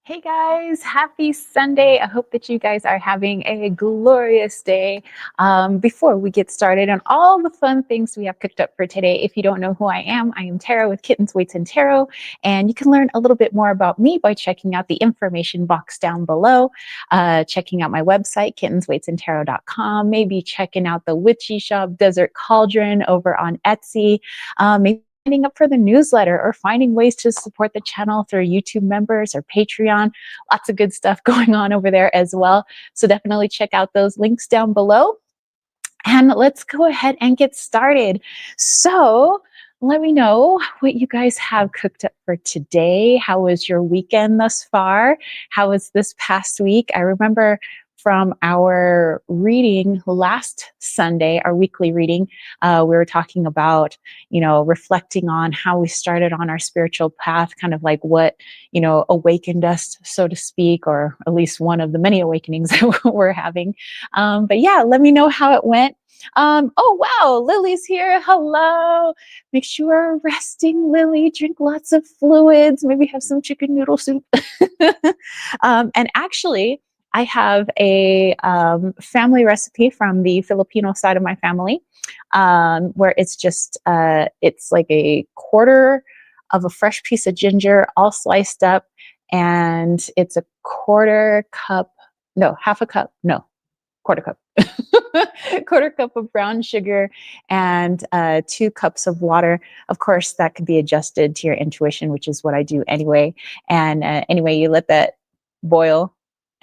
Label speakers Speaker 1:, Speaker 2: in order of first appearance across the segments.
Speaker 1: Hey guys, happy Sunday. I hope that you guys are having a glorious day. Before we get started on all the fun things we have cooked up for today, if you don't know who I am Tara with Kittens, Weights, and Tarot. And you can learn a little bit more about me by checking out the information box down below, checking out my website, kittensweightsandtarot.com, maybe checking out the Witchy Shop Desert Cauldron over on Etsy, maybe signing up for the newsletter or finding ways to support the channel through YouTube members or Patreon. Lots of good stuff going on over there as well. So definitely check out those links down below. And let's go ahead and get started. So let me know what you guys have cooked up for today. How was your weekend thus far? How was this past week? I remember from our reading last Sunday, our weekly reading, we were talking about, reflecting on how we started on our spiritual path, kind of like what, awakened us, so to speak, or at least one of the many awakenings that we're having. But yeah, let me know how it went. Oh, wow, Lily's here. Hello. Make sure you're resting, Lily. Drink lots of fluids. Maybe have some chicken noodle soup. And actually, I have a family recipe from the Filipino side of my family, where it's like a quarter of a fresh piece of ginger, all sliced up, and it's a quarter cup, no, half a cup, no, quarter cup, quarter cup of brown sugar, and 2 cups of water. Of course, that could be adjusted to your intuition, which is what I do anyway. And anyway, you let that boil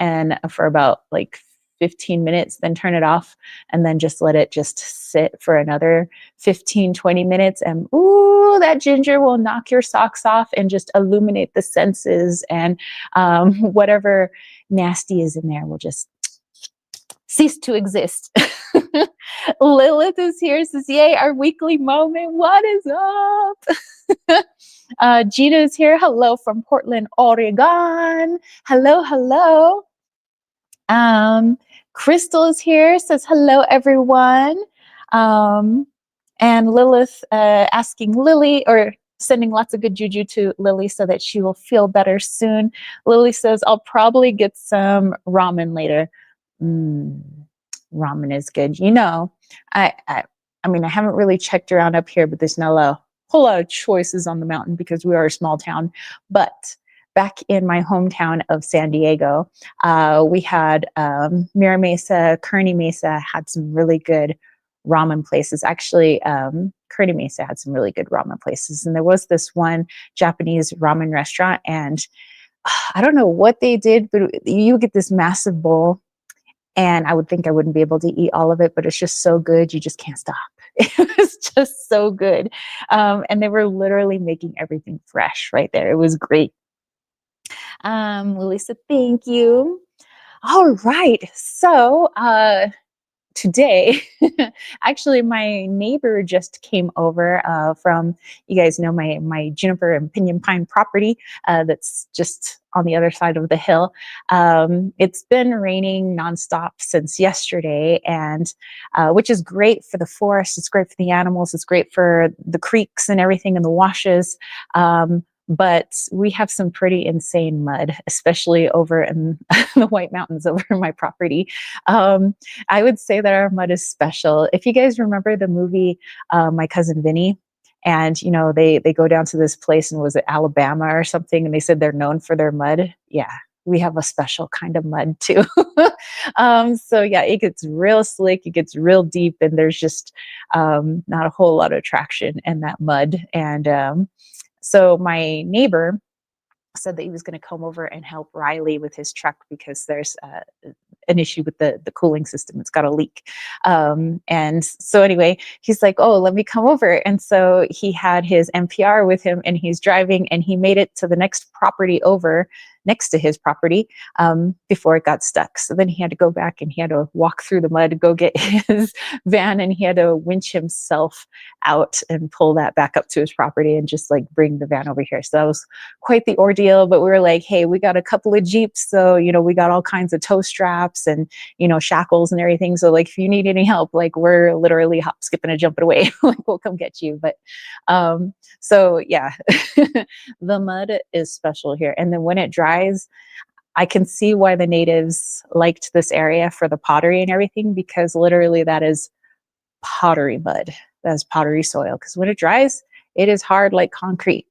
Speaker 1: and for about like 15 minutes, then turn it off, and then just let it just sit for another 15-20 minutes. And ooh, that ginger will knock your socks off and just illuminate the senses, and whatever nasty is in there will just cease to exist. Lilith is here, says, yay, our weekly moment. What is up? Gina is here. Hello from Portland, Oregon. Hello. Crystal is here, says, hello, everyone. And Lilith asking Lily, or sending lots of good juju to Lily so that she will feel better soon. Lily says, I'll probably get some ramen later. Ramen is good. I mean, I haven't really checked around up here, but there's not a whole lot of choices on the mountain because we are a small town. But back in my hometown of San Diego, we had Mira Mesa, Kearney Mesa had some really good ramen places. Actually, Kearney Mesa had some really good ramen places. And there was this one Japanese ramen restaurant, and I don't know what they did, but you get this massive bowl, and I would think I wouldn't be able to eat all of it, but it's just so good, you just can't stop. It was just so good. And they were literally making everything fresh right there. It was great. Lily said, thank you. All right. So today, actually, my neighbor just came over from, you guys know, my juniper and pinyon pine property that's just on the other side of the hill. It's been raining nonstop since yesterday, and which is great for the forest. It's great for the animals. It's great for the creeks and everything and the washes. But we have some pretty insane mud, especially over in the White Mountains over my property. I would say that our mud is special. If you guys remember the movie My Cousin Vinny, and they go down to this place, and was it Alabama or something, and they said they're known for their mud. Yeah, we have a special kind of mud too. So yeah, it gets real slick, it gets real deep, and there's just not a whole lot of traction in that mud. And so my neighbor said that he was going to come over and help Riley with his truck because there's an issue with the cooling system. It's got a leak. And so anyway, he's like, oh, let me come over. And so he had his NPR with him, and he's driving, and he made it to the next property over next to his property before it got stuck. So then he had to go back, and he had to walk through the mud to go get his van, and he had to winch himself out and pull that back up to his property and just like bring the van over here. So that was quite the ordeal. But we were like, hey, we got a couple of Jeeps, so we got all kinds of tow straps and shackles and everything. So like, if you need any help, like, we're literally hop, skipping, and jumping away. Like, we'll come get you. But so yeah, the mud is special here. And then when it dries, dries, I can see why the natives liked this area for the pottery and everything, because literally that is pottery mud. That is pottery soil. Because when it dries, it is hard like concrete.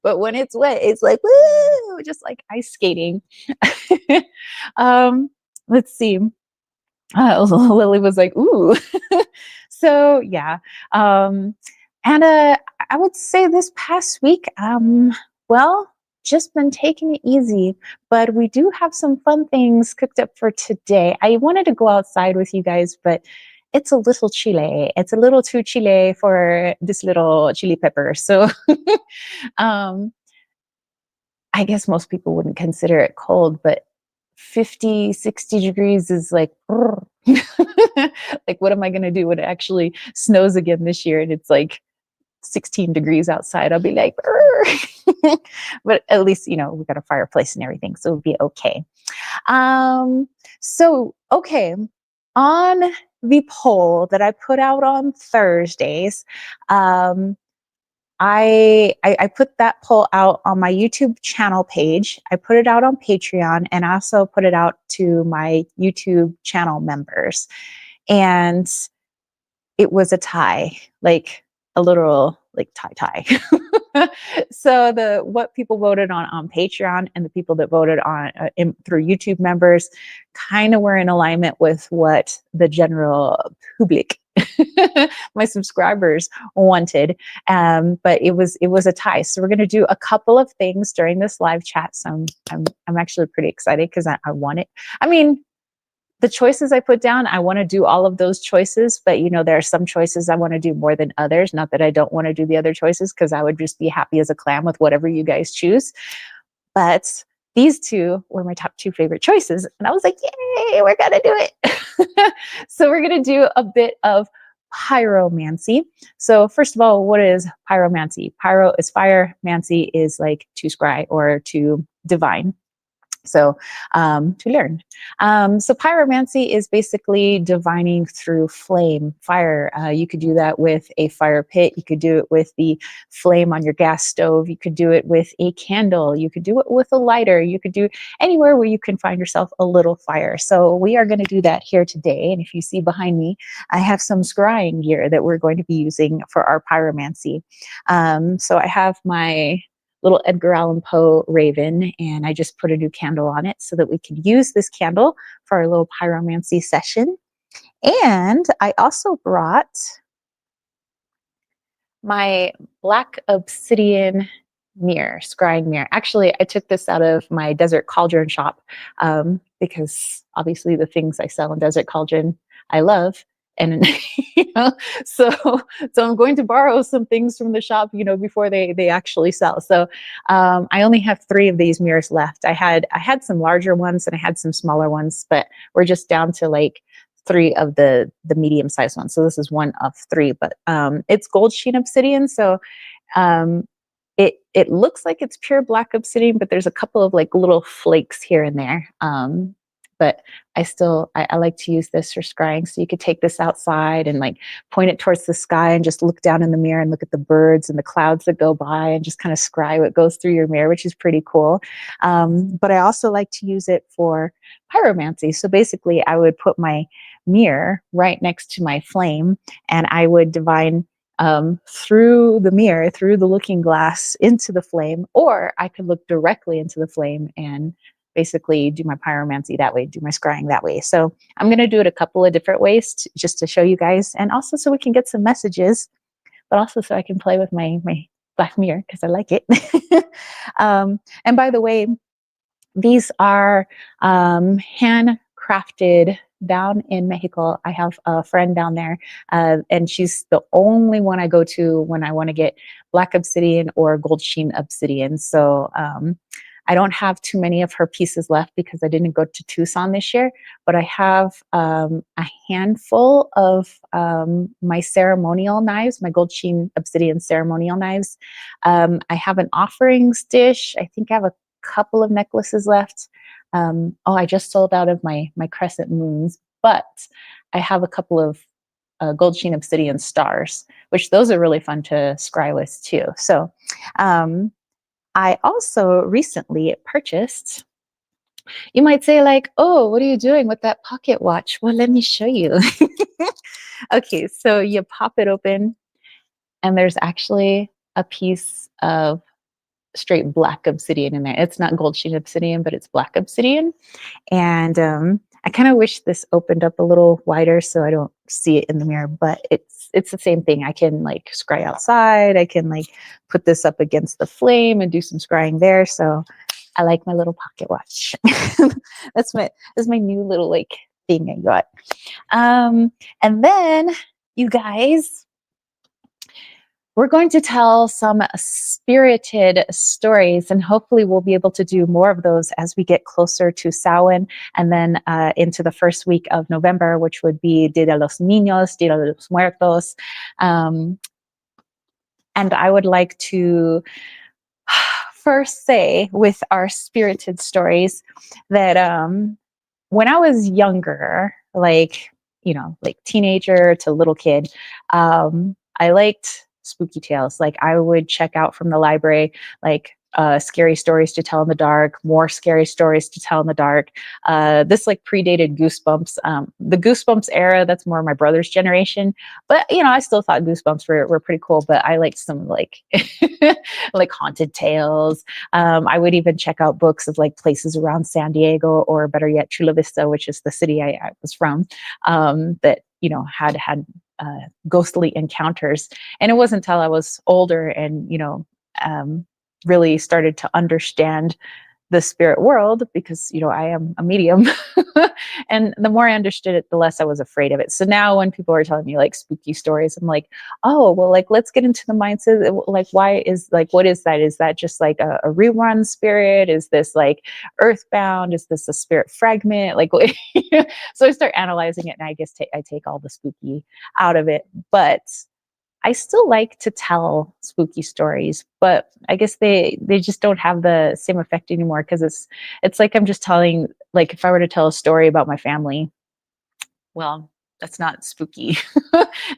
Speaker 1: But when it's wet, it's like, woo, just like ice skating. um, let's see. Lily was like, ooh. So yeah. Um, and I would say this past week, well, just been taking it easy, but we do have some fun things cooked up for today. I wanted to go outside with you guys, but it's a little chile. It's a little too chile for this little chili pepper. So um, I guess most people wouldn't consider it cold, but 50, 60 degrees is like, like, what am I going to do when it actually snows again this year and it's like 16 degrees outside? I'll be like, but at least, you know, we got a fireplace and everything, so it'll be okay. So, okay, on the poll that I put out on Thursdays, um, I put that poll out on my YouTube channel page. I put it out on Patreon, and I also put it out to my YouTube channel members. And it was a tie, like a literal like tie. So the what people voted on Patreon and the people that voted on through YouTube members kind of were in alignment with what the general public, my subscribers, wanted. But it was a tie. So we're going to do a couple of things during this live chat. So I'm actually pretty excited because I want it. I mean, the choices I put down, I want to do all of those choices, but you know, there are some choices I want to do more than others. Not that I don't want to do the other choices, because I would just be happy as a clam with whatever you guys choose. But these two were my top two favorite choices. And I was like, yay, we're going to do it. So we're going to do a bit of pyromancy. So first of all, what is pyromancy? Pyro is fire. Mancy is like to scry or to divine. So to learn. So pyromancy is basically divining through flame, fire. You could do that with a fire pit. You could do it with the flame on your gas stove. You could do it with a candle. You could do it with a lighter. You could do anywhere where you can find yourself a little fire. So we are going to do that here today. And if you see behind me, I have some scrying gear that we're going to be using for our pyromancy. So I have my little Edgar Allan Poe raven, and I just put a new candle on it so that we can use this candle for our little pyromancy session. And I also brought my black obsidian mirror, scrying mirror. Actually, I took this out of my Desert Cauldron shop because obviously the things I sell in Desert Cauldron I love. And you know, so I'm going to borrow some things from the shop, you know, before they actually sell. So I only have 3 of these mirrors left. I had some larger ones and I had some smaller ones, but we're just down to like 3 of the medium sized ones. So this is 1 of 3, but it's gold sheen obsidian. So it looks like it's pure black obsidian, but there's a couple of like little flakes here and there. But I like to use this for scrying. So you could take this outside and like point it towards the sky and just look down in the mirror and look at the birds and the clouds that go by and just kind of scry what goes through your mirror, which is pretty cool. But I also like to use it for pyromancy. So basically I would put my mirror right next to my flame and I would divine through the mirror, through the looking glass into the flame, or I could look directly into the flame and basically do my pyromancy that way, do my scrying that way. So I'm going to do it a couple of different ways just to show you guys, and also so we can get some messages, but also so I can play with my black mirror because I like it. And by the way, these are handcrafted down in Mexico. I have a friend down there, and she's the only one I go to when I want to get black obsidian or gold sheen obsidian. So I don't have too many of her pieces left because I didn't go to Tucson this year, but I have a handful of my ceremonial knives, my gold sheen obsidian ceremonial knives. I have an offerings dish. I think I have a couple of necklaces left. I just sold out of my crescent moons, but I have a couple of gold sheen obsidian stars, which those are really fun to scry with too. So I also recently purchased, you might say like, oh, what are you doing with that pocket watch? Well, let me show you. Okay, so you pop it open and there's actually a piece of straight black obsidian in there. It's not gold sheen obsidian, but it's black obsidian. And I kind of wish this opened up a little wider so I don't see it in the mirror, but it's the same thing. I can like scry outside. I can like put this up against the flame and do some scrying there. So I like my little pocket watch. That's my new little like thing I got. And then you guys, we're going to tell some spirited stories, and hopefully we'll be able to do more of those as we get closer to Samhain and then into the first week of November, which would be Dia de los Niños, Dia de los Muertos. And I would like to first say with our spirited stories that when I was younger, like, you know, like teenager to little kid, I liked spooky tales. Like I would check out from the library, like scary stories to tell in the dark, more scary stories to tell in the dark. This like predated Goosebumps. The Goosebumps era, that's more my brother's generation. But you know, I still thought Goosebumps were pretty cool. But I liked some like like haunted tales. I would even check out books of like places around San Diego, or better yet, Chula Vista, which is the city I was from, that you know had ghostly encounters. And it wasn't until I was older and you know really started to understand the spirit world, because you know I am a medium, and the more I understood it, the less I was afraid of it. So now when people are telling me like spooky stories, I'm like, oh well, like let's get into the mindset. Like why is like what is that? Is that just like a rerun spirit? Is this like earthbound? Is this a spirit fragment? Like so I start analyzing it, and I guess I take all the spooky out of it. But I still like to tell spooky stories, but I guess they just don't have the same effect anymore, because it's like I'm just telling, like if I were to tell a story about my family, well, that's not spooky.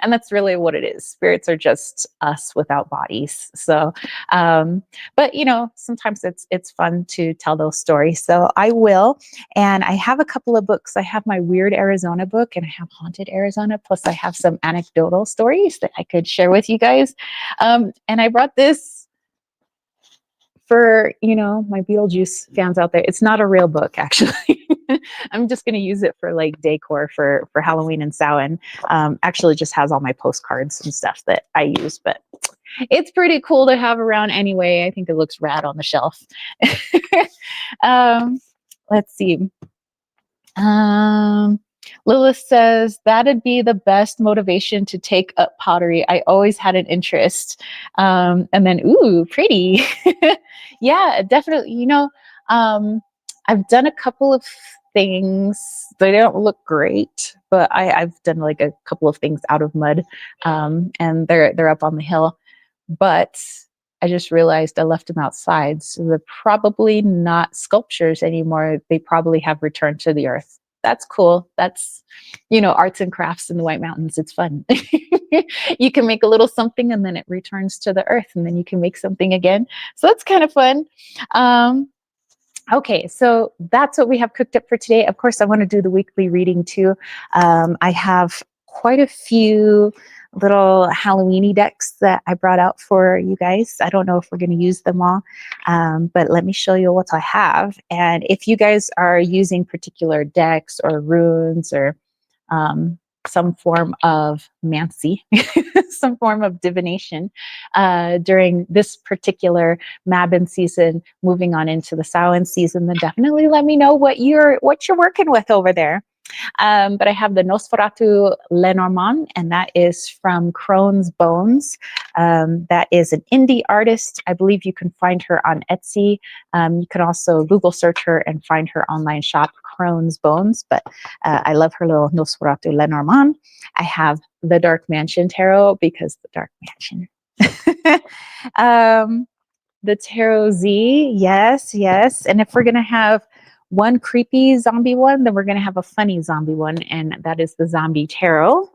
Speaker 1: And that's really what it is. Spirits are just us without bodies. So but you know, sometimes it's fun to tell those stories, so I will. And I have a couple of books. I have my Weird Arizona book, and I have Haunted Arizona, plus I have some anecdotal stories that I could share with you guys. And I brought this for, you know, my Beetlejuice fans out there. It's not a real book, actually. I'm just going to use it for like decor for Halloween and Samhain. Actually just has all my postcards and stuff that I use, but it's pretty cool to have around anyway. I think it looks rad on the shelf. Let's see. Lilith says, that'd be the best motivation to take up pottery. I always had an interest. And then, ooh, pretty. Yeah, definitely. You know, I've done a couple of things. They don't look great, but I've done like a couple of things out of mud, and they're up on the hill. But I just realized I left them outside, so they're probably not sculptures anymore. They probably have returned to the earth. That's cool. That's, you know, arts and crafts in the White Mountains. It's fun. You can make a little something and then it returns to the earth, and then you can make something again. So that's kind of fun. Okay, so that's what we have cooked up for today. Of course, I want to do the weekly reading too. I have quite a few little Halloweeny decks that I brought out for you guys. I don't know if we're going to use them all, but let me show you what I have. And if you guys are using particular decks or runes or some form of mancy, some form of divination during this particular Mabon season, moving on into the Samhain season, then definitely let me know what you're working with over there. But I have the Nosferatu Lenormand, and that is from Crone's Bones. That is an indie artist. I believe you can find her on Etsy. You can also Google search her and find her online shop, Crone's Bones. But I love her little Nosferatu Lenormand. I have the Dark Mansion Tarot, because the Dark Mansion. The Tarot Z, yes. And if we're going to have one creepy zombie one, then we're going to have a funny zombie one, and that is the Zombie Tarot.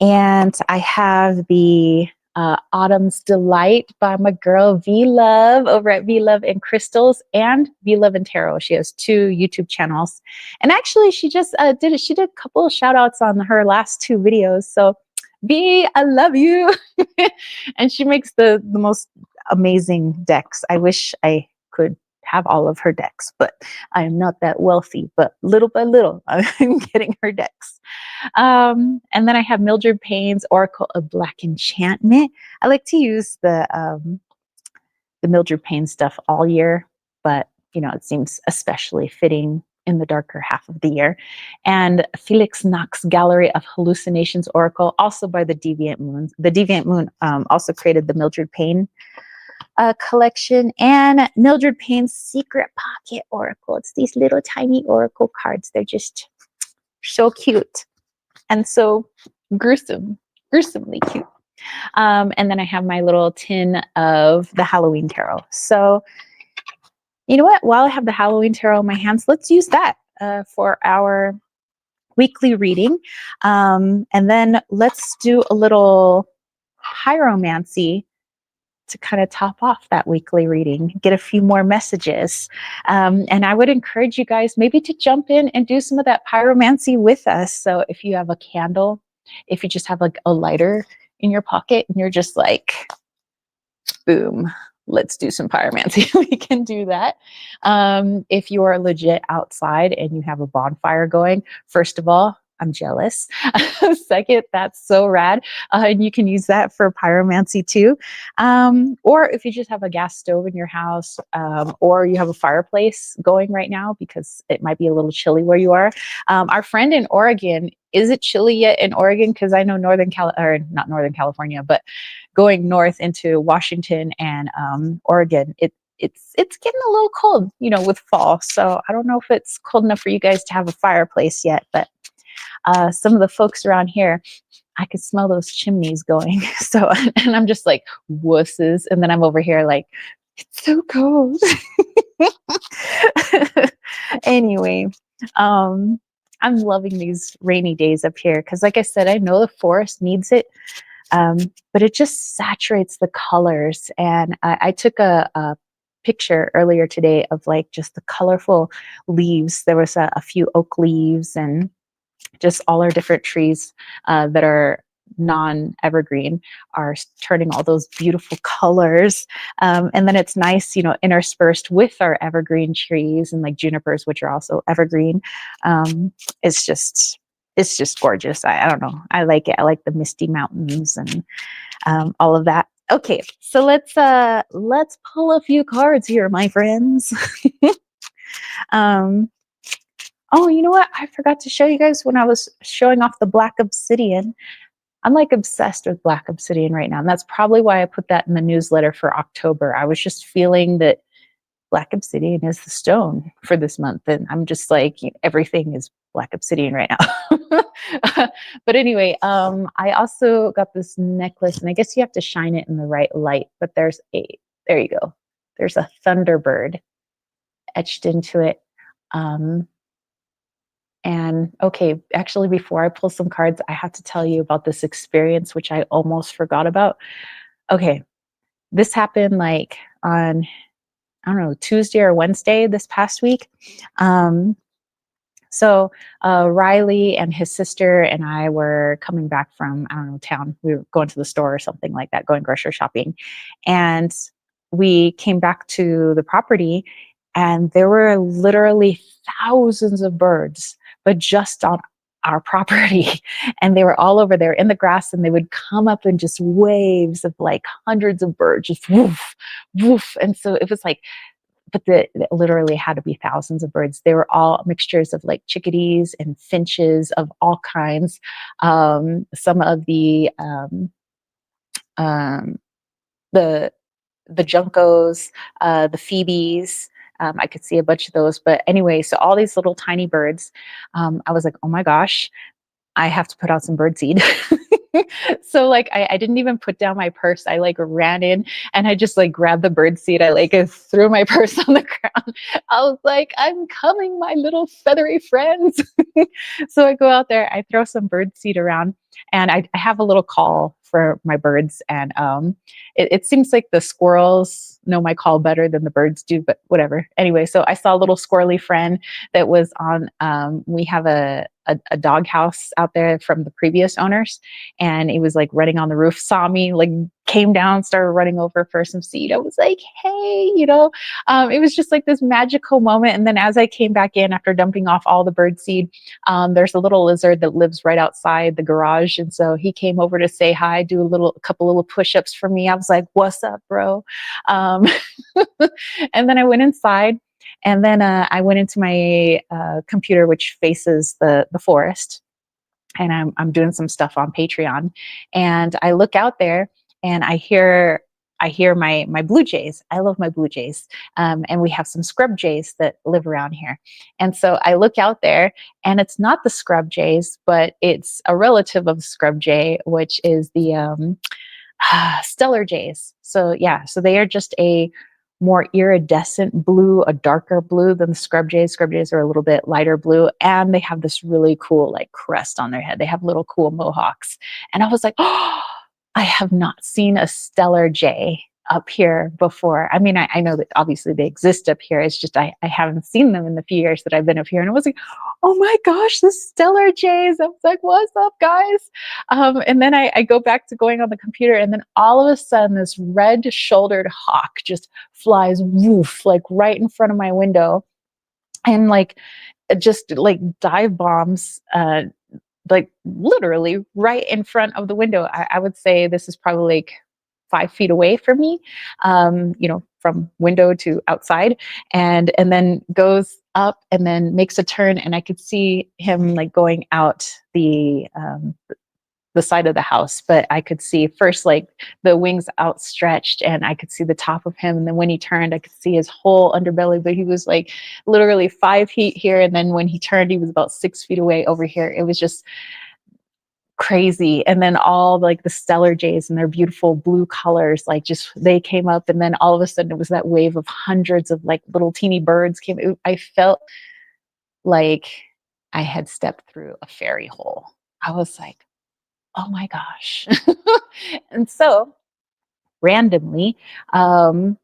Speaker 1: And I have the Autumn's Delight by my girl V Love over at V Love and Crystals, and V Love and Tarot. She has 2 YouTube channels. And actually, she just did it. She did a couple of shout outs on her last 2 videos. So V, I love you. And she makes the most amazing decks. I wish I could have all of her decks, but I am not that wealthy. But little by little, I'm getting her decks. And then I have Mildred Payne's Oracle of Black Enchantment. I like to use the Mildred Payne stuff all year, but you know, it seems especially fitting in the darker half of the year. And Felix Knox Gallery of Hallucinations Oracle, also by the Deviant Moon. The Deviant Moon also created the Mildred Payne collection, and Mildred Payne's Secret Pocket Oracle. It's these little tiny oracle cards. They're just so cute and so gruesomely cute. And then I have my little tin of the Halloween Tarot. So you know what? While I have the Halloween Tarot in my hands, let's use that for our weekly reading. And then let's do a little pyromancy to kind of top off that weekly reading, get a few more messages. And I would encourage you guys maybe to jump in and do some of that pyromancy with us. So if you have a candle, if you just have like a lighter in your pocket and you're just like, boom, let's do some pyromancy. We can do that. If you are legit outside and you have a bonfire going, first of all, I'm jealous. Second, that's so rad. And you can use that for pyromancy too. Or if you just have a gas stove in your house, or you have a fireplace going right now because it might be a little chilly where you are. Our friend in Oregon, is it chilly yet in Oregon? Because I know not Northern California, but going north into Washington and Oregon, it's getting a little cold, you know, with fall. So I don't know if it's cold enough for you guys to have a fireplace yet, but some of the folks around here, I could smell those chimneys going. So, and I'm just like wusses. And then I'm over here like, it's so cold. Anyway, I'm loving these rainy days up here because like I said, I know the forest needs it. But it just saturates the colors. And I took a picture earlier today of like just the colorful leaves. There was a few oak leaves and just all our different trees that are non-evergreen are turning all those beautiful colors. And then it's nice, you know, interspersed with our evergreen trees and like junipers, which are also evergreen. It's just gorgeous. I don't know. I like it. I like the misty mountains and all of that. Okay, so let's pull a few cards here, my friends. Oh, you know what? I forgot to show you guys when I was showing off the black obsidian. I'm like obsessed with black obsidian right now. And that's probably why I put that in the newsletter for October. I was just feeling that black obsidian is the stone for this month. And I'm just like, you know, everything is black obsidian right now. But anyway, I also got this necklace, and I guess you have to shine it in the right light, but there you go. There's a thunderbird etched into it. And okay, actually, before I pull some cards, I have to tell you about this experience, which I almost forgot about. Okay, this happened like on, I don't know, Tuesday or Wednesday this past week. So Riley and his sister and I were coming back from, I don't know, town. We were going to the store or something like that, going grocery shopping. And we came back to the property and there were literally thousands of birds, but just on our property. And they were all over there in the grass, and they would come up in just waves of like hundreds of birds, just woof, woof. And so it was like, but it literally had to be thousands of birds. They were all mixtures of like chickadees and finches of all kinds. Some of the juncos, the phoebes. I could see a bunch of those. But anyway, so all these little tiny birds. I was like, oh my gosh, I have to put out some bird seed. So like I didn't even put down my purse. I like ran in and I just like grabbed the bird seed. I like threw my purse on the ground. I was like, I'm coming, my little feathery friends. So I go out there, I throw some bird seed around, and I have a little call for my birds. And it seems like the squirrels know my call better than the birds do, but whatever. Anyway, so I saw a little squirrely friend that was on, we have a dog house out there from the previous owners, and he was like running on the roof, saw me, like came down, started running over for some seed. I was like, hey, it was just like this magical moment. And then as I came back in after dumping off all the bird seed, there's a little lizard that lives right outside the garage. And so he came over to say hi, do a couple little push-ups for me. I was like, what's up, bro? Um, and then I went inside, and then I went into my computer, which faces the forest, and I'm doing some stuff on Patreon, and I look out there and I hear my blue jays. I love my blue jays, and we have some scrub jays that live around here. And so I look out there, and it's not the scrub jays, but it's a relative of the scrub jay, which is the stellar jays. So yeah, so they are just a more iridescent blue, a darker blue than the scrub jays. Scrub jays are a little bit lighter blue, and they have this really cool like crest on their head. They have little cool mohawks. And I was like, oh, I have not seen a stellar jay up here before. I mean, I know that obviously they exist up here. It's just I haven't seen them in the few years that I've been up here. And I was like, oh my gosh, the stellar jays. I was like, what's up, guys? And then I go back to going on the computer, and then all of a sudden, this red-shouldered hawk just flies woof, like right in front of my window, and like just like dive bombs, like literally right in front of the window. I would say this is probably like 5 feet away from me, from window to outside, and then goes up and then makes a turn, and I could see him like going out the side of the house, but I could see first like the wings outstretched, and I could see the top of him. And then when he turned, I could see his whole underbelly, but he was like literally 5 feet here. And then when he turned, he was about 6 feet away over here. It was just crazy. And then all like the stellar jays and their beautiful blue colors, like just they came up, and then all of a sudden it was that wave of hundreds of like little teeny birds came. I felt like I had stepped through a fairy hole. I was like, oh my gosh. And so randomly, um,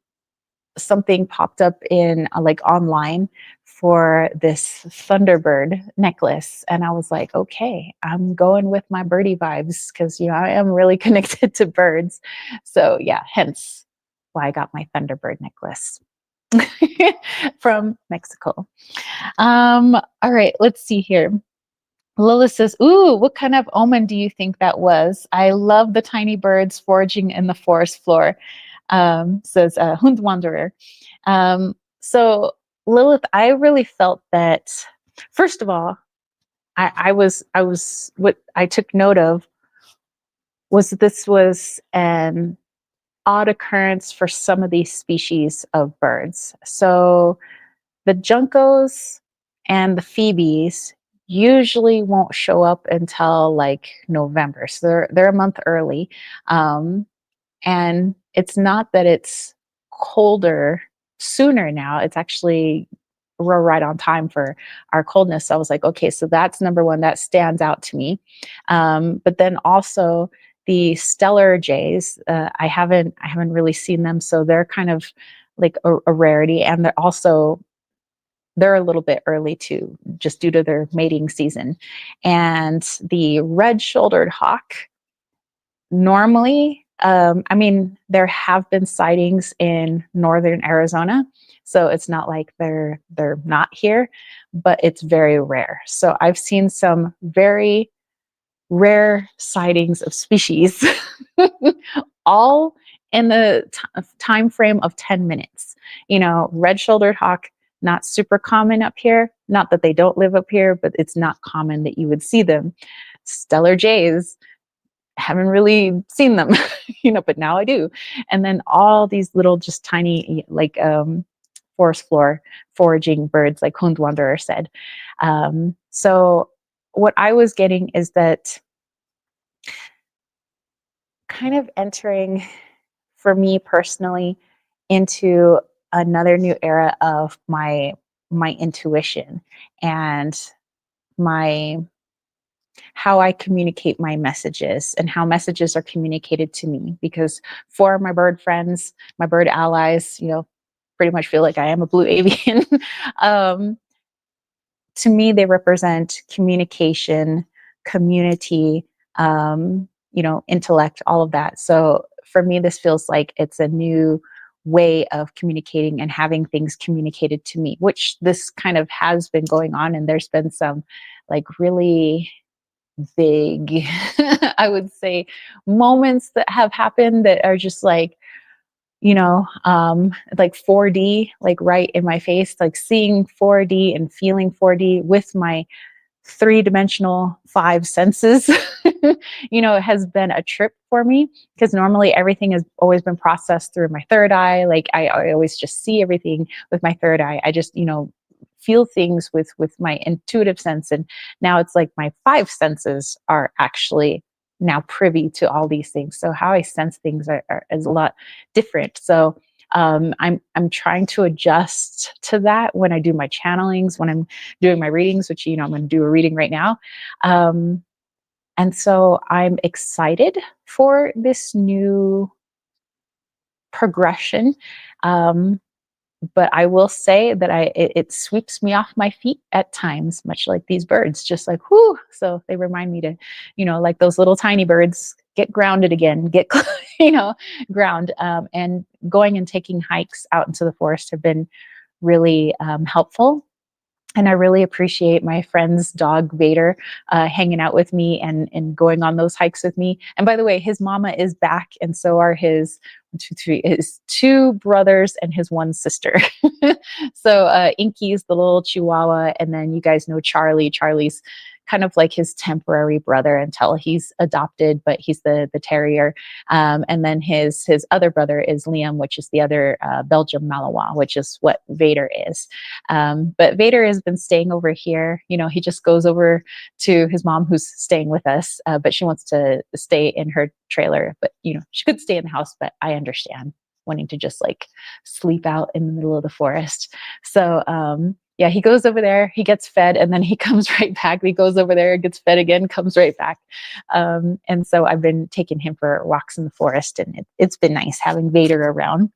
Speaker 1: something popped up in like online for this Thunderbird necklace. And I was like, okay, I'm going with my birdie vibes because, I am really connected to birds. So yeah, hence why I got my Thunderbird necklace from Mexico. All right, let's see here. Lola says, ooh, what kind of omen do you think that was? I love the tiny birds foraging in the forest floor, says Hund Wanderer. So Lilith, I really felt that, first of all, what I took note of was this was an odd occurrence for some of these species of birds. So the juncos and the phoebes usually won't show up until like November. So they're a month early. And it's not that it's colder sooner now. It's actually we're right on time for our coldness. So I was like, okay, so that's number one. That stands out to me. But then also the stellar jays, I haven't really seen them. So they're kind of like a rarity. And they're a little bit early too, just due to their mating season. And the red-shouldered hawk, normally, I mean, there have been sightings in northern Arizona, so it's not like they're not here, but it's very rare. So I've seen some very rare sightings of species, all in the time frame of 10 minutes. Red-shouldered hawk, not super common up here. Not that they don't live up here, but it's not common that you would see them. Stellar jays, haven't really seen them, but now I do. And then all these little, just tiny, like forest floor foraging birds, like Hund Wanderer said. So what I was getting is that kind of entering, for me personally, into another new era of my intuition and my how I communicate my messages and how messages are communicated to me. Because for my bird friends, my bird allies, pretty much feel like I am a blue avian. um, to me, they represent communication, community, intellect, all of that. So for me, this feels like it's a new way of communicating and having things communicated to me, which this kind of has been going on. And there's been some like really big, I would say, moments that have happened that are just like 4D, like right in my face, like seeing 4D and feeling 4D with my three-dimensional five senses. It has been a trip for me because normally everything has always been processed through my third eye. Like I always just see everything with my third eye. I just feel things with my intuitive sense, and now it's like my five senses are actually now privy to all these things. So how I sense things is a lot different. So I'm trying to adjust to that when I do my channelings, when I'm doing my readings, which I'm going to do a reading right now. And so I'm excited for this new progression. But I will say that it sweeps me off my feet at times, much like these birds, just like whoo. So they remind me to, like those little tiny birds, get grounded again, get ground. And going and taking hikes out into the forest have been really helpful. And I really appreciate my friend's dog Vader hanging out with me and going on those hikes with me. And by the way, his mama is back, and so are his his two brothers and his one sister. So Inky's the little Chihuahua, and then you guys know Charlie. Charlie's kind of like his temporary brother until he's adopted, but he's the terrier. And then his other brother is Liam, which is the other Belgium Malinois, which is what Vader is. But Vader has been staying over here. He just goes over to his mom, who's staying with us, but she wants to stay in her trailer. But she could stay in the house, but I understand wanting to just like sleep out in the middle of the forest. So yeah, he goes over there, he gets fed, and then he comes right back. He goes over there, gets fed again, comes right back. And so I've been taking him for walks in the forest, and it's been nice having Vader around.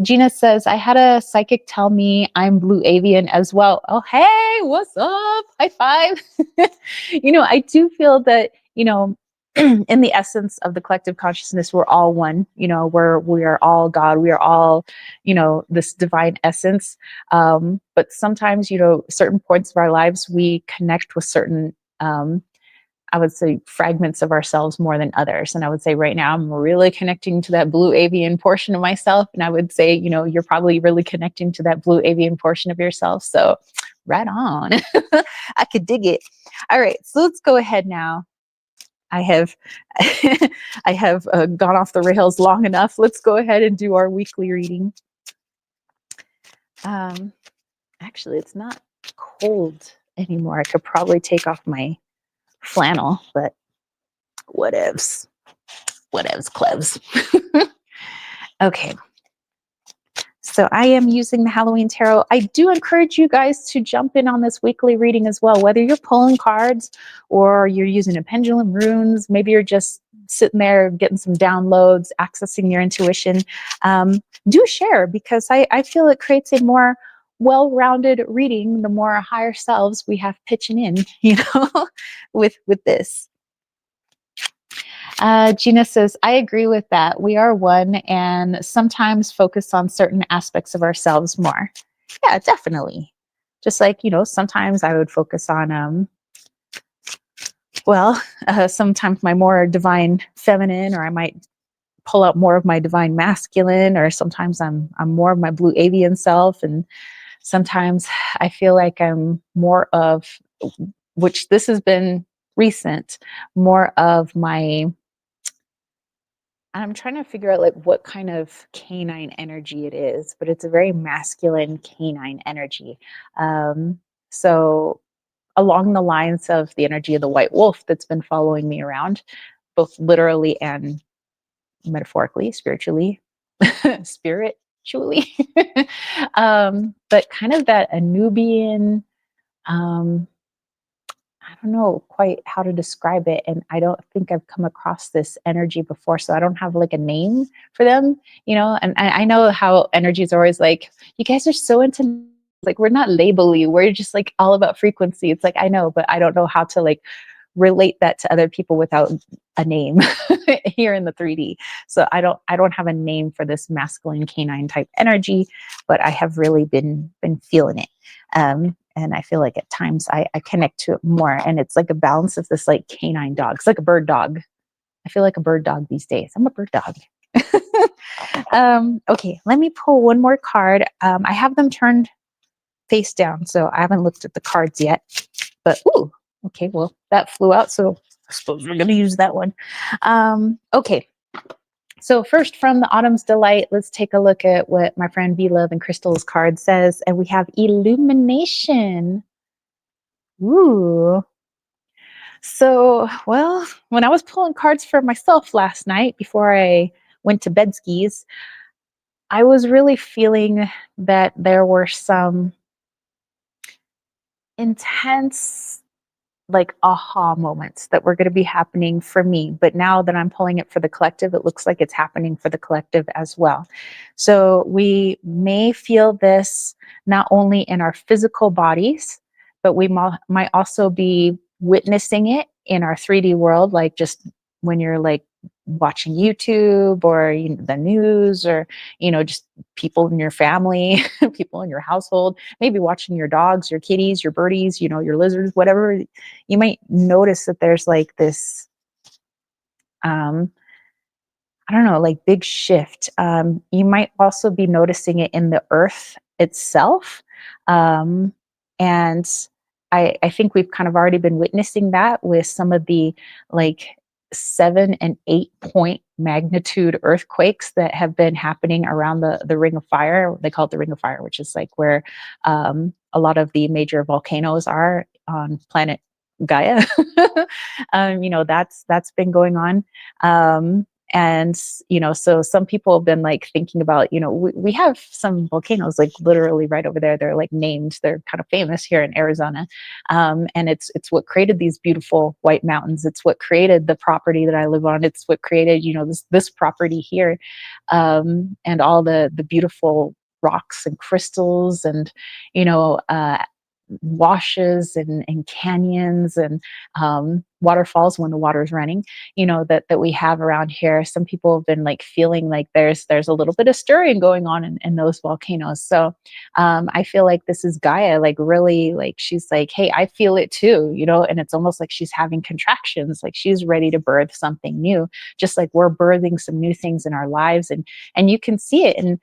Speaker 1: Gina says, I had a psychic tell me I'm blue avian as well. Oh, hey, what's up? High five. I do feel that, in the essence of the collective consciousness, we're all one. We are all God. We are all, this divine essence. But sometimes, certain points of our lives, we connect with certain I would say fragments of ourselves more than others. And I would say right now I'm really connecting to that blue avian portion of myself. And I would say, you're probably really connecting to that blue avian portion of yourself. So right on. I could dig it. All right. So let's go ahead now. I have I have gone off the rails long enough. Let's go ahead and do our weekly reading. Actually, it's not cold anymore. I could probably take off my flannel, but whatevs clevs. Okay, so I am using the Halloween Tarot. I do encourage you guys to jump in on this weekly reading as well, whether you're pulling cards or you're using a pendulum runes. Maybe you're just sitting there getting some downloads, accessing your intuition. Do share, because I feel it creates a more well-rounded reading the more higher selves we have pitching in, with this. Gina says, I agree with that. We are one and sometimes focus on certain aspects of ourselves more. Yeah, definitely. Just like, sometimes I would focus on, sometimes my more divine feminine, or I might pull out more of my divine masculine, or sometimes I'm more of my blue avian self. And sometimes I feel like I'm more of, which this has been recent, more of my, I'm trying to figure out like what kind of canine energy it is, but it's a very masculine canine energy. So along the lines of the energy of the white wolf that's been following me around, both literally and metaphorically, spiritually. But kind of that Anubian, um, I don't know quite how to describe it. And I don't think I've come across this energy before. So I don't have like a name for them, and I know how energy is always like, you guys are so into, like, we're not label, we're just like all about frequency. It's like, I know, but I don't know how to like relate that to other people without a name here in the 3D. So I don't have a name for this masculine canine type energy, but I have really been feeling it. And I feel like at times I connect to it more, and it's like a balance of this like canine dog. It's like a bird dog. I feel like a bird dog these days. I'm a bird dog. Okay, let me pull one more card. I have them turned face down, so I haven't looked at the cards yet. But ooh, okay, well, that flew out, so I suppose we're going to use that one. Okay, so first from the Autumn's Delight, let's take a look at what my friend V-Love and Crystal's card says, and we have Illumination. Ooh. So, well, when I was pulling cards for myself last night before I went to bed skis, I was really feeling that there were some intense like aha moments that were going to be happening for me. But now that I'm pulling it for the collective, it looks like it's happening for the collective as well. So we may feel this not only in our physical bodies, but we might also be witnessing it in our 3D world, like just when you're like watching YouTube or the news, or just people in your family, people in your household, maybe watching your dogs, your kitties, your birdies, your lizards, whatever. You might notice that there's like this, I don't know, like big shift. You might also be noticing it in the earth itself. And I think we've kind of already been witnessing that with some of the like 7 and 8 point magnitude earthquakes that have been happening around the Ring of Fire. They call it the Ring of Fire, which is like where a lot of the major volcanoes are on planet Gaia. That's been going on. And so some people have been like thinking about, we have some volcanoes like literally right over there. They're like named, they're kind of famous here in Arizona. And it's what created these beautiful white mountains. It's what created the property that I live on. It's what created, this property here. And all the beautiful rocks and crystals and, washes and canyons and waterfalls when the water is running, that we have around here. Some people have been like feeling like there's a little bit of stirring going on in those volcanoes. So I feel like this is Gaia, like really, like she's like, hey, I feel it too, and it's almost like she's having contractions, like she's ready to birth something new, just like we're birthing some new things in our lives. And you can see it. And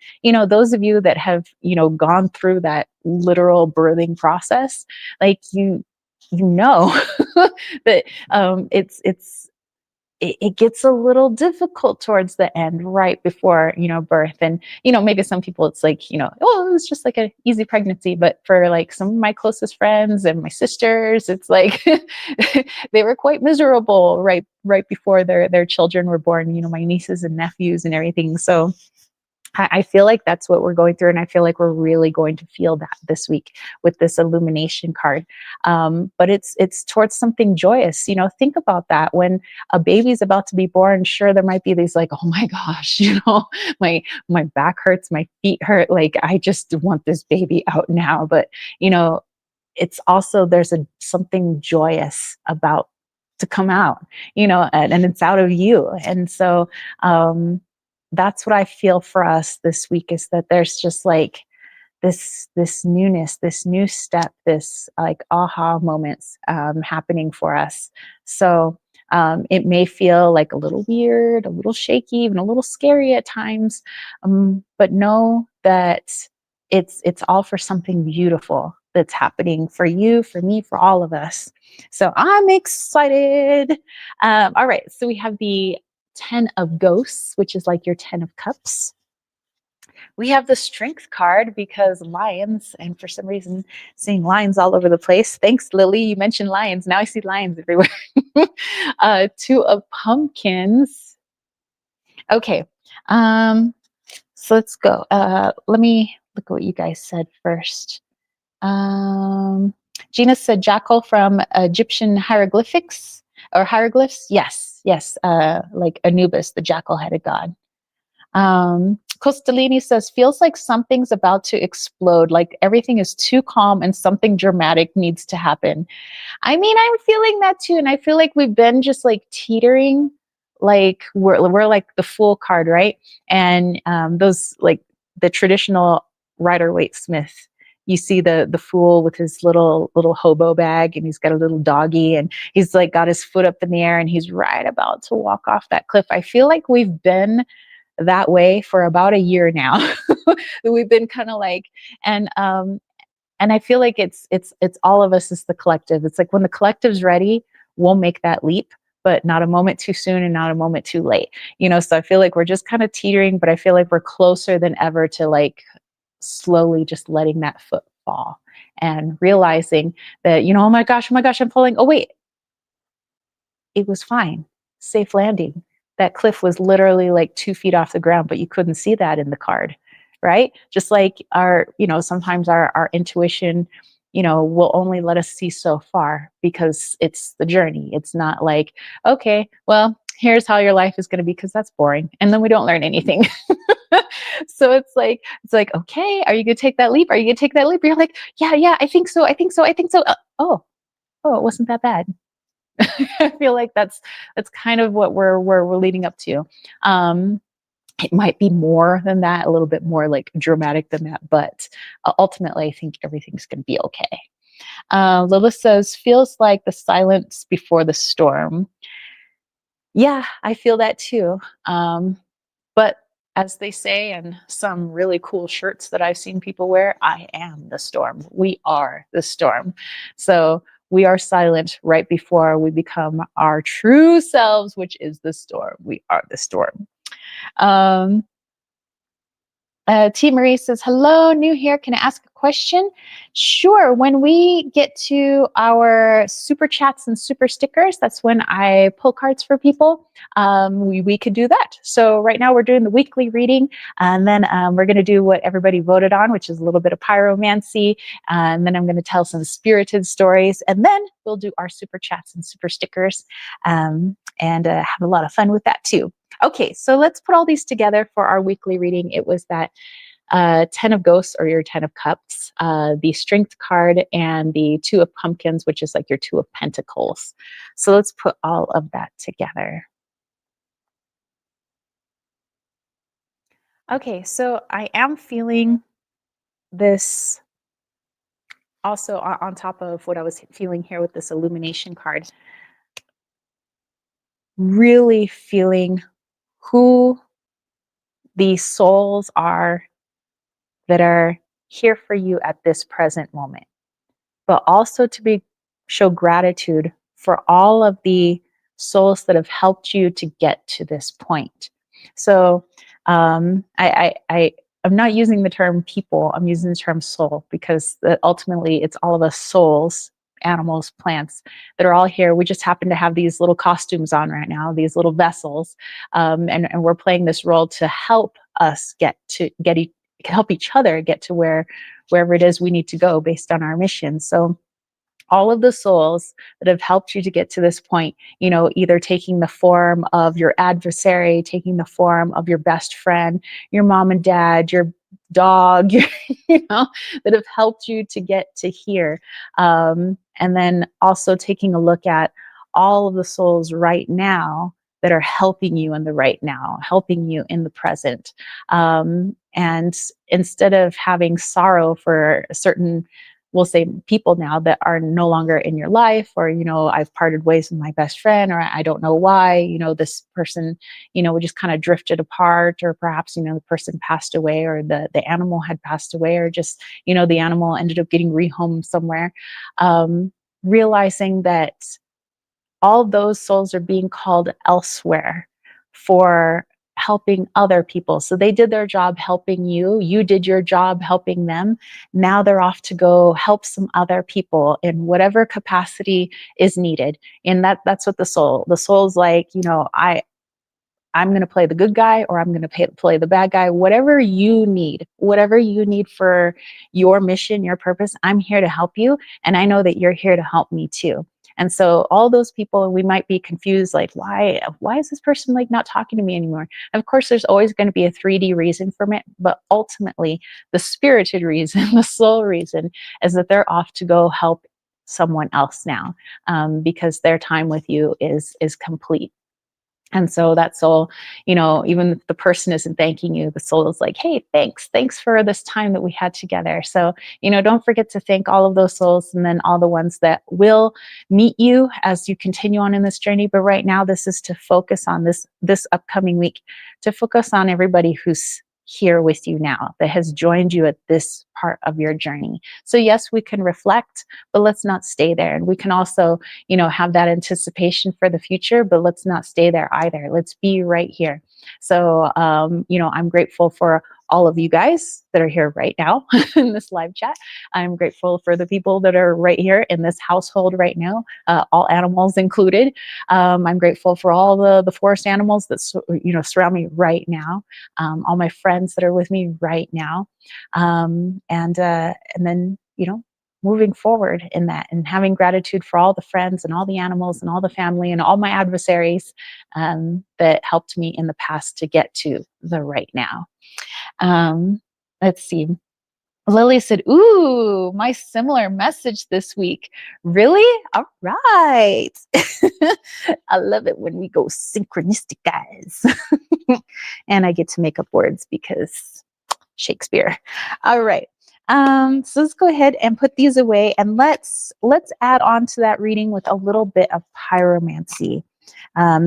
Speaker 1: those of you that have gone through that literal birthing process, like that it gets a little difficult towards the end, right before birth. And maybe some people it's like oh, it was just like an easy pregnancy, but for like some of my closest friends and my sisters, it's like they were quite miserable right before their children were born, my nieces and nephews and everything. So I feel like that's what we're going through. And I feel like we're really going to feel that this week with this illumination card. But it's towards something joyous. Think about that. When a baby's about to be born, sure, there might be these like, oh my gosh, my back hurts, my feet hurt. Like, I just want this baby out now. But, it's also, there's something joyous about to come out, and it's out of you. And so, that's what I feel for us this week, is that there's just like this newness, this new step, this like aha moments happening for us. So it may feel like a little weird, a little shaky, even a little scary at times, but know that it's all for something beautiful that's happening for you, for me, for all of us. So I'm excited. All right, so we have the 10 of Ghosts, which is like your 10 of Cups. We have the strength card because lions, and for some reason, seeing lions all over the place. Thanks, Lily. You mentioned lions. Now I see lions everywhere. Two of pumpkins. Okay. So let's go. Let me look at what you guys said first. Gina said jackal from Egyptian hieroglyphics or hieroglyphs. Yes, yes. Like Anubis, the jackal-headed god. Costalini says, feels like something's about to explode, like everything is too calm and something dramatic needs to happen. I mean, I'm feeling that too. And I feel like we've been just like teetering, like we're like the fool card, right? And those like the traditional Rider Waite Smith. You see the fool with his little hobo bag, and he's got a little doggy, and he's like got his foot up in the air, and he's right about to walk off that cliff. I feel like we've been that way for about a year now. We've been kind of like, and and I feel like it's all of us as the collective. It's like when the collective's ready, we'll make that leap, but not a moment too soon and not a moment too late. So I feel like we're just kind of teetering, but I feel like we're closer than ever to like slowly just letting that foot fall and realizing that, oh my gosh, I'm falling. Oh wait, it was fine. Safe landing. That cliff was literally like 2 feet off the ground, but you couldn't see that in the card, right? Just like sometimes our intuition, will only let us see so far because it's the journey. It's not like, okay, well, here's how your life is going to be, because that's boring. And then we don't learn anything. So it's like, okay, are you going to take that leap? Are you going to take that leap? You're like, yeah, I think so. I think so. I think so. Oh, it wasn't that bad. I feel like that's kind of what we're leading up to. It might be more than that, a little bit more like dramatic than that, but ultimately, I think everything's going to be okay. Lilith says, feels like the silence before the storm. Yeah, I feel that too. But as they say in some really cool shirts that I've seen people wear, I am the storm. We are the storm. So we are silent right before we become our true selves, which is the storm. We are the storm. Um, T. Marie says, hello, new here. Can I ask a question? Sure. When we get to our super chats and super stickers, that's when I pull cards for people. We could do that. So right now we're doing the weekly reading, and then we're going to do what everybody voted on, which is a little bit of pyromancy. And then I'm going to tell some spirited stories, and then we'll do our super chats and super stickers, and have a lot of fun with that too. Okay, so let's put all these together for our weekly reading. It was that 10 of Ghosts, or your 10 of Cups, the Strength card, and the 2 of Pumpkins, which is like your 2 of Pentacles. So let's put all of that together. Okay, so I am feeling this also on top of what I was feeling here with this illumination card. Really feeling who these souls are that are here for you at this present moment, but also to show gratitude for all of the souls that have helped you to get to this point. So I'm not using the term people, I'm using the term soul, because ultimately it's all of us souls, animals, plants, that are all here. We just happen to have these little costumes on right now, these little vessels, and we're playing this role to help us help each other get to wherever it is we need to go based on our mission. So all of the souls that have helped you to get to this point, either taking the form of your adversary, taking the form of your best friend, your mom and dad, your dog, that have helped you to get to here. And then also taking a look at all of the souls right now that are helping you in the right now, helping you in the present. And instead of having sorrow for a certain, we'll say, people now that are no longer in your life, or, I've parted ways with my best friend, or I don't know why, this person, we just kind of drifted apart, or perhaps, the person passed away, or the animal had passed away, or just, the animal ended up getting rehomed somewhere. Realizing that all those souls are being called elsewhere for helping other people. So they did their job helping you. You did your job helping them. Now they're off to go help some other people in whatever capacity is needed. And that's what the soul's like, I'm going to play the good guy or I'm going to play the bad guy, whatever you need for your mission, your purpose. I'm here to help you. And I know that you're here to help me too. And so all those people, we might be confused, like, why is this person like not talking to me anymore? Of course, there's always going to be a 3D reason for it, but ultimately the spirited reason, the soul reason is that they're off to go help someone else now, because their time with you is complete. And so that soul, even if the person isn't thanking you, the soul is like, hey, thanks for this time that we had together. So, don't forget to thank all of those souls, and then all the ones that will meet you as you continue on in this journey. But right now, this is to focus on this upcoming week, to focus on everybody who's here with you now, that has joined you at this part of your journey. So yes, we can reflect, but let's not stay there. And we can also, have that anticipation for the future, but let's not stay there either. Let's be right here. So, I'm grateful for all of you guys that are here right now in this live chat. I'm grateful for the people that are right here in this household right now, all animals included. I'm grateful for all the forest animals that surround me right now, all my friends that are with me right now, and then moving forward in that, and having gratitude for all the friends and all the animals and all the family and all my adversaries that helped me in the past to get to the right now. Let's see. Lily said, ooh, my similar message this week. Really? All right. I love it when we go synchronistic, guys. And I get to make up words because Shakespeare. All right. So let's go ahead and put these away, and let's add on to that reading with a little bit of pyromancy.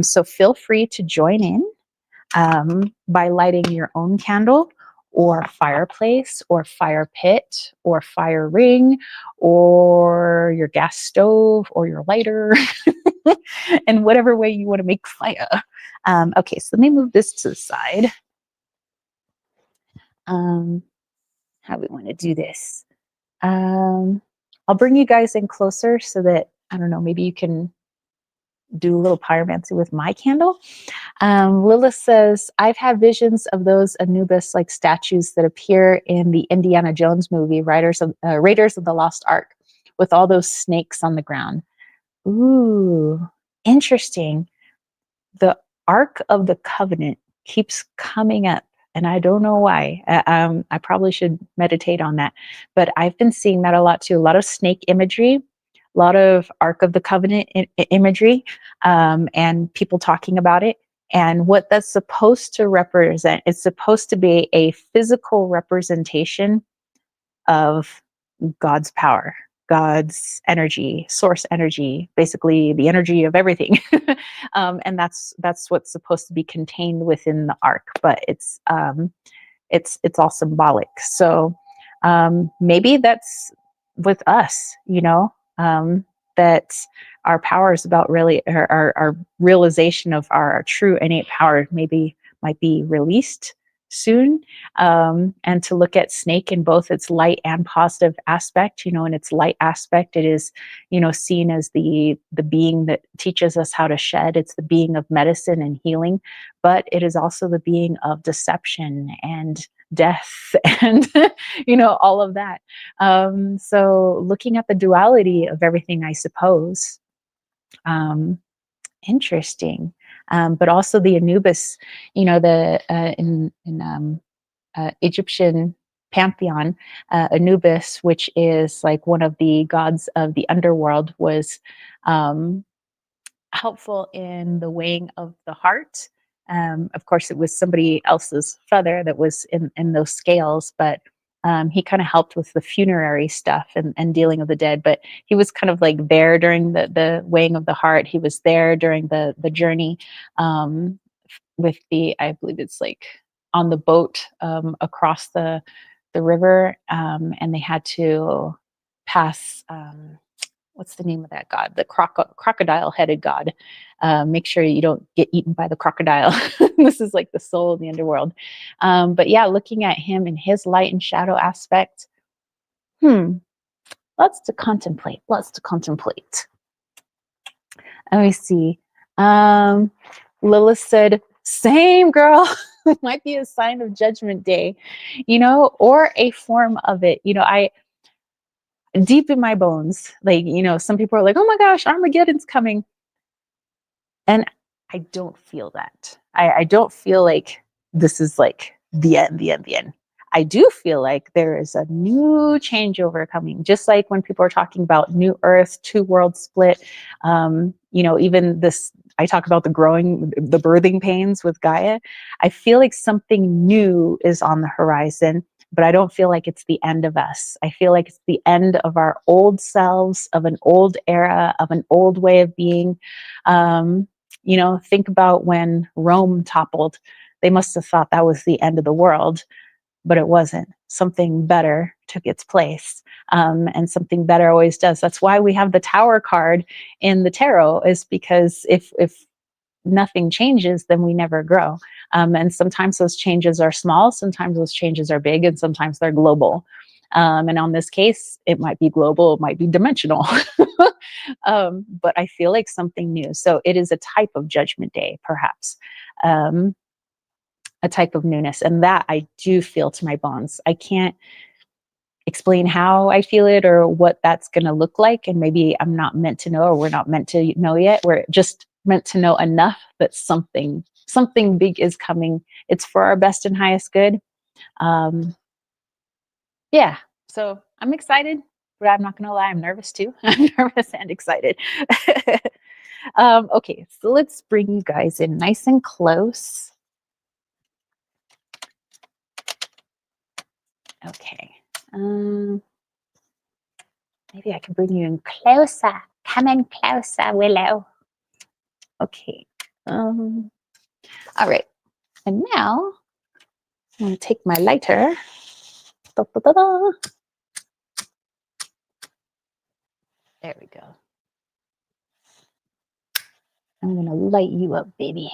Speaker 1: So feel free to join in by lighting your own candle, or fireplace, or fire pit, or fire ring, or your gas stove, or your lighter, and whatever way you want to make fire. Okay, so let me move this to the side. How we want to do this. I'll bring you guys in closer so that, I don't know, maybe you can do a little pyromancy with my candle. Lilith says, I've had visions of those Anubis-like statues that appear in the Indiana Jones movie, Raiders of the Lost Ark, with all those snakes on the ground. Ooh, interesting. The Ark of the Covenant keeps coming up, and I don't know why. I probably should meditate on that. But I've been seeing that a lot too. A lot of snake imagery, a lot of Ark of the Covenant imagery, and people talking about it. And what that's supposed to represent, it's supposed to be a physical representation of God's power, God's energy, source energy, basically the energy of everything. And that's what's supposed to be contained within the ark, but it's all symbolic. So maybe that's with us, that our power is about really our realization of our true innate power maybe might be released soon, and to look at snake in both its light and positive aspect. In its light aspect, it is seen as the being that teaches us how to shed. It's the being of medicine and healing, but it is also the being of deception and death and all of that. So looking at the duality of everything, I suppose. Interesting. But also the Anubis, the in Egyptian pantheon, Anubis, which is like one of the gods of the underworld, was helpful in the weighing of the heart. Of course, it was somebody else's feather that was in those scales, but he kind of helped with the funerary stuff and dealing with the dead. But he was kind of like there during the weighing of the heart. He was there during the journey, with I believe it's like on the boat across the river, and they had to pass. what's the name of that god? The crocodile-headed god. Make sure you don't get eaten by the crocodile. This is like the soul of the underworld. But yeah, looking at him in his light and shadow aspect. Lots to contemplate. Lots to contemplate. Let me see. Lilith said, same girl. Might be a sign of judgment day, or a form of it. I deep in my bones, like, some people are like, oh my gosh, Armageddon's coming. And I don't feel that. I don't feel like this is like the end, the end, the end. I do feel like there is a new changeover coming, just like when people are talking about new earth, two world split. Even this, I talk about the birthing pains with Gaia. I feel like something new is on the horizon, but I don't feel like it's the end of us. I feel like it's the end of our old selves, of an old era, of an old way of being. Think about when Rome toppled. They must have thought that was the end of the world, but it wasn't. Something better took its place. And something better always does. That's why we have the Tower card in the tarot, is because if nothing changes, then we never grow. And sometimes those changes are small, sometimes those changes are big, and sometimes they're global. And on this case, it might be global, it might be dimensional. But I feel like something new. So it is a type of judgment day, perhaps. A type of newness. And that I do feel to my bones. I can't explain how I feel it or what that's going to look like. And maybe I'm not meant to know, or we're not meant to know yet. We're just meant to know enough that something big is coming. It's for our best and highest good. Yeah. So I'm excited, but I'm not going to lie, I'm nervous too. I'm nervous and excited. Okay, so let's bring you guys in nice and close. Okay. Maybe I can bring you in closer. Come in closer, Willow. Okay. All right. And now I'm going to take my lighter. Da, da, da, da. There we go. I'm going to light you up, baby.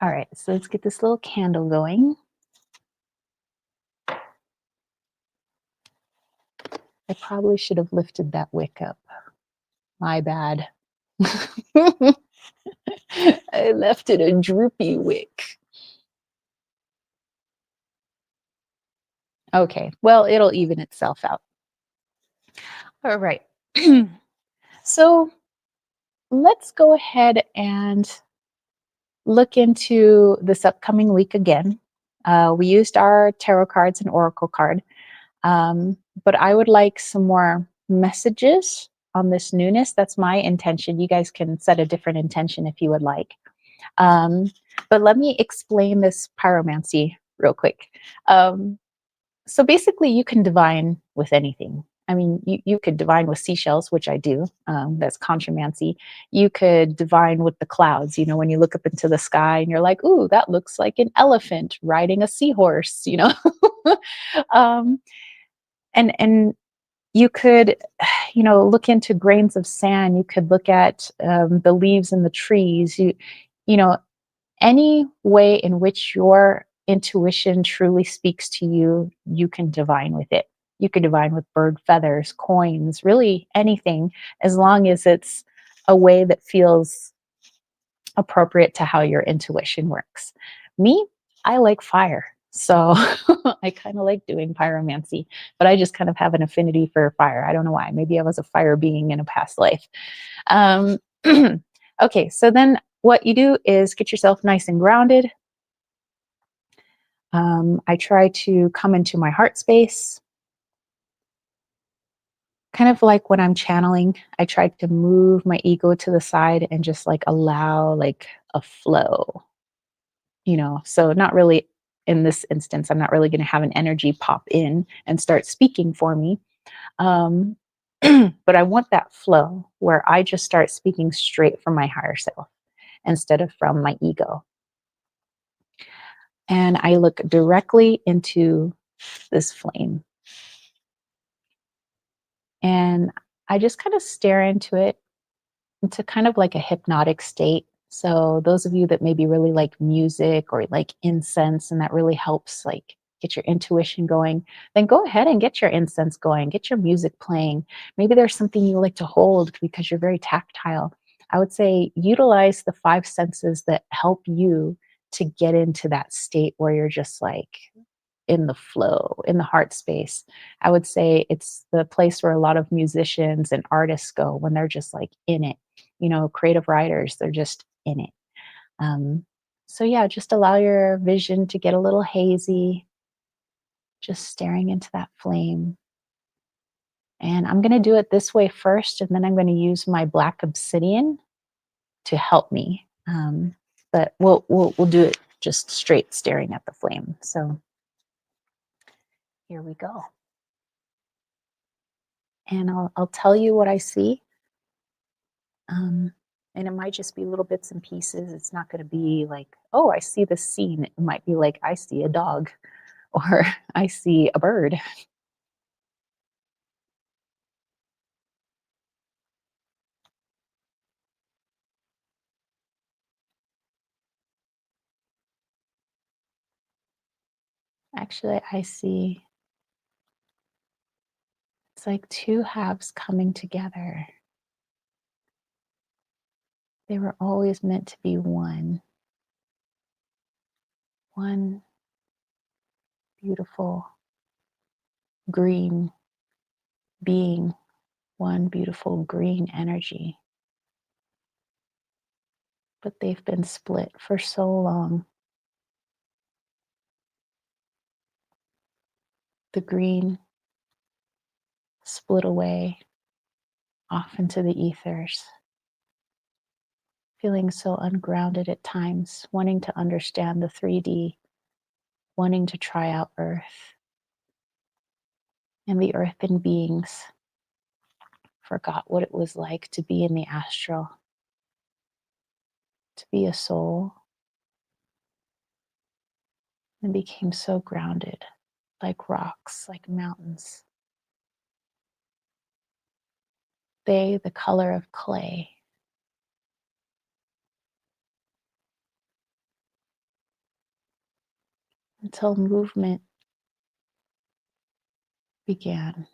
Speaker 1: All right. So let's get this little candle going. I probably should have lifted that wick up. My bad. I left it a droopy wick. Okay, well, it'll even itself out. All right. So let's go ahead and look into this upcoming week again. We used our tarot cards and oracle card, but I would like some more messages on this newness. That's my intention. You guys can set a different intention if you would like. But let me explain this pyromancy real quick. So basically, you can divine with anything. I mean, you could divine with seashells, which I do. That's contramancy. You could divine with the clouds. When you look up into the sky and you're like, ooh, that looks like an elephant riding a seahorse, and you could, look into grains of sand. You could look at the leaves in the trees. Any way in which your intuition truly speaks to you, you can divine with it. You can divine with bird feathers, coins, really anything, as long as it's a way that feels appropriate to how your intuition works. Me, I like fire. So I kind of like doing pyromancy, but I just kind of have an affinity for fire. I don't know why. Maybe I was a fire being in a past life. Okay, so then what you do is get yourself nice and grounded. I try to come into my heart space. Kind of like when I'm channeling, I try to move my ego to the side and just like allow like a flow, so not really in this instance, I'm not really going to have an energy pop in and start speaking for me. But I want that flow where I just start speaking straight from my higher self instead of from my ego. And I look directly into this flame. And I just kind of stare into it, into kind of like a hypnotic state. So those of you that maybe really like music or like incense and that really helps like get your intuition going, then go ahead and get your incense going, get your music playing. Maybe there's something you like to hold because you're very tactile. I would say utilize the five senses that help you to get into that state where you're just like in the flow, in the heart space. I would say it's the place where a lot of musicians and artists go when they're just like in it. You know, creative writers, they're just in it. Um, so, yeah, just allow your vision to get a little hazy, just staring into that flame. And I'm going to do it this way first, and then I'm going to use my black obsidian to help me. But we'll do it just straight staring at the flame. So here we go. And I'll tell you what I see. And it might just be little bits and pieces. It's not going to be like, oh, I see this scene. It might be like, I see a dog or I see a bird. Actually, I see it's like two halves coming together. They were always meant to be one. One beautiful green being, one beautiful green energy. But they've been split for so long. The green split away off into the ethers, feeling so ungrounded at times, wanting to understand the 3D, wanting to try out Earth. And the earthen beings forgot what it was like to be in the astral, to be a soul, and became so grounded, like rocks, like mountains. They, the color of clay, until movement began.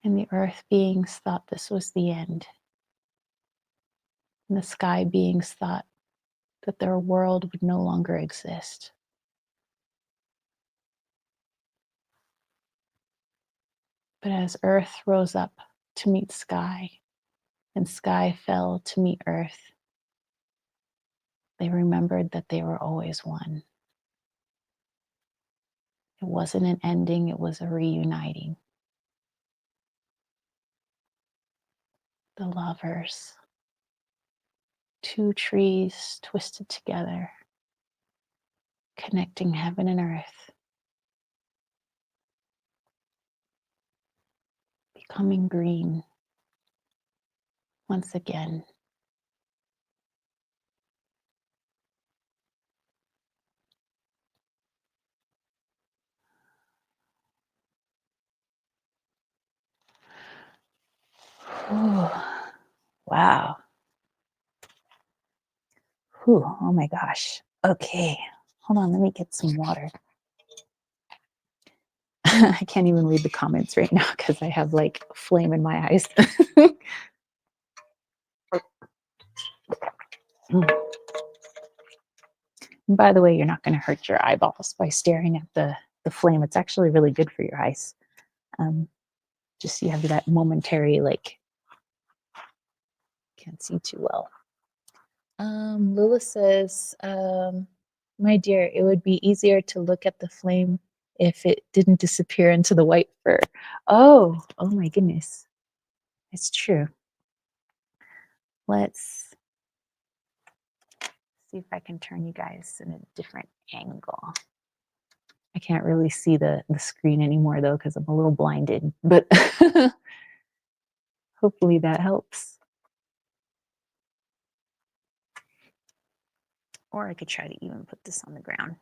Speaker 1: And the earth beings thought this was the end. And the sky beings thought that their world would no longer exist. But as earth rose up to meet sky, and sky fell to meet earth, they remembered that they were always one. It wasn't an ending, it was a reuniting. The lovers, two trees twisted together, connecting heaven and earth, becoming green once again. Whew. Wow. Whew. Oh my gosh. Okay. Hold on, let me get some water. I can't even read the comments right now because I have like flame in my eyes. And by the way, you're not going to hurt your eyeballs by staring at the flame. It's actually really good for your eyes. Um, just so you have that momentary, like, can't see too well. Lila says, my dear, it would be easier to look at the flame if it didn't disappear into the white fur. Oh my goodness. It's true. Let's see if I can turn you guys in a different angle. I can't really see the screen anymore though because I'm a little blinded, but hopefully that helps. Or I could try to even put this on the ground.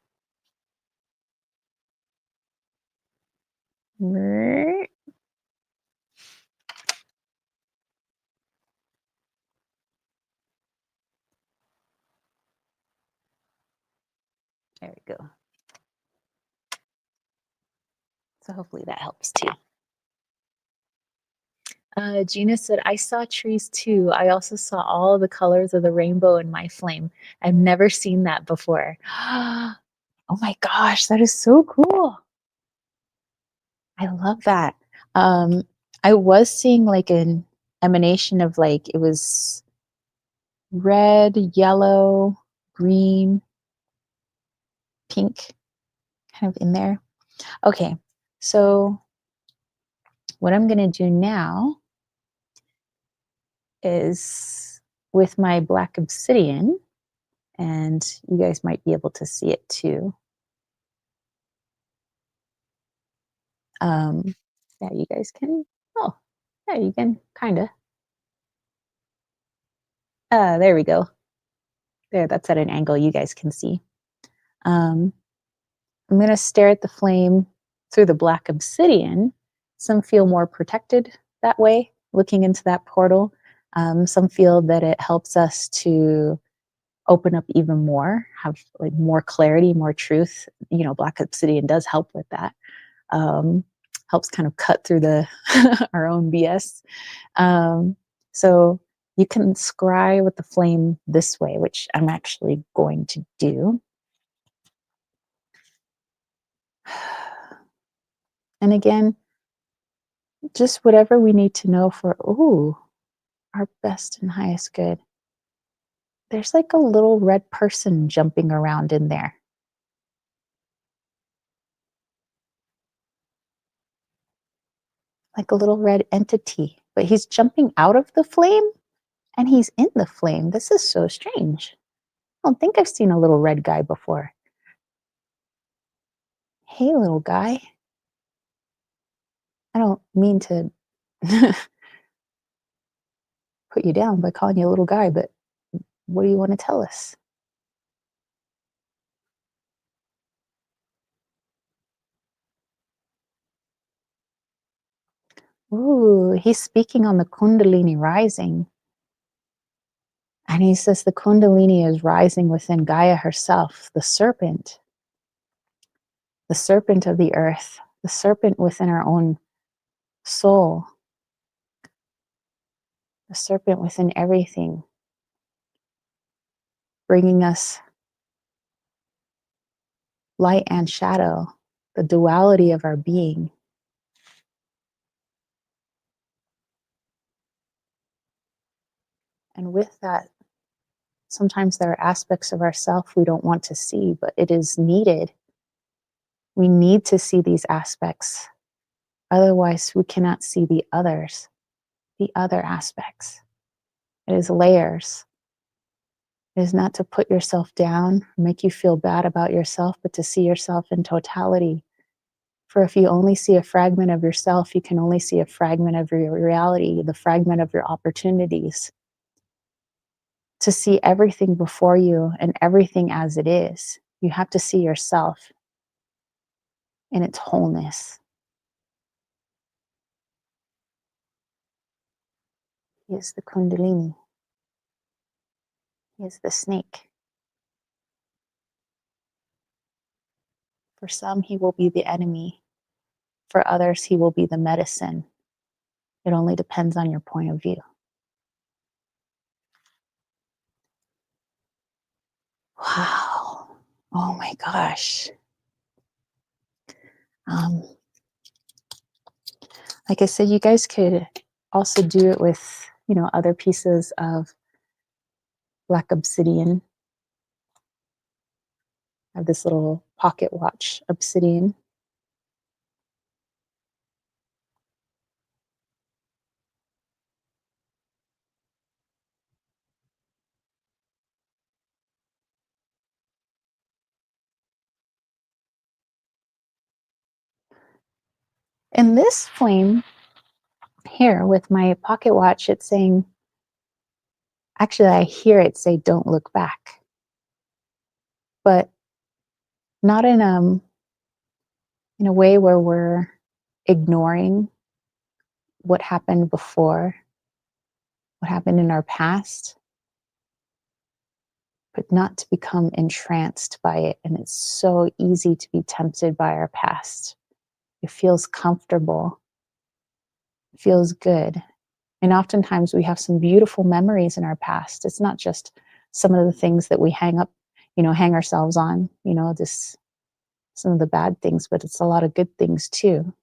Speaker 1: There we go. So hopefully that helps too. Gina said, I saw trees too. I also saw all the colors of the rainbow in my flame. I've never seen that before. Oh my gosh, that is so cool. I love that. Um, I was seeing like an emanation of like, it was red, yellow, green, pink, kind of in there. Okay, so what I'm going to do now is with my black obsidian, and you guys might be able to see it too. Um, yeah, you guys can. Oh, yeah, you can kind of. There we go. There, that's at an angle you guys can see. Um, I'm going to stare at the flame through the black obsidian. Some feel more protected that way, looking into that portal. Some feel that it helps us to open up even more, have like more clarity, more truth. You know, black obsidian does help with that. Helps kind of cut through the our own BS. So you can scry with the flame this way, which I'm actually going to do. And again, just whatever we need to know for, ooh, our best and highest good. There's like a little red person jumping around in there. Like a little red entity, but he's jumping out of the flame and he's in the flame. This is so strange. I don't think I've seen a little red guy before. Hey, little guy. I don't mean to put you down by calling you a little guy, but what do you want to tell us? Ooh, he's speaking on the Kundalini rising. And he says the Kundalini is rising within Gaia herself, the serpent of the earth, the serpent within our own soul, the serpent within everything, bringing us light and shadow, the duality of our being. And with that, sometimes there are aspects of ourself we don't want to see, but it is needed. We need to see these aspects. Otherwise, we cannot see the others, the other aspects. It is layers. It is not to put yourself down, make you feel bad about yourself, but to see yourself in totality. For if you only see a fragment of yourself, you can only see a fragment of your reality, the fragment of your opportunities. To see everything before you and everything as it is, you have to see yourself in its wholeness. He is the Kundalini. He is the snake. For some, he will be the enemy. For others, he will be the medicine. It only depends on your point of view. Wow. Oh my gosh. Um, like I said, you guys could also do it with, other pieces of black obsidian. I have this little pocket watch obsidian. In this flame here with my pocket watch, it's saying, actually, I hear it say, don't look back. But not in a way where we're ignoring what happened before, what happened in our past, but not to become entranced by it. And it's so easy to be tempted by our past. It feels comfortable, it feels good. And oftentimes we have some beautiful memories in our past. It's not just some of the things that we hang ourselves on, this some of the bad things, but it's a lot of good things too.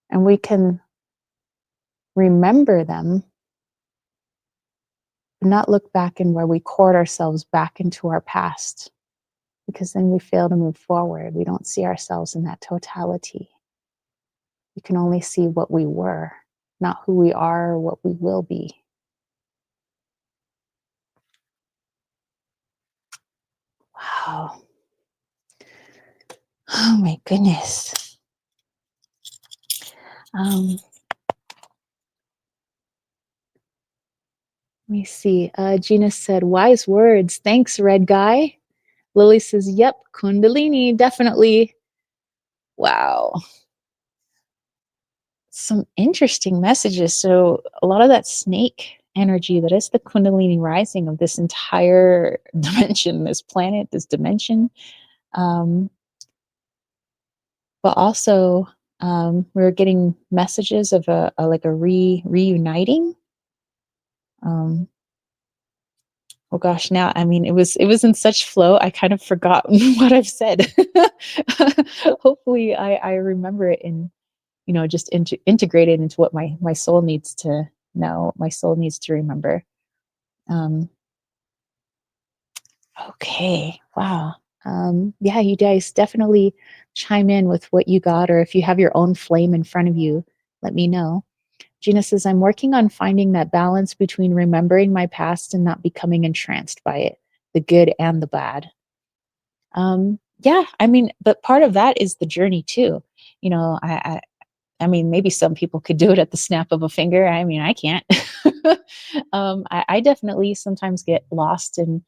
Speaker 1: And we can remember them, but not look back and where we court ourselves back into our past, because then we fail to move forward. We don't see ourselves in that totality. We can only see what we were, not who we are or what we will be. Wow. Oh my goodness. Let me see. Gina said, wise words. Thanks, red guy. Lily says, yep, Kundalini, definitely. Wow. Some interesting messages. So a lot of that snake energy, that is the Kundalini rising of this entire dimension, this planet, this dimension. But also we're getting messages of a reuniting. Oh gosh, now it was in such flow, I kind of forgot what I've said. Hopefully I remember it and just integrate it into what my soul needs to know, my soul needs to remember. Okay, wow. Yeah, you guys definitely chime in with what you got, or if you have your own flame in front of you, let me know. Gina says, I'm working on finding that balance between remembering my past and not becoming entranced by it, the good and the bad. Yeah, but part of that is the journey too. Maybe some people could do it at the snap of a finger. I can't. I definitely sometimes get lost in,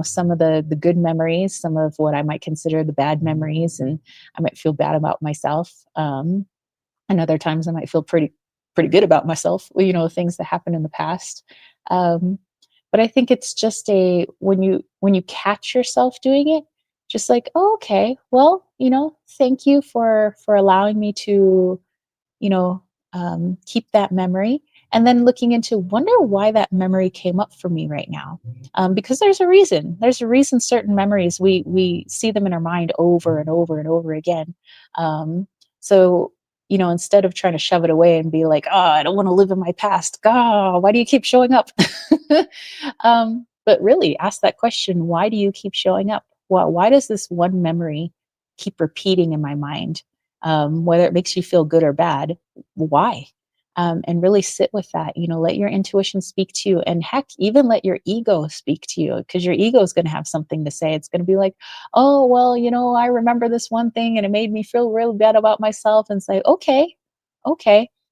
Speaker 1: some of the good memories, some of what I might consider the bad memories, and I might feel bad about myself. And other times I might feel pretty good about myself, things that happened in the past. But I think it's just when you catch yourself doing it, just like, oh, okay, well, thank you for allowing me to, keep that memory. And then looking into, wonder why that memory came up for me right now. Because there's a reason. There's a reason certain memories, we see them in our mind over and over and over again. So, instead of trying to shove it away and be like, oh, I don't want to live in my past. God, why do you keep showing up? But really ask that question, why do you keep showing up? Well, why does this one memory keep repeating in my mind? Whether it makes you feel good or bad, why? And really sit with that. Let your intuition speak to you, and heck, even let your ego speak to you, because your ego is going to have something to say. It's going to be like, oh, well, I remember this one thing and it made me feel really bad about myself. And say, okay,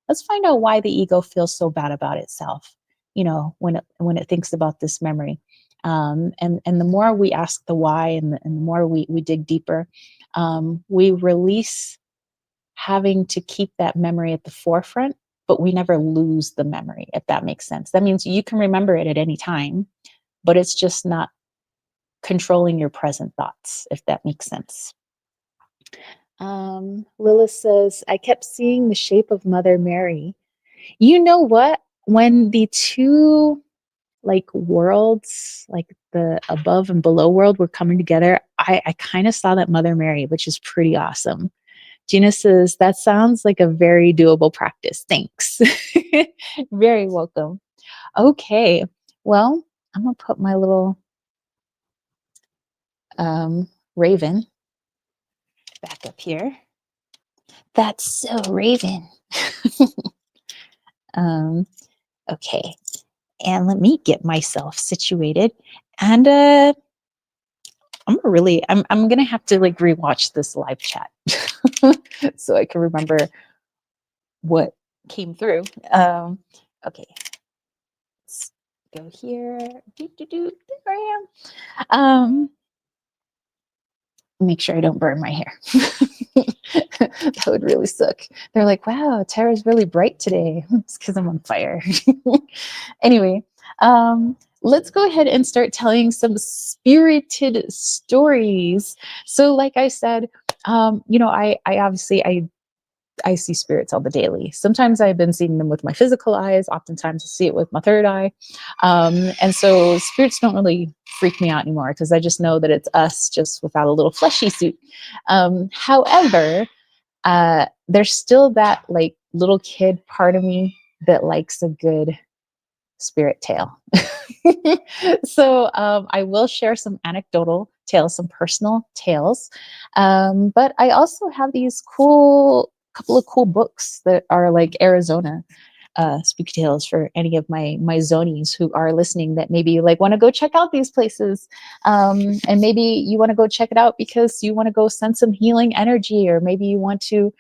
Speaker 1: let's find out why the ego feels so bad about itself, when it thinks about this memory. And the more we ask the why, and the more we dig deeper, we release having to keep that memory at the forefront, but we never lose the memory, if that makes sense. That means you can remember it at any time, but it's just not controlling your present thoughts, if that makes sense. Lilith says, I kept seeing the shape of Mother Mary. You know what? When the two worlds, like the above and below world, were coming together, I kind of saw that Mother Mary, which is pretty awesome. Gina says, that sounds like a very doable practice. Thanks. Very welcome. Okay. Well, I'm going to put my little raven back up here. That's so Raven. Okay. And let me get myself situated. And I'm going to have to rewatch this live chat so I can remember what came through. Okay, let's go here. There I am. Make sure I don't burn my hair. That would really suck. They're like, wow, Tara's really bright today. It's because I'm on fire. Anyway, let's go ahead and start telling some spirited stories. So, like I said, I obviously I see spirits all the daily. Sometimes I've been seeing them with my physical eyes. Oftentimes I see it with my third eye. And so spirits don't really freak me out anymore because I just know that it's us just without a little fleshy suit. However, there's still that like little kid part of me that likes a good spirit tale. So I will share some anecdotal tales, some personal tales. But I also have these couple of cool books that are like Arizona spooky tales for any of my zonies who are listening that maybe like want to go check out these places, and maybe you want to go check it out because you want to go send some healing energy, or maybe you want to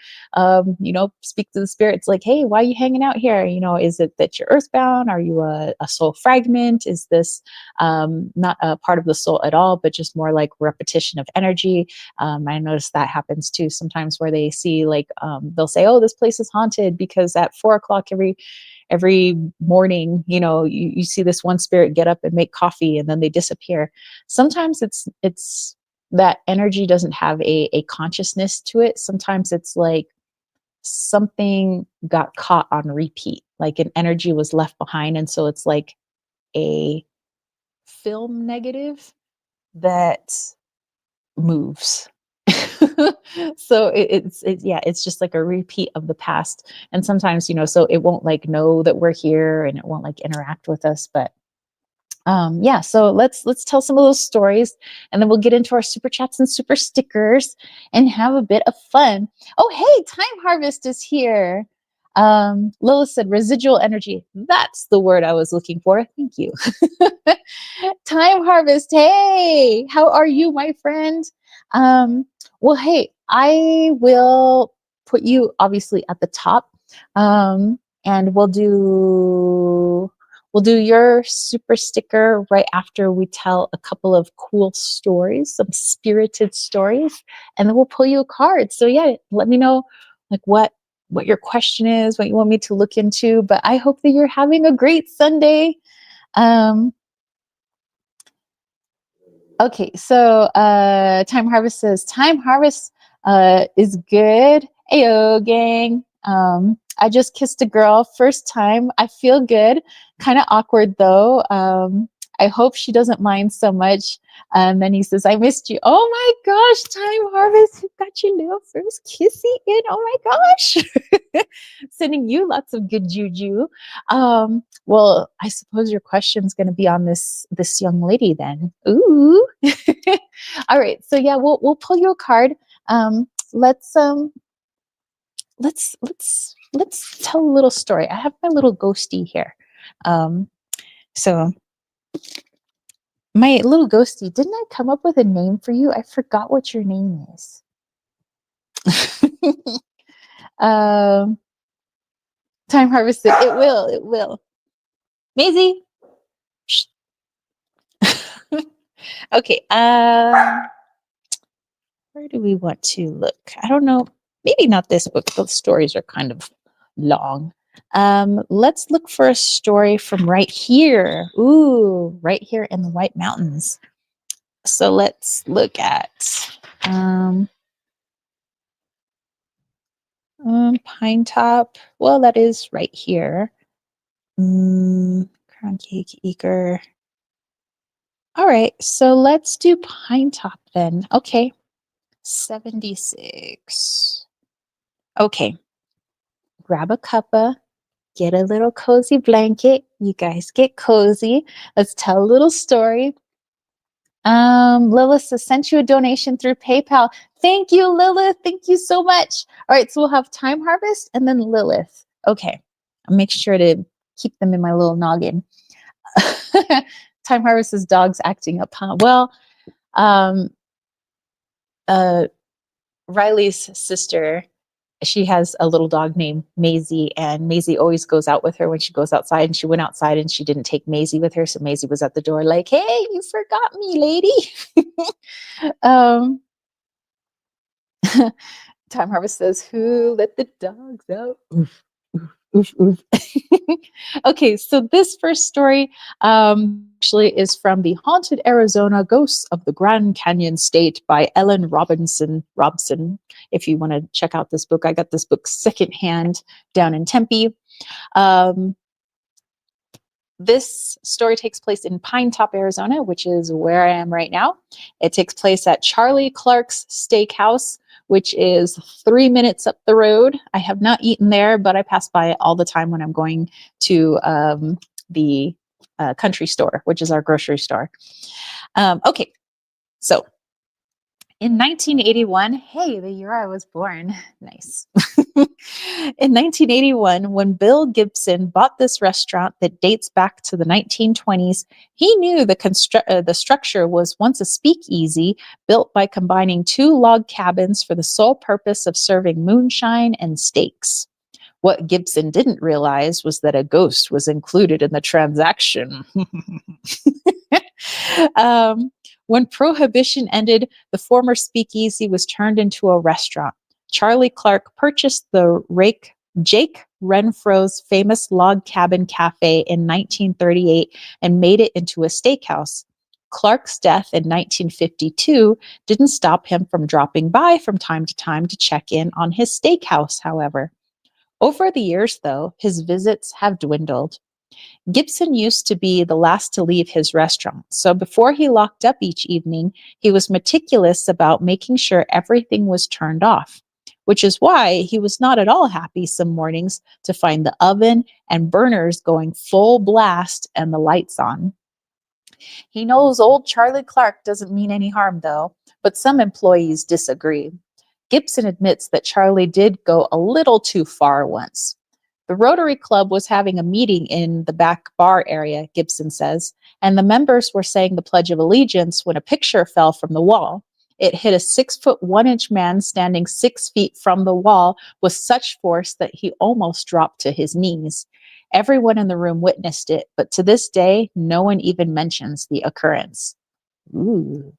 Speaker 1: speak to the spirits like, hey, why are you hanging out here? Is it that you're earthbound? Are you a soul fragment? Is this not a part of the soul at all, but just more like repetition of energy? I notice that happens too sometimes where they see like they'll say, oh, this place is haunted because at 4 o'clock every morning, you see this one spirit get up and make coffee and then they disappear. Sometimes it's that energy doesn't have a consciousness to it. Sometimes it's like something got caught on repeat, like an energy was left behind. And so it's like a film negative that moves. So it's just like a repeat of the past. And sometimes, so it won't like know that we're here and it won't like interact with us. But yeah, so let's tell some of those stories, and then we'll get into our super chats and super stickers and have a bit of fun. Oh, hey, Time Harvest is here. Lilith said residual energy. That's the word I was looking for. Thank you. Time Harvest. Hey, how are you, my friend? Well, hey, I will put you obviously at the top, and we'll do your super sticker right after we tell a couple of cool stories, some spirited stories, and then we'll pull you a card. So yeah, let me know like what your question is, what you want me to look into. But I hope that you're having a great Sunday. Um, Okay, so Time Harvest says Time Harvest is good. Ayo, gang. I just kissed a girl first time. I feel good. Kind of awkward though. I hope she doesn't mind so much. Then he says, I missed you. Oh my gosh, Time Harvest, you got your little first kissy in. Oh my gosh. Sending you lots of good juju. Well, I suppose your question's going to be on this young lady then. Ooh. All right. So yeah, we'll pull you a card. Let's tell a little story. I have my little ghosty here. So my little ghosty, didn't I come up with a name for you? I forgot what your name is. um, Time harvested. It will. It will. Maisie. Okay. Where do we want to look? I don't know. Maybe not this book. The stories are kind of long. Let's look for a story from right here. Ooh, right here in the White Mountains. So let's look at Pine Top. Well, that is right here. Crown Cake, Eager. All right, so let's do Pine Top then. Okay, 76. Okay, grab a cuppa, get a little cozy blanket. You guys get cozy. Let's tell a little story. Lilith has sent you a donation through PayPal. Thank you, Lilith. Thank you so much. All right, so we'll have Time Harvest and then Lilith. Okay, I'll make sure to keep them in my little noggin. Time Harvest's dog's acting up, huh? Well, Riley's sister, she has a little dog named Maisie, and Maisie always goes out with her when she goes outside, and she went outside and she didn't take Maisie with her. So Maisie was at the door like, hey, you forgot me, lady. Time Harvest says, who let the dogs out? Oof, oof. Oof, oof. Okay, so this first story actually is from The Haunted Arizona Ghosts of the Grand Canyon State by Ellen Robson. If you want to check out this book, I got this book secondhand down in Tempe. Um, This story takes place in Pine Top, Arizona, which is where I am right now. It takes place at Charlie Clark's Steakhouse, which is 3 minutes up the road. I have not eaten there, but I pass by it all the time when I'm going to the country store, which is our grocery store. Okay, so in 1981, hey, the year I was born, nice. In 1981, when Bill Gibson bought this restaurant that dates back to the 1920s, he knew the structure was once a speakeasy built by combining two log cabins for the sole purpose of serving moonshine and steaks. What Gibson didn't realize was that a ghost was included in the transaction. um, when Prohibition ended, the former speakeasy was turned into a restaurant. Charlie Clark purchased the Jake Renfro's famous log cabin cafe in 1938 and made it into a steakhouse. Clark's death in 1952 didn't stop him from dropping by from time to time to check in on his steakhouse, however. Over the years, though, his visits have dwindled. Gibson used to be the last to leave his restaurant, so before he locked up each evening, he was meticulous about making sure everything was turned off, which is why he was not at all happy some mornings to find the oven and burners going full blast and the lights on. He knows old Charlie Clark doesn't mean any harm, though, but some employees disagree. Gibson admits that Charlie did go a little too far once. The Rotary Club was having a meeting in the back bar area, Gibson says, and the members were saying the Pledge of Allegiance when a picture fell from the wall. It hit a 6'1" man standing 6 feet from the wall with such force that he almost dropped to his knees. Everyone in the room witnessed it, but to this day, no one even mentions the occurrence. Ooh.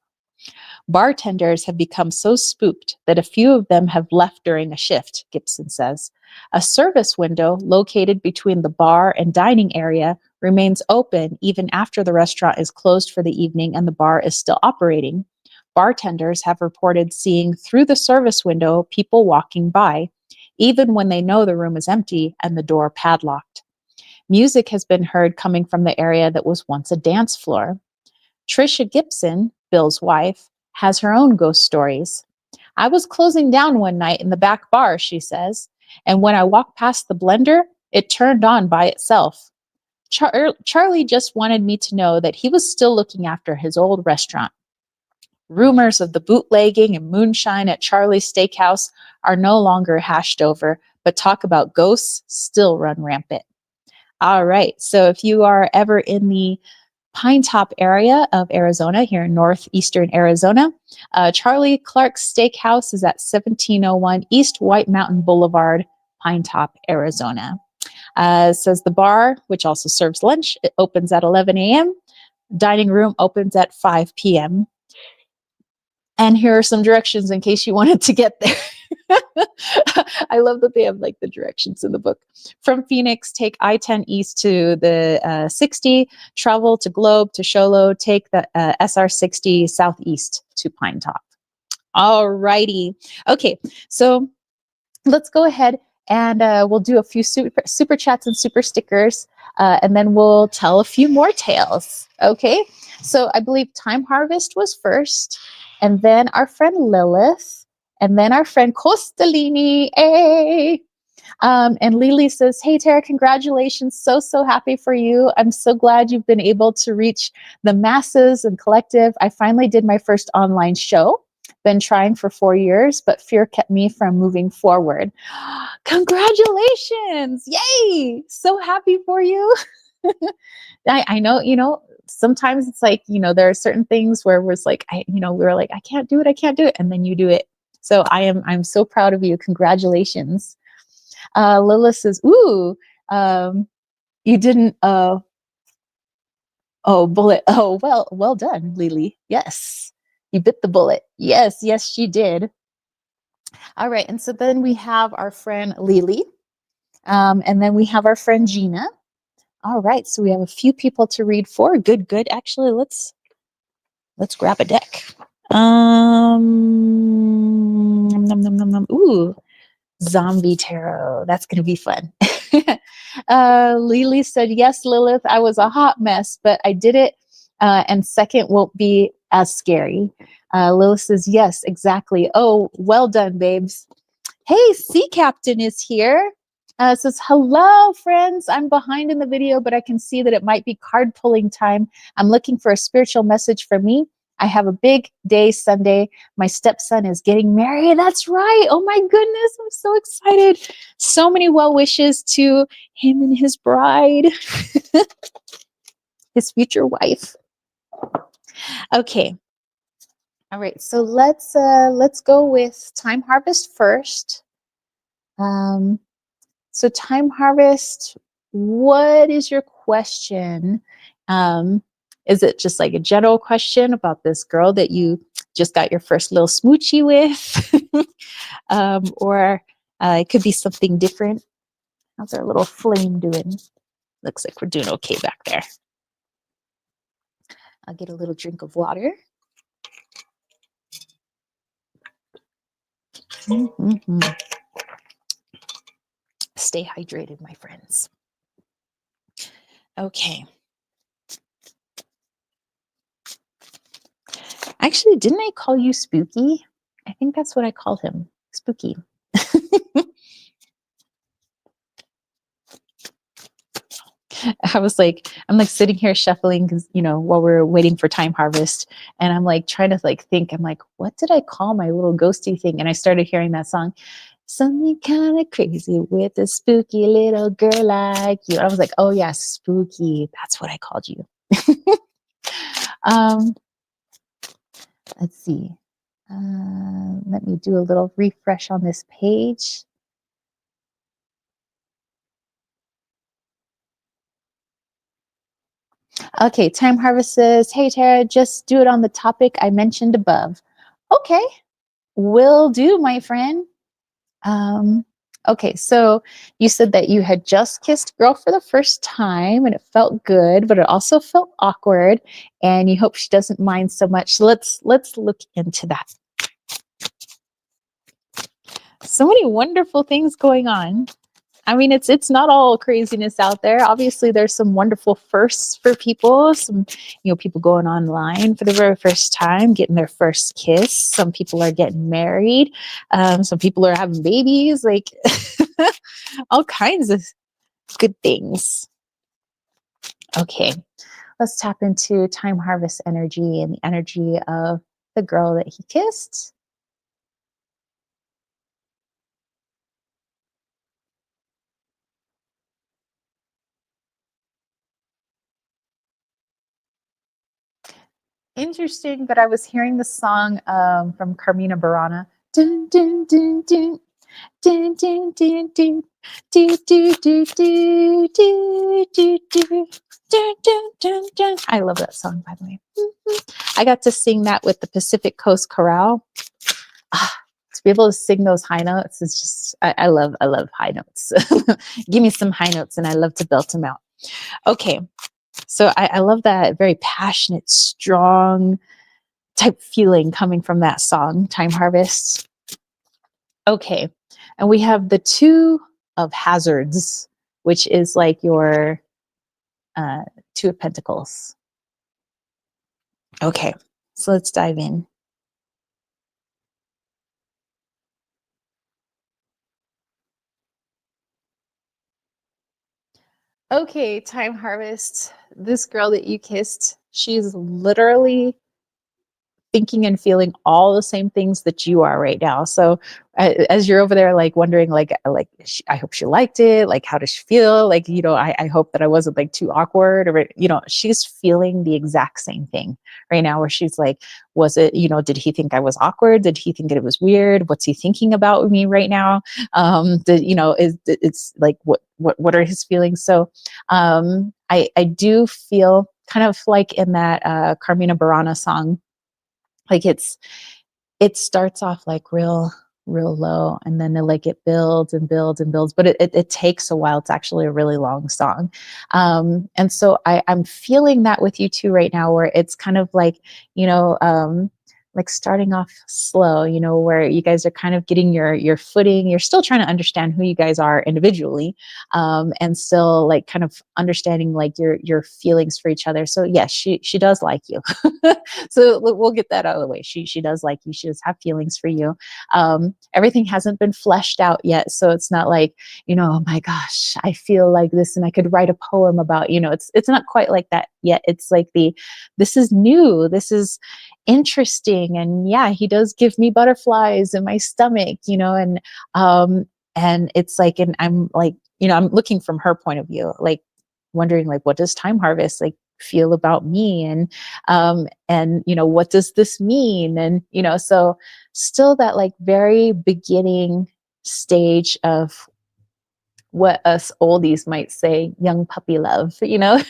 Speaker 1: Bartenders have become so spooked that a few of them have left during a shift, Gibson says. A service window located between the bar and dining area remains open even after the restaurant is closed for the evening and the bar is still operating. Bartenders have reported seeing through the service window people walking by, even when they know the room is empty and the door padlocked. Music has been heard coming from the area that was once a dance floor. Tricia Gibson, Bill's wife, has her own ghost stories. I was closing down one night in the back bar, she says, and when I walked past the blender, it turned on by itself. Charlie just wanted me to know that he was still looking after his old restaurant. Rumors of the bootlegging and moonshine at Charlie's Steakhouse are no longer hashed over, but talk about ghosts still run rampant. All right, so if you are ever in the Pine Top area of Arizona, here in northeastern Arizona, Charlie Clark's Steakhouse is at 1701 East White Mountain Boulevard, Pine Top, Arizona. It says the bar, which also serves lunch, it opens at 11 a.m. Dining room opens at 5 p.m. And here are some directions in case you wanted to get there. I love that they have like the directions in the book. From Phoenix, take I-10 east to the 60, travel to Globe to Sholo, take the SR-60 southeast to Pine Top. All righty. Okay, so let's go ahead and we'll do a few super chats and super stickers, and then we'll tell a few more tales. Okay, so I believe Time Harvest was first, and then our friend Lilith, and then our friend Costalini. Hey. And Lily says, hey, Tara, congratulations. So happy for you. I'm so glad you've been able to reach the masses and collective. I finally did my first online show. Been trying for 4 years, but fear kept me from moving forward. Congratulations. Yay. So happy for you. I know, sometimes it's like, there are certain things where it's like, we're like, I can't do it. And then you do it. So I'm so proud of you. Congratulations. Lilith says, ooh, you didn't, bullet. Oh, well done, Lily. Yes. You bit the bullet. Yes, she did. All right. And so then we have our friend Lily. And then we have our friend Gina. All right, so we have a few people to read for. Good, good. Actually, let's grab a deck. Nom, nom, nom, nom. Ooh, zombie tarot. That's going to be fun. Lily said, yes, Lilith, I was a hot mess, but I did it. And second won't be as scary. Lilith says, yes, exactly. Oh, well done, babes. Hey, Sea Captain is here. Says, hello, friends. I'm behind in the video, but I can see that it might be card pulling time. I'm looking for a spiritual message for me. I have a big day Sunday. My stepson is getting married. That's right. Oh my goodness. I'm so excited. So many well wishes to him and his bride, his future wife. Okay. All right. So let's go with Time Harvest first. So Time Harvest, what is your question? Is it just like a general question about this girl that you just got your first little smoochie with? Or it could be something different. How's our little flame doing? Looks like we're doing okay back there. I'll get a little drink of water. Mm-hmm. Stay hydrated, my friends. Okay. Actually, didn't I call you Spooky? I think that's what I called him. Spooky. I'm like sitting here shuffling because, while we're waiting for Time Harvest, and I'm like trying to think, I'm like, what did I call my little ghosty thing? And I started hearing that song, something kind of crazy with a spooky little girl like you. I was like, oh yeah, Spooky. That's what I called you. Let's see. Let me do a little refresh on this page. Okay, Time Harvest says, hey Tara, just do it on the topic I mentioned above. Okay, will do, my friend. Okay, so you said that you had just kissed girl for the first time and it felt good, but it also felt awkward, and you hope she doesn't mind so much. So let's look into that. So many wonderful things going on. I mean, it's not all craziness out there. Obviously, there's some wonderful firsts for people. Some, people going online for the very first time, getting their first kiss. Some people are getting married. Some people are having babies. Like all kinds of good things. Okay, let's tap into Time Harvest energy and the energy of the girl that he kissed. Interesting, but I was hearing the song from Carmina Burana. Dun, dun, dun, dun. Dun, dun, dun, dun. Do, do, do, do, do, do, do. Dun, dun, dun, dun. I love that song, by the way. I got to sing that with the Pacific Coast Chorale. To be able to sing those high notes is just, I love high notes. Give me some high notes and I love to belt them out. Okay. So I love that very passionate, strong type feeling coming from that song, Time Harvest. Okay. And we have the Two of Hazards, which is like your Two of Pentacles. Okay. So let's dive in. Okay, Time Harvest. This girl that you kissed, she's literally thinking and feeling all the same things that you are right now. So as you're over there, like wondering, I hope she liked it. Like, how does she feel? Like, I hope that I wasn't like too awkward, or, she's feeling the exact same thing right now, where she's like, was it, did he think I was awkward? Did he think that it was weird? What's he thinking about me right now? It's like, what are his feelings? So, I do feel kind of like in that Carmina Burana song, like it starts off like real real low, and then it builds and builds and builds, but it takes a while. It's actually a really long song. And so I'm feeling that with you too right now, where it's kind of like, you know, like starting off slow, you know, where you guys are kind of getting your footing. You're still trying to understand who you guys are individually, and still like kind of understanding like your feelings for each other. So yes, she does like you. So we'll get that out of the way. She does like you. She does have feelings for you. Everything hasn't been fleshed out yet, so it's not like, you know, oh my gosh, I feel like this and I could write a poem about, you know, it's not quite like that yet. It's like this is new, this is interesting, and yeah, he does give me butterflies in my stomach, you know, and it's like, and I'm like, you know, I'm looking from her point of view, like wondering like, what does time harvest like feel about me, and you know, what does this mean, and you know, so still that like very beginning stage of what us oldies might say, young puppy love, you know,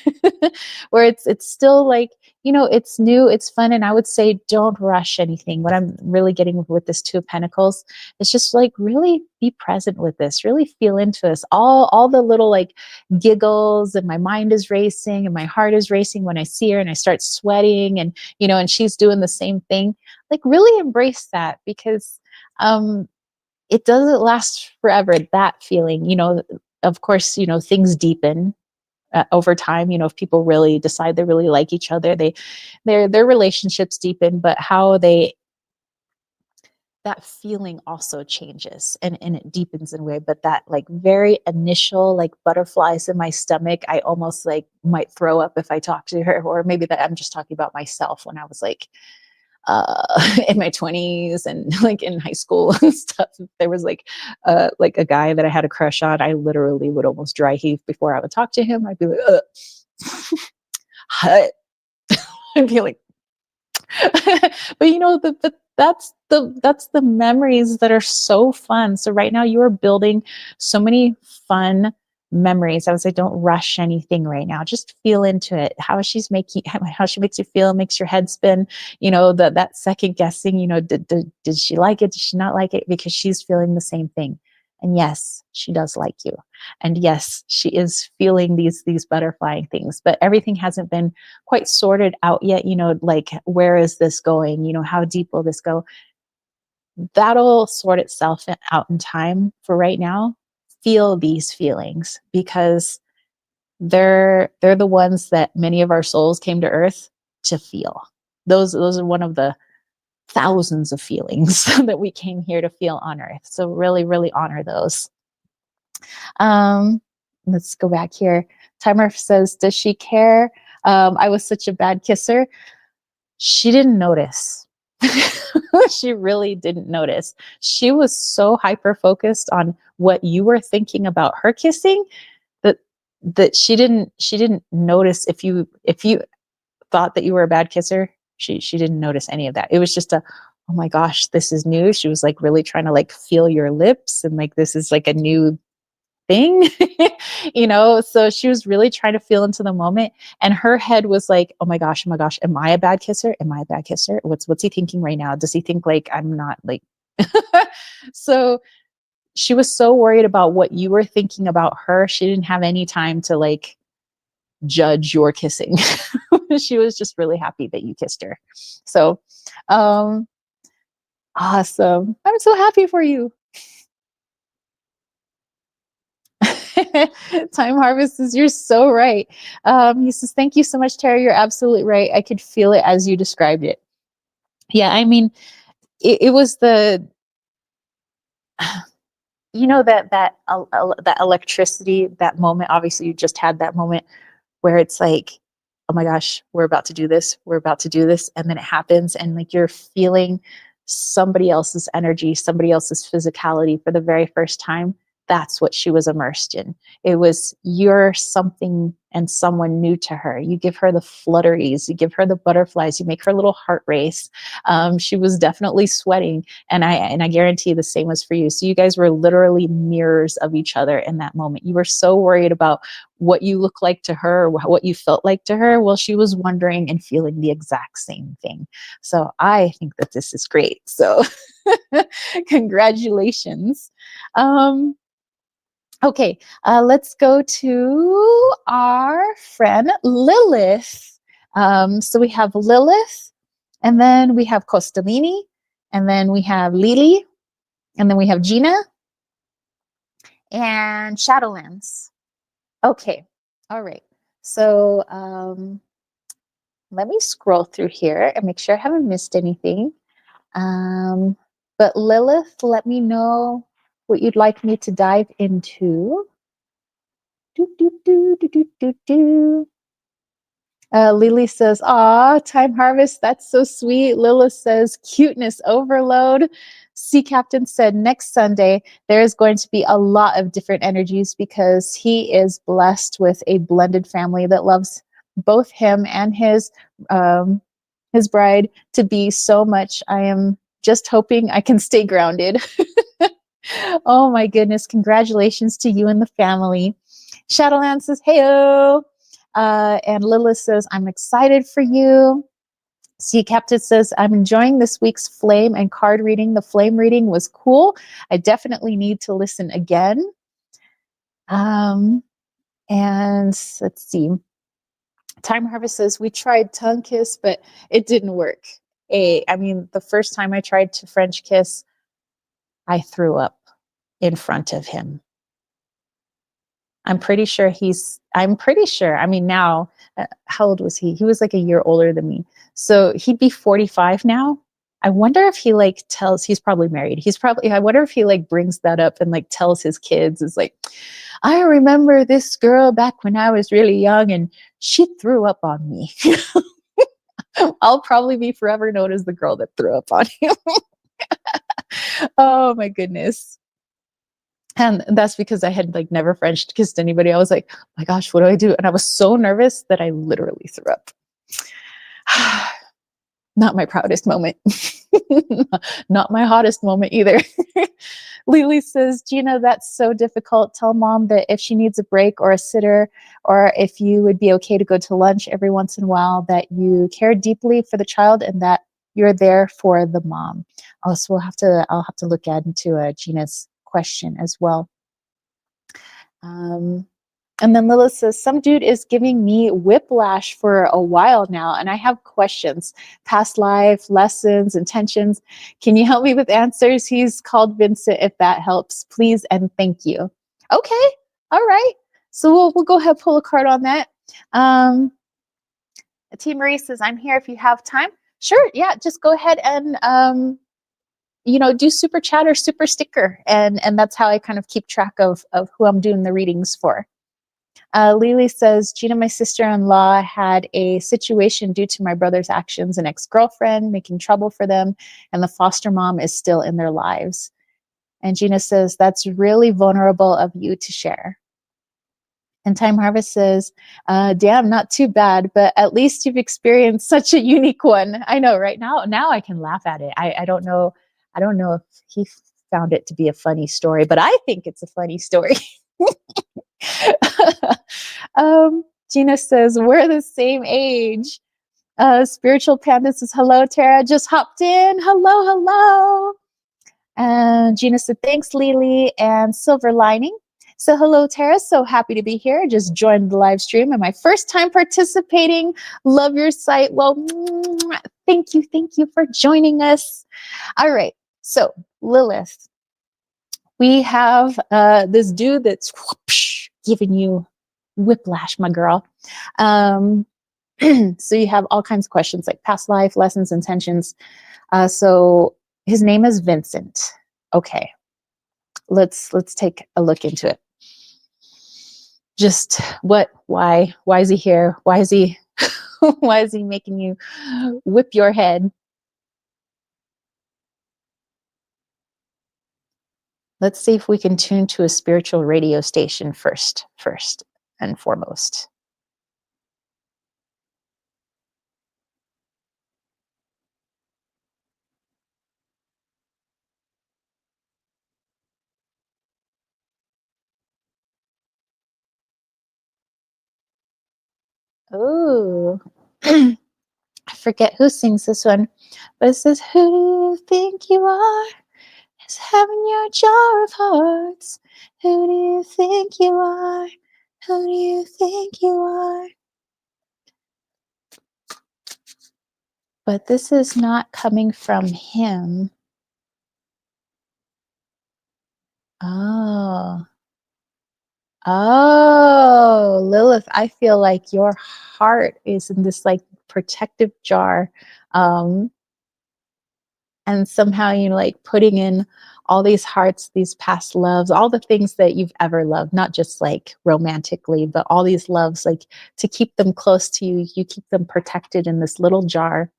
Speaker 1: where it's still like, you know, it's new, it's fun. And I would say, don't rush anything. What I'm really getting with this Two of Pentacles is just like really be present with this, really feel into this. All the little like giggles, and my mind is racing and my heart is racing when I see her and I start sweating, and, you know, and she's doing the same thing. Like really embrace that, because, it doesn't last forever, that feeling, you know. Of course, you know, things deepen over time. You know, if people really decide they really like each other, their relationships deepen, but how they, that feeling also changes, and it deepens in a way. But that like very initial like butterflies in my stomach, I almost like might throw up if I talk to her, or maybe that I'm just talking about myself when I was like in my 20s and like in high school and stuff. If there was like a guy that I had a crush on, I literally would almost dry heave before I would talk to him. I'd be like, hut. I'd be like, but you know, but that's the memories that are so fun. So right now you are building so many fun memories. I would say don't rush anything right now. Just feel into it. How she makes you feel, makes your head spin. You know, that second guessing. You know, did she like it? Did she not like it? Because she's feeling the same thing. And yes, she does like you. And yes, she is feeling these butterflying things. But everything hasn't been quite sorted out yet. You know, like where is this going? You know, how deep will this go? That'll sort itself out in time. For right now, feel these feelings, because they're the ones that many of our souls came to earth to feel. Those are one of the thousands of feelings that we came here to feel on earth. So really, really honor those. Um, let's go back here. Timer says, does she care? I was such a bad kisser. She didn't notice. She really didn't notice. She was so hyper focused on what you were thinking about her kissing that she didn't notice if you thought that you were a bad kisser. She didn't notice any of that. It was just a, oh my gosh, this is new. She was like really trying to like feel your lips, and like this is like a new thing. You know, so she was really trying to feel into the moment, and her head was like, oh my gosh, am I a bad kisser? Am I a bad kisser? What's he thinking right now? Does he think like I'm not like so she was so worried about what you were thinking about her, she didn't have any time to like judge your kissing. She was just really happy that you kissed her. So um awesome, I'm so happy for you. Time harvest is, you're so right. He says, thank you so much, Tara. You're absolutely right. I could feel it as you described it. Yeah, I mean, it was the, you know, that electricity, that moment. Obviously, you just had that moment where it's like, oh my gosh, we're about to do this. We're about to do this. And then it happens. And like you're feeling somebody else's energy, somebody else's physicality for the very first time. That's what she was immersed in. It was, you're something and someone new to her. You give her the flutteries, you give her the butterflies, you make her little heart race. She was definitely sweating, and I guarantee the same was for you. So you guys were literally mirrors of each other in that moment. You were so worried about what you look like to her, what you felt like to her. Well, she was wondering and feeling the exact same thing. So I think that this is great. So Congratulations. Um, okay, let's go to our friend Lilith. So we have Lilith, and then we have Costalini, and then we have Lily, and then we have Gina and Shadowlands. Okay, all right. So let me scroll through here and make sure I haven't missed anything. But Lilith, let me know what you'd like me to dive into. Do, do, do, do, do, do, do. Lily says, "Aw, time harvest, that's so sweet." Lilith says, "Cuteness overload." Sea Captain said, "Next Sunday, there is going to be a lot of different energies because he is blessed with a blended family that loves both him and his bride to be so much. I am just hoping I can stay grounded." Oh my goodness. Congratulations to you and the family. Shadowland says, "Heyo." And Lilith says, "I'm excited for you." Sea Captain says, "I'm enjoying this week's flame and card reading. The flame reading was cool. I definitely need to listen again." And let's see. Time Harvest says, "We tried tongue kiss, but it didn't work." I mean, the first time I tried to French kiss, I threw up in front of him. I'm pretty sure, I mean, now, how old was he? He was like a year older than me. So he'd be 45 now. I wonder if he like he's probably married. I wonder if he like brings that up and like tells his kids, is like, "I remember this girl back when I was really young and she threw up on me." I'll probably be forever known as the girl that threw up on him. Oh my goodness. And that's because I had like never French kissed anybody. I was like, "Oh my gosh, what do I do?" And I was so nervous that I literally threw up. Not my proudest moment. Not my hottest moment either. Lily says, "Gina, that's so difficult. Tell mom that if she needs a break or a sitter, or if you would be okay to go to lunch every once in a while, that you care deeply for the child and that you're there for the mom." Oh, so I'll have to look into Gina's question as well. Um, and then Lilith says, "Some dude is giving me whiplash for a while now, and I have questions. Past life, lessons, intentions. Can you help me with answers? He's called Vincent, if that helps. Please and thank you." Okay, all right. So we'll go ahead and pull a card on that. T. Marie says, "I'm here if you have time." Sure, yeah, just go ahead and do super chat or super sticker, and that's how I kind of keep track of who I'm doing the readings for. Lily says, "Gina, my sister-in-law had a situation due to my brother's actions, an ex-girlfriend making trouble for them, and the foster mom is still in their lives." And Gina says, "That's really vulnerable of you to share." And Time Harvest says, "Damn, not too bad, but at least you've experienced such a unique one." I know, right? Now I can laugh at it. I don't know. I don't know if he found it to be a funny story, but I think it's a funny story. Gina says, "We're the same age." Spiritual Panda says, "Hello, Tara. Just hopped in. Hello, hello." And Gina said, "Thanks, Lily." And Silver Lining. So, "Hello, Tara. So happy to be here. Just joined the live stream and my first time participating. Love your site." Well, thank you. Thank you for joining us. All right. So, Lilith, we have this dude that's whoosh, giving you whiplash, my girl. Um, so you have all kinds of questions like past life, lessons, intentions. So his name is Vincent. Okay, let's take a look into it. Just why is he here? Why is he why is he making you whip your head? Let's see if we can tune to a spiritual radio station first and foremost. Oh. I forget who sings this one, but it says, "Who do you think you are? Is heaven your jar of hearts? Who do you think you are? Who do you think you are?" But this is not coming from him. Oh. Oh, Lilith, I feel like your heart is in this like protective jar. Um, and somehow, you know, like putting in all these hearts, these past loves, all the things that you've ever loved, not just like romantically, but all these loves, like to keep them close to you, you keep them protected in this little jar.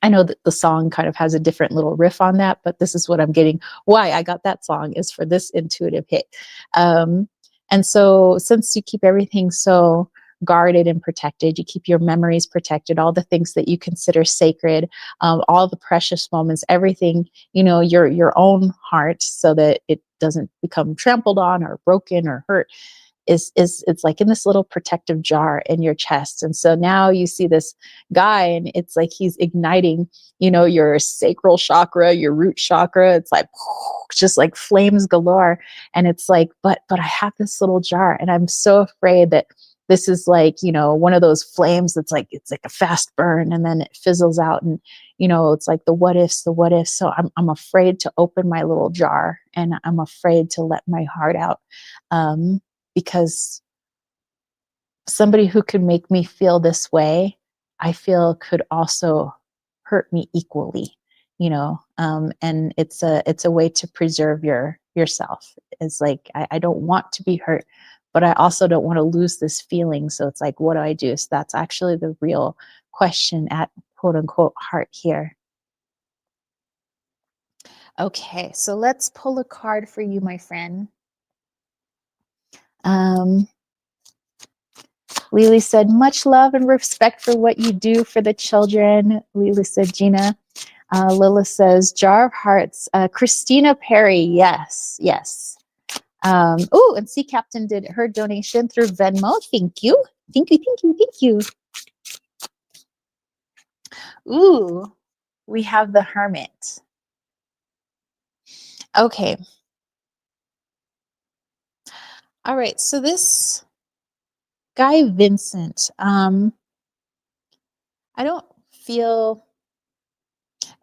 Speaker 1: I know that the song kind of has a different little riff on that, but this is what I'm getting. Why I got that song is for this intuitive hit. Um, and so, since you keep everything so guarded and protected, you keep your memories protected, all the things that you consider sacred, all the precious moments, everything, you know, your own heart, so that it doesn't become trampled on or broken or hurt, is it's like in this little protective jar in your chest. And so now you see this guy, and it's like he's igniting, you know, your sacral chakra, your root chakra. It's like just like flames galore. And it's like, but I have this little jar, and I'm so afraid that this is like, you know, one of those flames that's like, it's like a fast burn and then it fizzles out. And you know, it's like the what ifs, the what ifs. So I'm afraid to open my little jar, and I'm afraid to let my heart out. Because somebody who could make me feel this way, I feel could also hurt me equally, you know. And it's a way to preserve yourself. It's like I don't want to be hurt, but I also don't want to lose this feeling. So it's like, what do I do? So that's actually the real question at quote unquote heart here. Okay, so let's pull a card for you, my friend. Um, Lily said, much love and respect for what you do for the children. Lily said, Gina. Lila says, jar of hearts. Christina Perry, yes, yes. Oh, and Sea Captain did her donation through Venmo. Thank you. Thank you, thank you, thank you. Ooh, we have the Hermit. Okay. All right, so this guy, Vincent, I don't feel,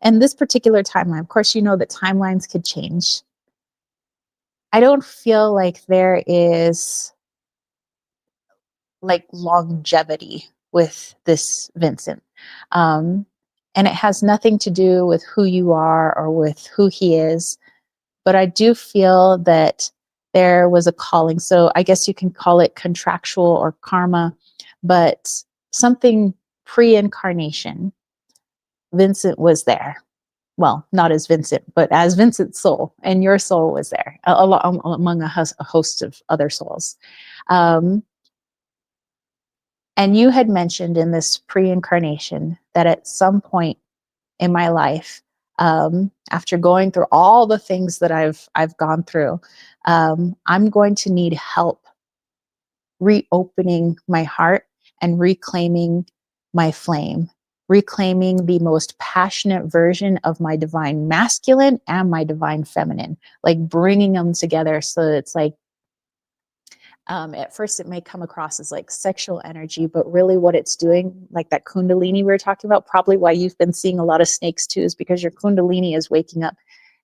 Speaker 1: and this particular timeline, of course, you know that timelines could change. I don't feel like there is like longevity with this Vincent. Um, and it has nothing to do with who you are or with who he is. But I do feel that there was a calling. So I guess you can call it contractual or karma, but something pre incarnation. Vincent was there. Well, not as Vincent, but as Vincent's soul, and your soul was there among a host of other souls. Um, and you had mentioned in this pre-incarnation that at some point in my life, after going through all the things that I've gone through, I'm going to need help reopening my heart and reclaiming my flame, reclaiming the most passionate version of my divine masculine and my divine feminine, like bringing them together. So it's like, at first it may come across as like sexual energy, but really what it's doing, like that kundalini we were talking about, probably why you've been seeing a lot of snakes too, is because your kundalini is waking up,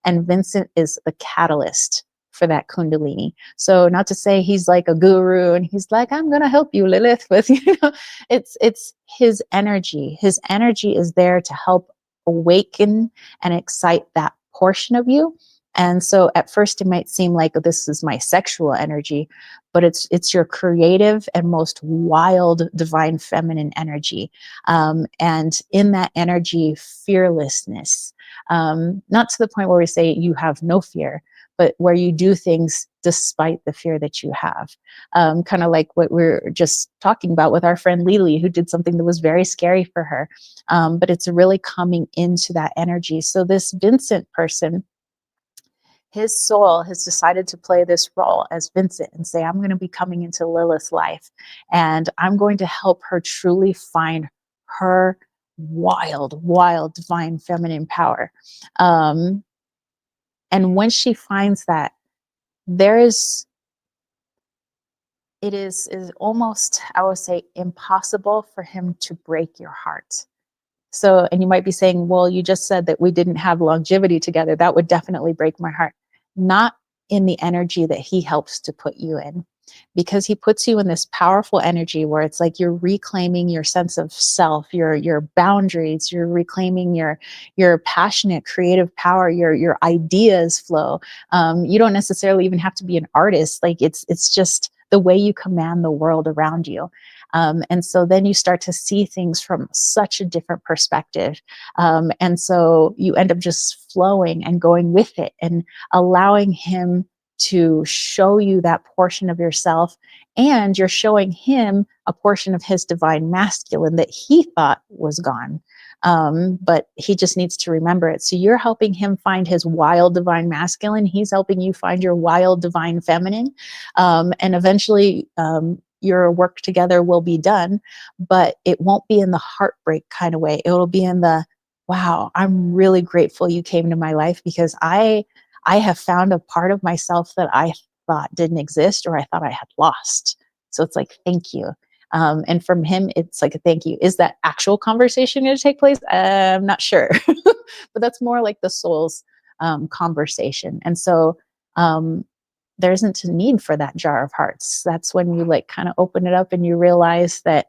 Speaker 1: and Vincent is the catalyst for that kundalini. So not to say he's like a guru and he's like, I'm going to help you, Lilith, with, you know, it's his energy. His energy is there to help awaken and excite that portion of you. And so at first it might seem like, oh, this is my sexual energy, but it's your creative and most wild divine feminine energy. And in that energy, fearlessness, not to the point where we say you have no fear, but where you do things despite the fear that you have. Kind of like what we're just talking about with our friend Lily, who did something that was very scary for her. But it's really coming into that energy. So this Vincent person, his soul has decided to play this role as Vincent and say, I'm going to be coming into Lilith's life, and I'm going to help her truly find her wild, wild divine feminine power. Um, and when she finds that, there is, it is almost, I would say, impossible for him to break your heart. So, and you might be saying, well, you just said that we didn't have longevity together. That would definitely break my heart. Not in the energy that he helps to put you in, because he puts you in this powerful energy where it's like you're reclaiming your sense of self, your boundaries, you're reclaiming your passionate creative power, your ideas flow. You don't necessarily even have to be an artist. Like it's just the way you command the world around you. And so then you start to see things from such a different perspective. And so you end up just flowing and going with it and allowing him to show you that portion of yourself. And you're showing him a portion of his divine masculine that he thought was gone. But he just needs to remember it. So you're helping him find his wild divine masculine. He's helping you find your wild divine feminine. And eventually, your work together will be done, but it won't be in the heartbreak kind of way. It'll be in the, wow, I'm really grateful you came to my life, because I have found a part of myself that I thought didn't exist or I thought I had lost. So it's like, thank you. And from him, it's like a thank you. Is that actual conversation going to take place? I'm not sure, but that's more like the soul's conversation. And so, there isn't a need for that jar of hearts. That's when you like kind of open it up and you realize that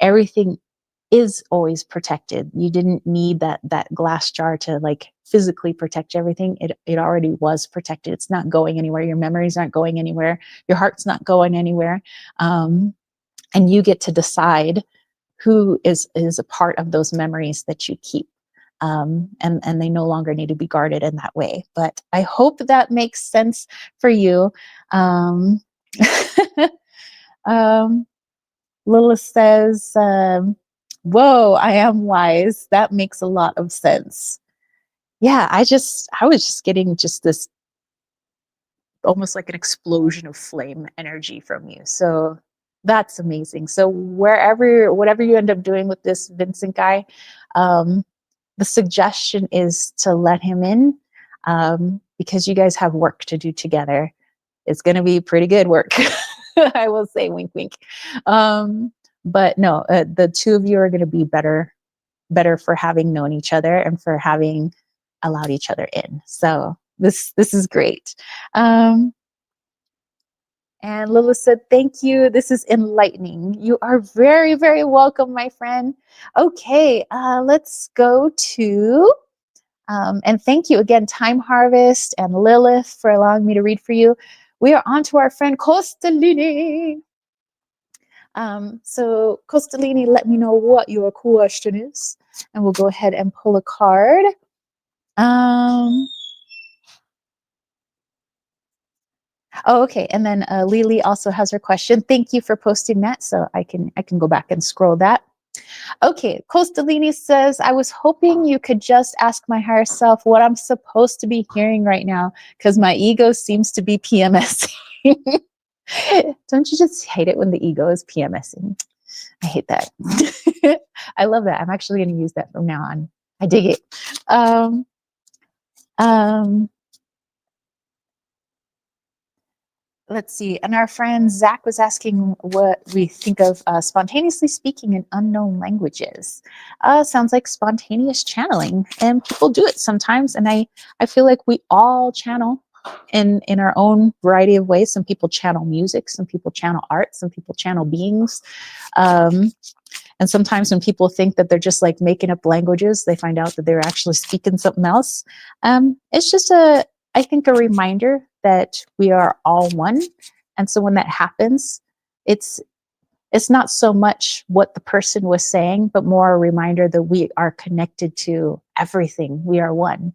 Speaker 1: everything is always protected. You didn't need that glass jar to like physically protect everything. It already was protected. It's not going anywhere. Your memories aren't going anywhere. Your heart's not going anywhere. And you get to decide who is a part of those memories that you keep. And they no longer need to be guarded in that way. But I hope that makes sense for you. Um, Lilith says, whoa, I am wise. That makes a lot of sense. Yeah, I was just getting just this almost like an explosion of flame energy from you. So that's amazing. So whatever you end up doing with this Vincent guy, the suggestion is to let him in, because you guys have work to do together. It's going to be pretty good work. I will say, wink, wink. But no, the two of you are going to be better for having known each other and for having allowed each other in. So this is great. And Lilith said, thank you. This is enlightening. You are very, very welcome, my friend. Okay, let's go to, and thank you again, Time Harvest and Lilith, for allowing me to read for you. We are on to our friend Costalini. So Costalini, let me know what your question is, and we'll go ahead and pull a card. Oh, okay. And then Lily also has her question. Thank you for posting that, so I can go back and scroll that. Okay, Costalini says, I was hoping you could just ask my higher self what I'm supposed to be hearing right now, because my ego seems to be PMSing. Don't you just hate it when the ego is PMSing? I hate that. I love that. I'm actually going to use that from now on. I dig it. Let's see. And our friend Zach was asking what we think of spontaneously speaking in unknown languages. Sounds like spontaneous channeling, and people do it sometimes. And I feel like we all channel in our own variety of ways. Some people channel music, some people channel art, some people channel beings. And sometimes when people think that they're just like making up languages, they find out that they're actually speaking something else. It's just I think a reminder that we are all one. And so when that happens, it's not so much what the person was saying, but more a reminder that we are connected to everything. We are one,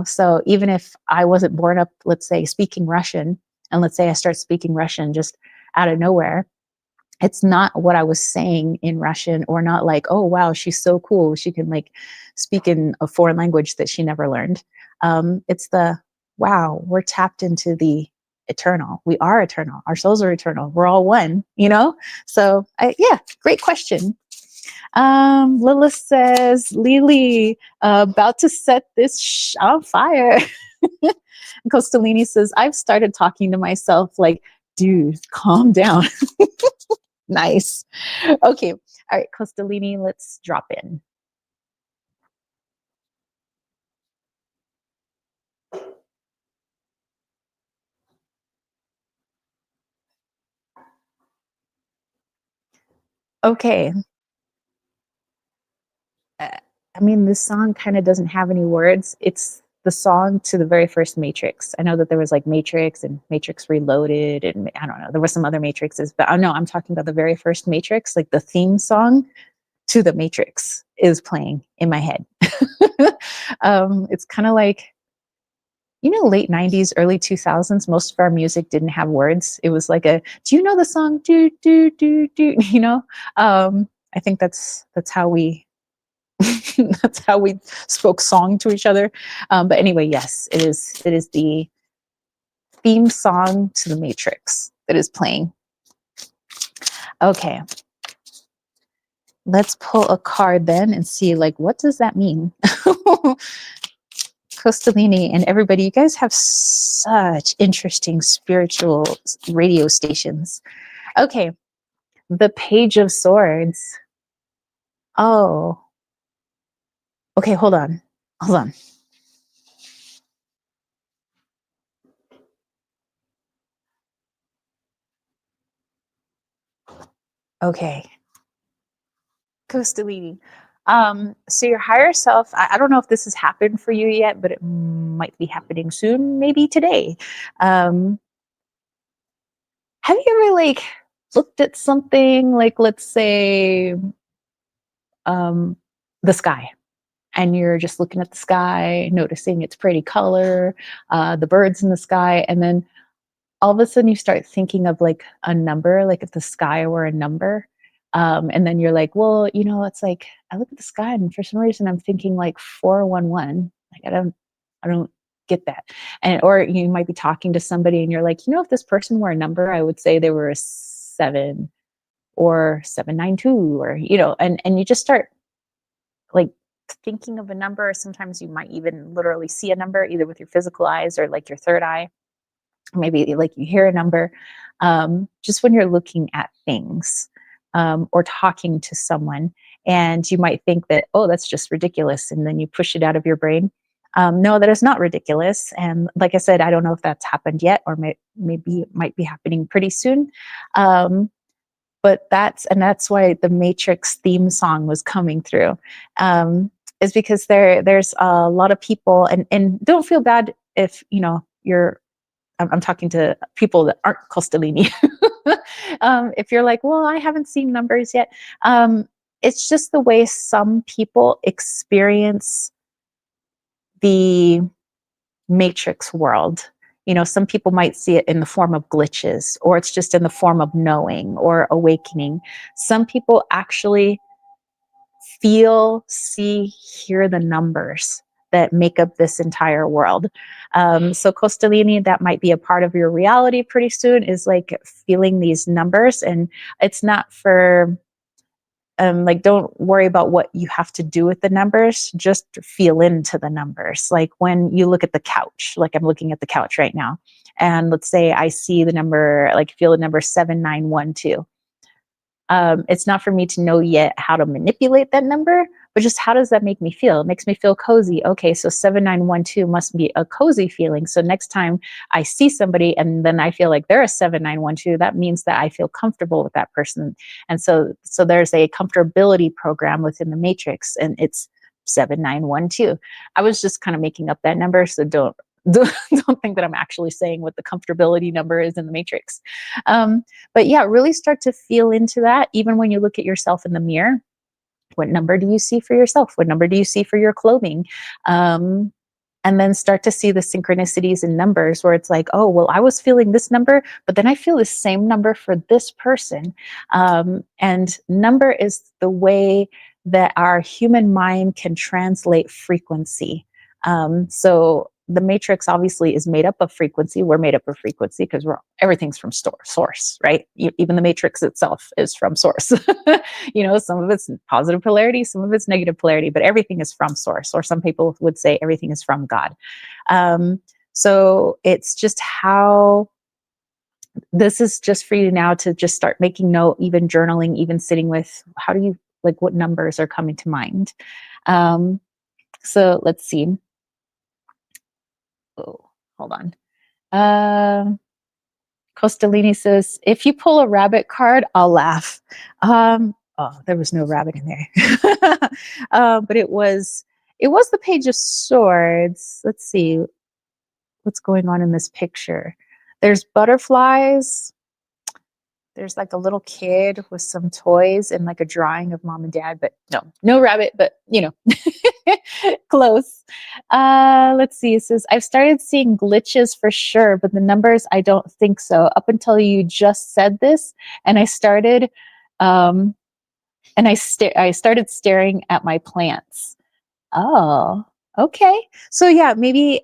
Speaker 1: so even if I wasn't born up, let's say, speaking Russian, and let's say I start speaking Russian just out of nowhere, it's not what I was saying in Russian, or not like, oh, wow, she's so cool, she can like speak in a foreign language that she never learned. It's the, wow, we're tapped into the eternal. We are eternal. Our souls are eternal. We're all one, So yeah, great question. Lilith says, Lily, about to set this on fire. Costalini says, I've started talking to myself like, dude, calm down. Nice. Okay. All right, Costalini, let's drop in. Okay. uh, I mean, this song kind of doesn't have any words. It's the song to the very first Matrix. I know that there was like Matrix and Matrix Reloaded, and I don't know, there were some other Matrixes, but I know I'm talking about the very first Matrix, like the theme song to the Matrix is playing in my head. It's kind of like, late 90s, early 2000s, most of our music didn't have words. It was like do you know the song? Do, do, do, do, I think that's how we that's how we spoke song to each other. But anyway, yes, it is the theme song to the Matrix that is playing. Okay. Let's pull a card then and see, like, what does that mean? Costalini and everybody, you guys have such interesting spiritual radio stations. Okay. The Page of Swords. Oh. Okay, hold on. Hold on. Okay. Costalini. So your higher self, I don't know if this has happened for you yet, but it might be happening soon, maybe today. Have you ever like looked at something like, let's say, the sky, and you're just looking at the sky, noticing its pretty color, the birds in the sky, and then all of a sudden you start thinking of like a number, like if the sky were a number. And then you're like, well, it's like I look at the sky and for some reason I'm thinking like 411. Like I don't get that. And or you might be talking to somebody and you're like, if this person were a number, I would say they were a 7 or 792, or and you just start like thinking of a number. Sometimes you might even literally see a number either with your physical eyes or like your third eye. Maybe like you hear a number, just when you're looking at things, or talking to someone, and you might think that, oh, that's just ridiculous, and then you push it out of your brain. No, that is not ridiculous. And like I said, I don't know if that's happened yet, or maybe it might be happening pretty soon. But that's why the Matrix theme song was coming through, is because there's a lot of people, and don't feel bad if you're I'm talking to people that aren't Costalini. If you're like, well, I haven't seen numbers yet. It's just the way some people experience the Matrix world. Some people might see it in the form of glitches, or it's just in the form of knowing or awakening. Some people actually feel, see, hear the numbers that make up this entire world. So Costalini, that might be a part of your reality pretty soon, is like feeling these numbers. And it's not for, like, don't worry about what you have to do with the numbers, just feel into the numbers. Like when you look at the couch, like I'm looking at the couch right now, and let's say I see the number, like feel the number 7912. It's not for me to know yet how to manipulate that number, but just how does that make me feel? It makes me feel cozy. Okay, so 7912 must be a cozy feeling. So next time I see somebody and then I feel like they're a 7912, that means that I feel comfortable with that person. And so there's a comfortability program within the Matrix, and it's 7912. I was just kind of making up that number, so don't think that I'm actually saying what the comfortability number is in the Matrix. But yeah, really start to feel into that. Even when you look at yourself in the mirror, what number do you see for yourself? What number do you see for your clothing? And then start to see the synchronicities in numbers, where it's like, oh, well, I was feeling this number, but then I feel the same number for this person. And number is the way that our human mind can translate frequency. So the matrix obviously is made up of frequency. We're made up of frequency because everything's from source, right? Even the matrix itself is from source. Some of it's positive polarity, some of it's negative polarity, but everything is from source. Or some people would say everything is from God. So it's just how this is just for you now to just start making note, even journaling, even sitting with how do you like what numbers are coming to mind. So let's see. Oh, hold on. Costalini says, if you pull a rabbit card, I'll laugh. There was no rabbit in there. But it was the Page of Swords. Let's see what's going on in this picture. There's butterflies. There's like a little kid with some toys and like a drawing of mom and dad, but no rabbit, but close. Let's see. It says, I've started seeing glitches for sure, but the numbers, I don't think so. Up until you just said this, and I started, I started staring at my plants. Oh, okay. So yeah, maybe,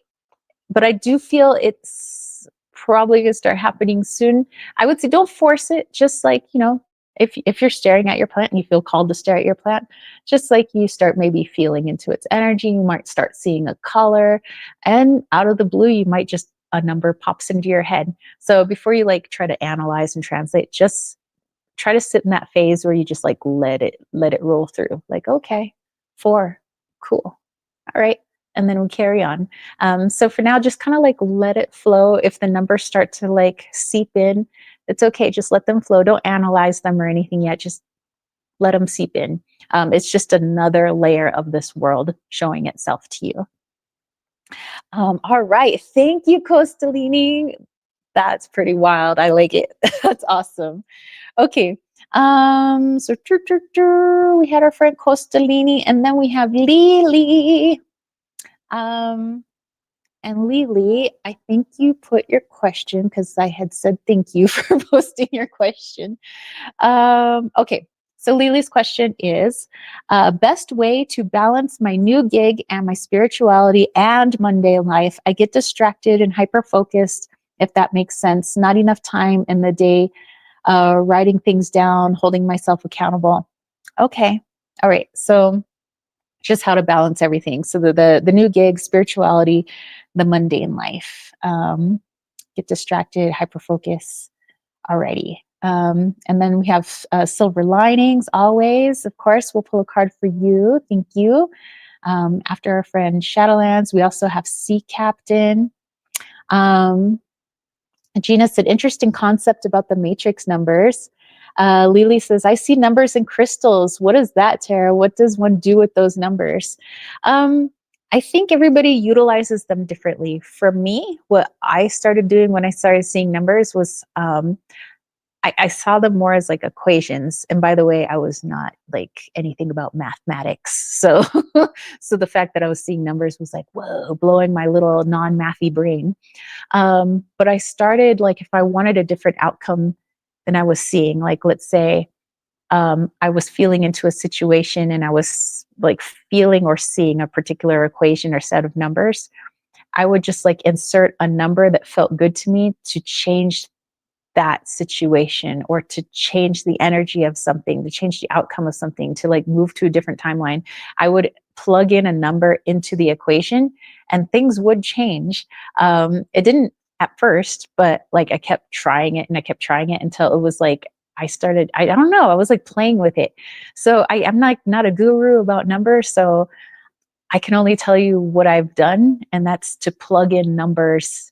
Speaker 1: but I do feel it's probably going to start happening soon. I would say don't force it. Just like, if you're staring at your plant and you feel called to stare at your plant, just like you start maybe feeling into its energy, you might start seeing a color, and out of the blue, you might just, a number pops into your head. So before you like try to analyze and translate, just try to sit in that phase where you just like let it roll through. Like, okay, 4, cool. All right. And then we carry on. So for now, just kind of like let it flow. If the numbers start to like seep in, it's okay. Just let them flow. Don't analyze them or anything yet. Just let them seep in. It's just another layer of this world showing itself to you. All right. Thank you, Costalini. That's pretty wild. I like it. That's awesome. Okay. So we had our friend Costalini, and then we have Lily. And Lily, I think you put your question because I had said thank you for posting your question. Okay, so Lily's question is, best way to balance my new gig and my spirituality and mundane life. I get distracted and hyper-focused, if that makes sense. Not enough time in the day writing things down, holding myself accountable. Okay, all right, so just how to balance everything. So the new gig, spirituality, the mundane life. Get distracted, hyper focus. Alrighty. And then we have silver linings always. Of course, we'll pull a card for you. Thank you. After our friend Shadowlands, we also have Sea Captain. Gina said, interesting concept about the matrix numbers. Lily says, I see numbers in crystals. What is that, Tara? What does one do with those numbers? I think everybody utilizes them differently. For me, what I started doing when I started seeing numbers was I saw them more as like equations. And by the way, I was not like anything about mathematics. So, so the fact that I was seeing numbers was like, whoa, blowing my little non-mathy brain. But I started like, if I wanted a different outcome than I was seeing, like, let's say, I was feeling into a situation and I was like feeling or seeing a particular equation or set of numbers, I would just like insert a number that felt good to me to change that situation or to change the energy of something, to change the outcome of something, to like move to a different timeline. I would plug in a number into the equation and things would change. It didn't at first, but like I kept trying it and I kept trying it until it was like I started, I don't know, I was like playing with it. So I'm like not a guru about numbers. So I can only tell you what I've done, and that's to plug in numbers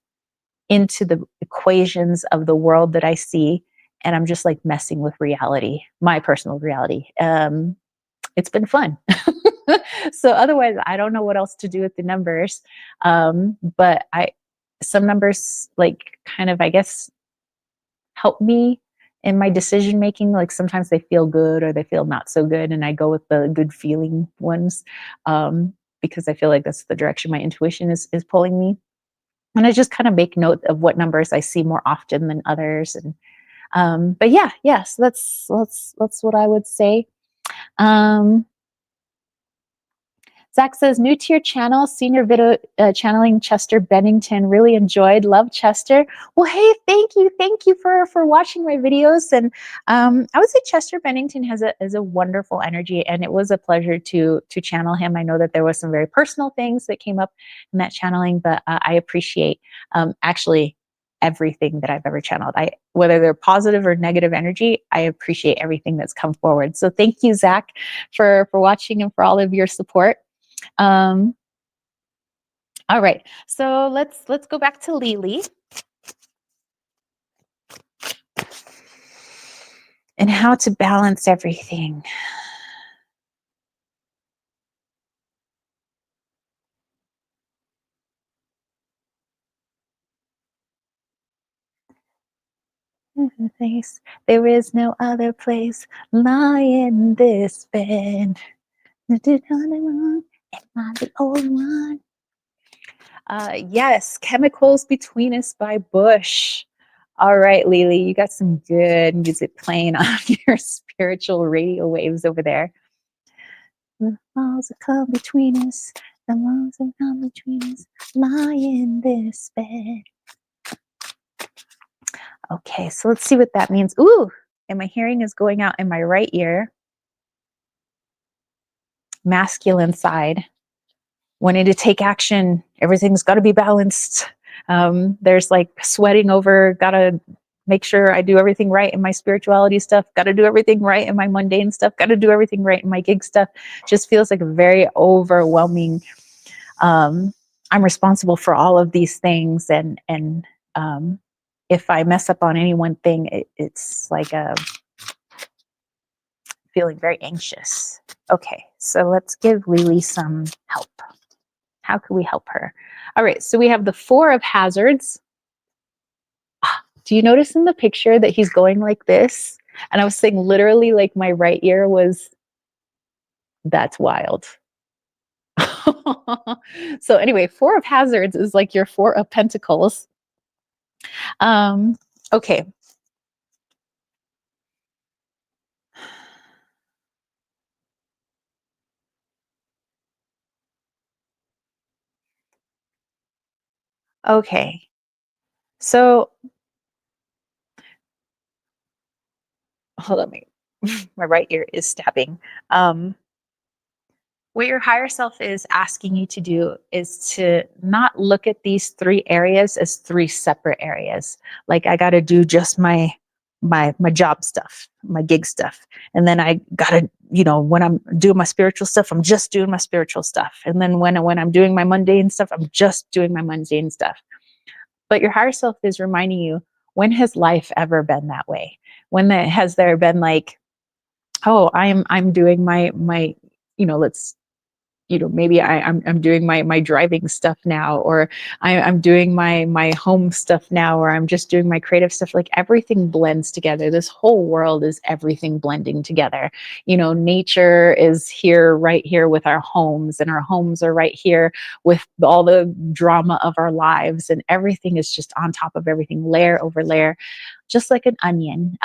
Speaker 1: into the equations of the world that I see. And I'm just like messing with reality, my personal reality. It's been fun. So otherwise, I don't know what else to do with the numbers. But some numbers like kind of, I guess, help me in my decision making. Like sometimes they feel good or they feel not so good. And I go with the good feeling ones because I feel like that's the direction my intuition is pulling me. And I just kind of make note of what numbers I see more often than others. And but so that's what I would say. Zach says, new to your channel, senior video channeling Chester Bennington. Really enjoyed. Love Chester. Well, hey, thank you. Thank you for watching my videos. And I would say Chester Bennington has a wonderful energy, and it was a pleasure to channel him. I know that there was some very personal things that came up in that channeling, but I appreciate actually everything that I've ever channeled. Whether they're positive or negative energy, I appreciate everything that's come forward. So thank you, Zach, for watching and for all of your support. All right, so let's go back to Lily and how to balance everything. There is no other place lying this bed. Am I the old one? Yes, Chemicals Between Us by Bush. All right, Lily, you got some good music playing on your spiritual radio waves over there. The walls that come between us, the walls that come between us, lie in this bed. Okay, so let's see what that means. Ooh, and my hearing is going out in my right ear. Masculine side. Wanting to take action. Everything's got to be balanced. There's like sweating over, got to make sure I do everything right in my spirituality stuff, got to do everything right in my mundane stuff, got to do everything right in my gig stuff. Just feels like a very overwhelming. I'm responsible for all of these things, and if I mess up on any one thing, it's like a feeling very anxious. Okay, so let's give Lily some help. How can we help her? All right, so we have the 4 of hazards. Do you notice in the picture that he's going like this? And I was saying literally like my right ear was, that's wild. So anyway, 4 of hazards is like your 4 of pentacles. Okay. Okay. So hold on, my right ear is stabbing. What your higher self is asking you to do is to not look at these 3 areas as 3 separate areas. Like, I got to do just my job stuff, my gig stuff. And then I got to, when I'm doing my spiritual stuff, I'm just doing my spiritual stuff. And then when I'm doing my mundane stuff, I'm just doing my mundane stuff. But your higher self is reminding you, when has life ever been that way? Has there been like, oh, I'm doing my let's maybe I'm doing my driving stuff now, or I'm doing my home stuff now, or I'm just doing my creative stuff. Like, everything blends together. This whole world is everything blending together. Nature is here, right here with our homes, and our homes are right here with all the drama of our lives, and everything is just on top of everything, layer over layer, just like an onion.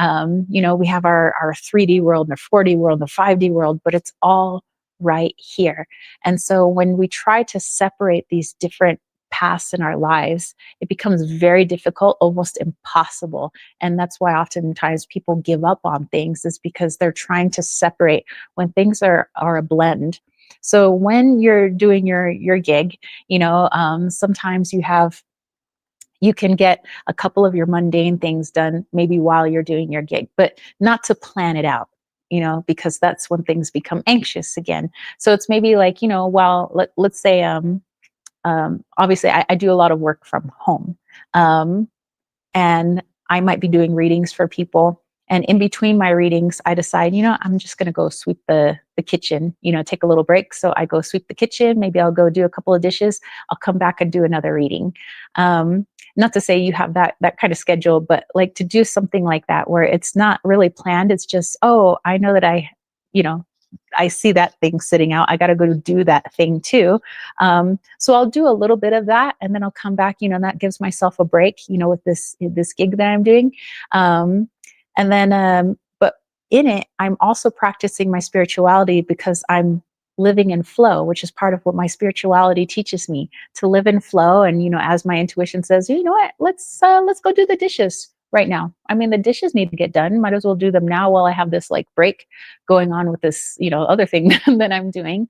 Speaker 1: We have our 3D world, and our 4D world, the 5D world, but it's all right here. And so when we try to separate these different paths in our lives, it becomes very difficult, almost impossible. And that's why oftentimes people give up on things, is because they're trying to separate when things are a blend. So when you're doing your gig, sometimes you can get a couple of your mundane things done maybe while you're doing your gig, but not to plan it out, because that's when things become anxious again. So it's maybe like, let's say, obviously I do a lot of work from home. And I might be doing readings for people. And in between my readings, I decide, I'm just going to go sweep the kitchen, take a little break. So I go sweep the kitchen. Maybe I'll go do a couple of dishes. I'll come back and do another reading. Not to say you have that kind of schedule, but like to do something like that where it's not really planned. It's just, oh, I know that I see that thing sitting out. I got to go do that thing too. So I'll do a little bit of that, and then I'll come back, and that gives myself a break, with this gig that I'm doing. And then, but in it, I'm also practicing my spirituality, because I'm living in flow, which is part of what my spirituality teaches me, to live in flow. And, as my intuition says, you know what, let's go do the dishes right now. I mean, the dishes need to get done. Might as well do them now while I have this like break going on with this, other thing that I'm doing.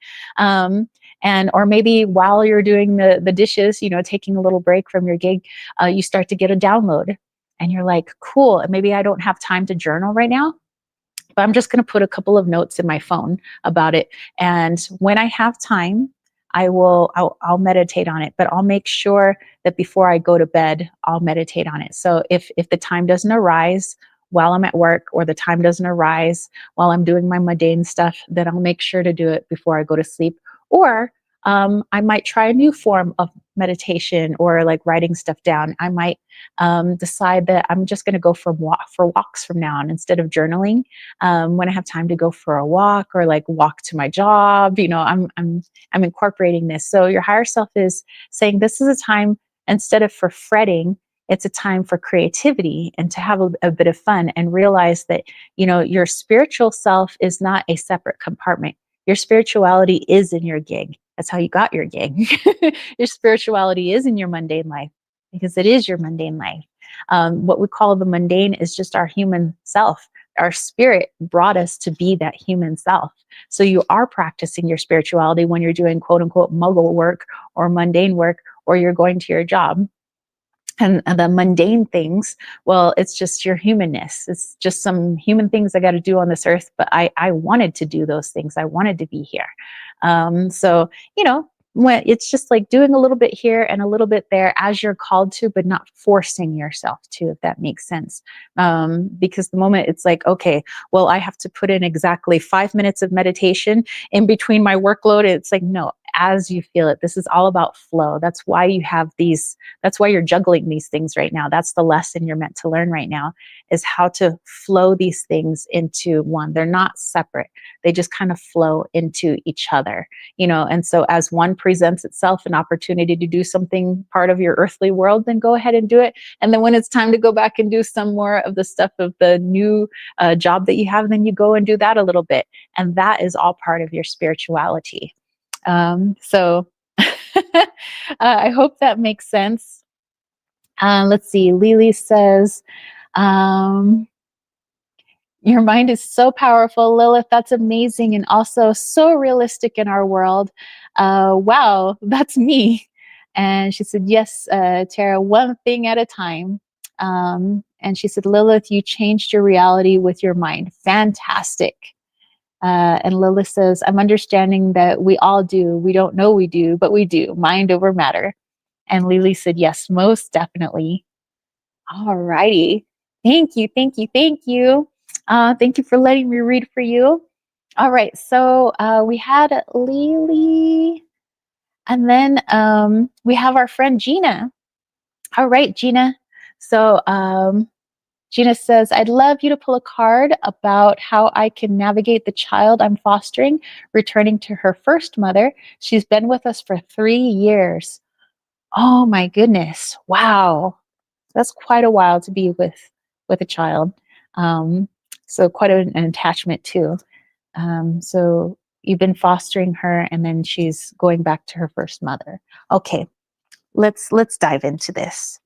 Speaker 1: And or maybe while you're doing the dishes, taking a little break from your gig, you start to get a download, and you're like, cool. And maybe I don't have time to journal right now, but I'm just going to put a couple of notes in my phone about it. And when I have time, I'll meditate on it, but I'll make sure that before I go to bed, I'll meditate on it. So if the time doesn't arise while I'm at work, or the time doesn't arise while I'm doing my mundane stuff, then I'll make sure to do it before I go to sleep. Or I might try a new form of meditation, or like writing stuff down. I might decide that I'm just going to go for walks from now on, instead of journaling. When I have time to go for a walk, or like walk to my job, I'm incorporating this. So your higher self is saying this is a time, instead of for fretting, it's a time for creativity and to have a bit of fun, and realize that your spiritual self is not a separate compartment. Your spirituality is in your gig. That's how you got your gig. Your spirituality is in your mundane life, because it is your mundane life. What we call the mundane is just our human self. Our spirit brought us to be that human self. So you are practicing your spirituality when you're doing quote unquote muggle work or mundane work, or you're going to your job. And the mundane things, well, it's just your humanness. It's just some human things I got to do on this earth, but I wanted to do those things. I wanted to be here. So, when it's just like doing a little bit here and a little bit there as you're called to, but not forcing yourself to, if that makes sense. Because the moment it's like, okay, well, I have to put in exactly 5 minutes of meditation in between my workload. It's like, no, as you feel it. This is all about flow. That's why you're juggling these things right now. That's the lesson you're meant to learn right now, is how to flow these things into one. They're not separate. They just kind of flow into each other, and so as one presents itself an opportunity to do something part of your earthly world, then go ahead and do it. And then when it's time to go back and do some more of the stuff of the new job that you have, then you go and do that a little bit. And that is all part of your spirituality. So I hope that makes sense. Let's see. Lily says, your mind is so powerful, Lilith. That's amazing. And also so realistic in our world. Wow, that's me. And she said, yes, Tara, one thing at a time. And she said, Lilith, you changed your reality with your mind. Fantastic. And Lilith says, I'm understanding that we all do. We don't know we do, but we do. Mind over matter. And Lily said, yes, most definitely. All righty. Thank you. Thank you. Thank you. Thank you for letting me read for you. All right. So we had Lily, and then we have our friend Gina. All right, Gina. So Gina says, I'd love you to pull a card about how I can navigate the child I'm fostering, returning to her first mother. She's been with us for 3 years. Oh my goodness. Wow. That's quite a while to be with a child. So quite an attachment too. So you've been fostering her, and then she's going back to her first mother. Okay, let's dive into this.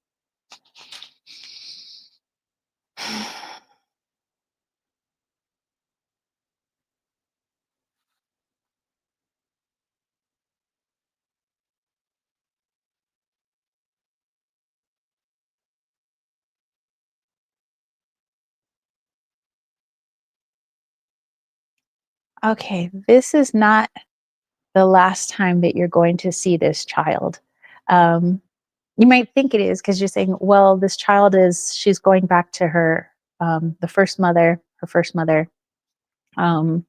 Speaker 1: Okay, this is not the last time that you're going to see this child. Um, you might think it is, because you're saying, well, this child she's going back to her, the first mother, her first mother. And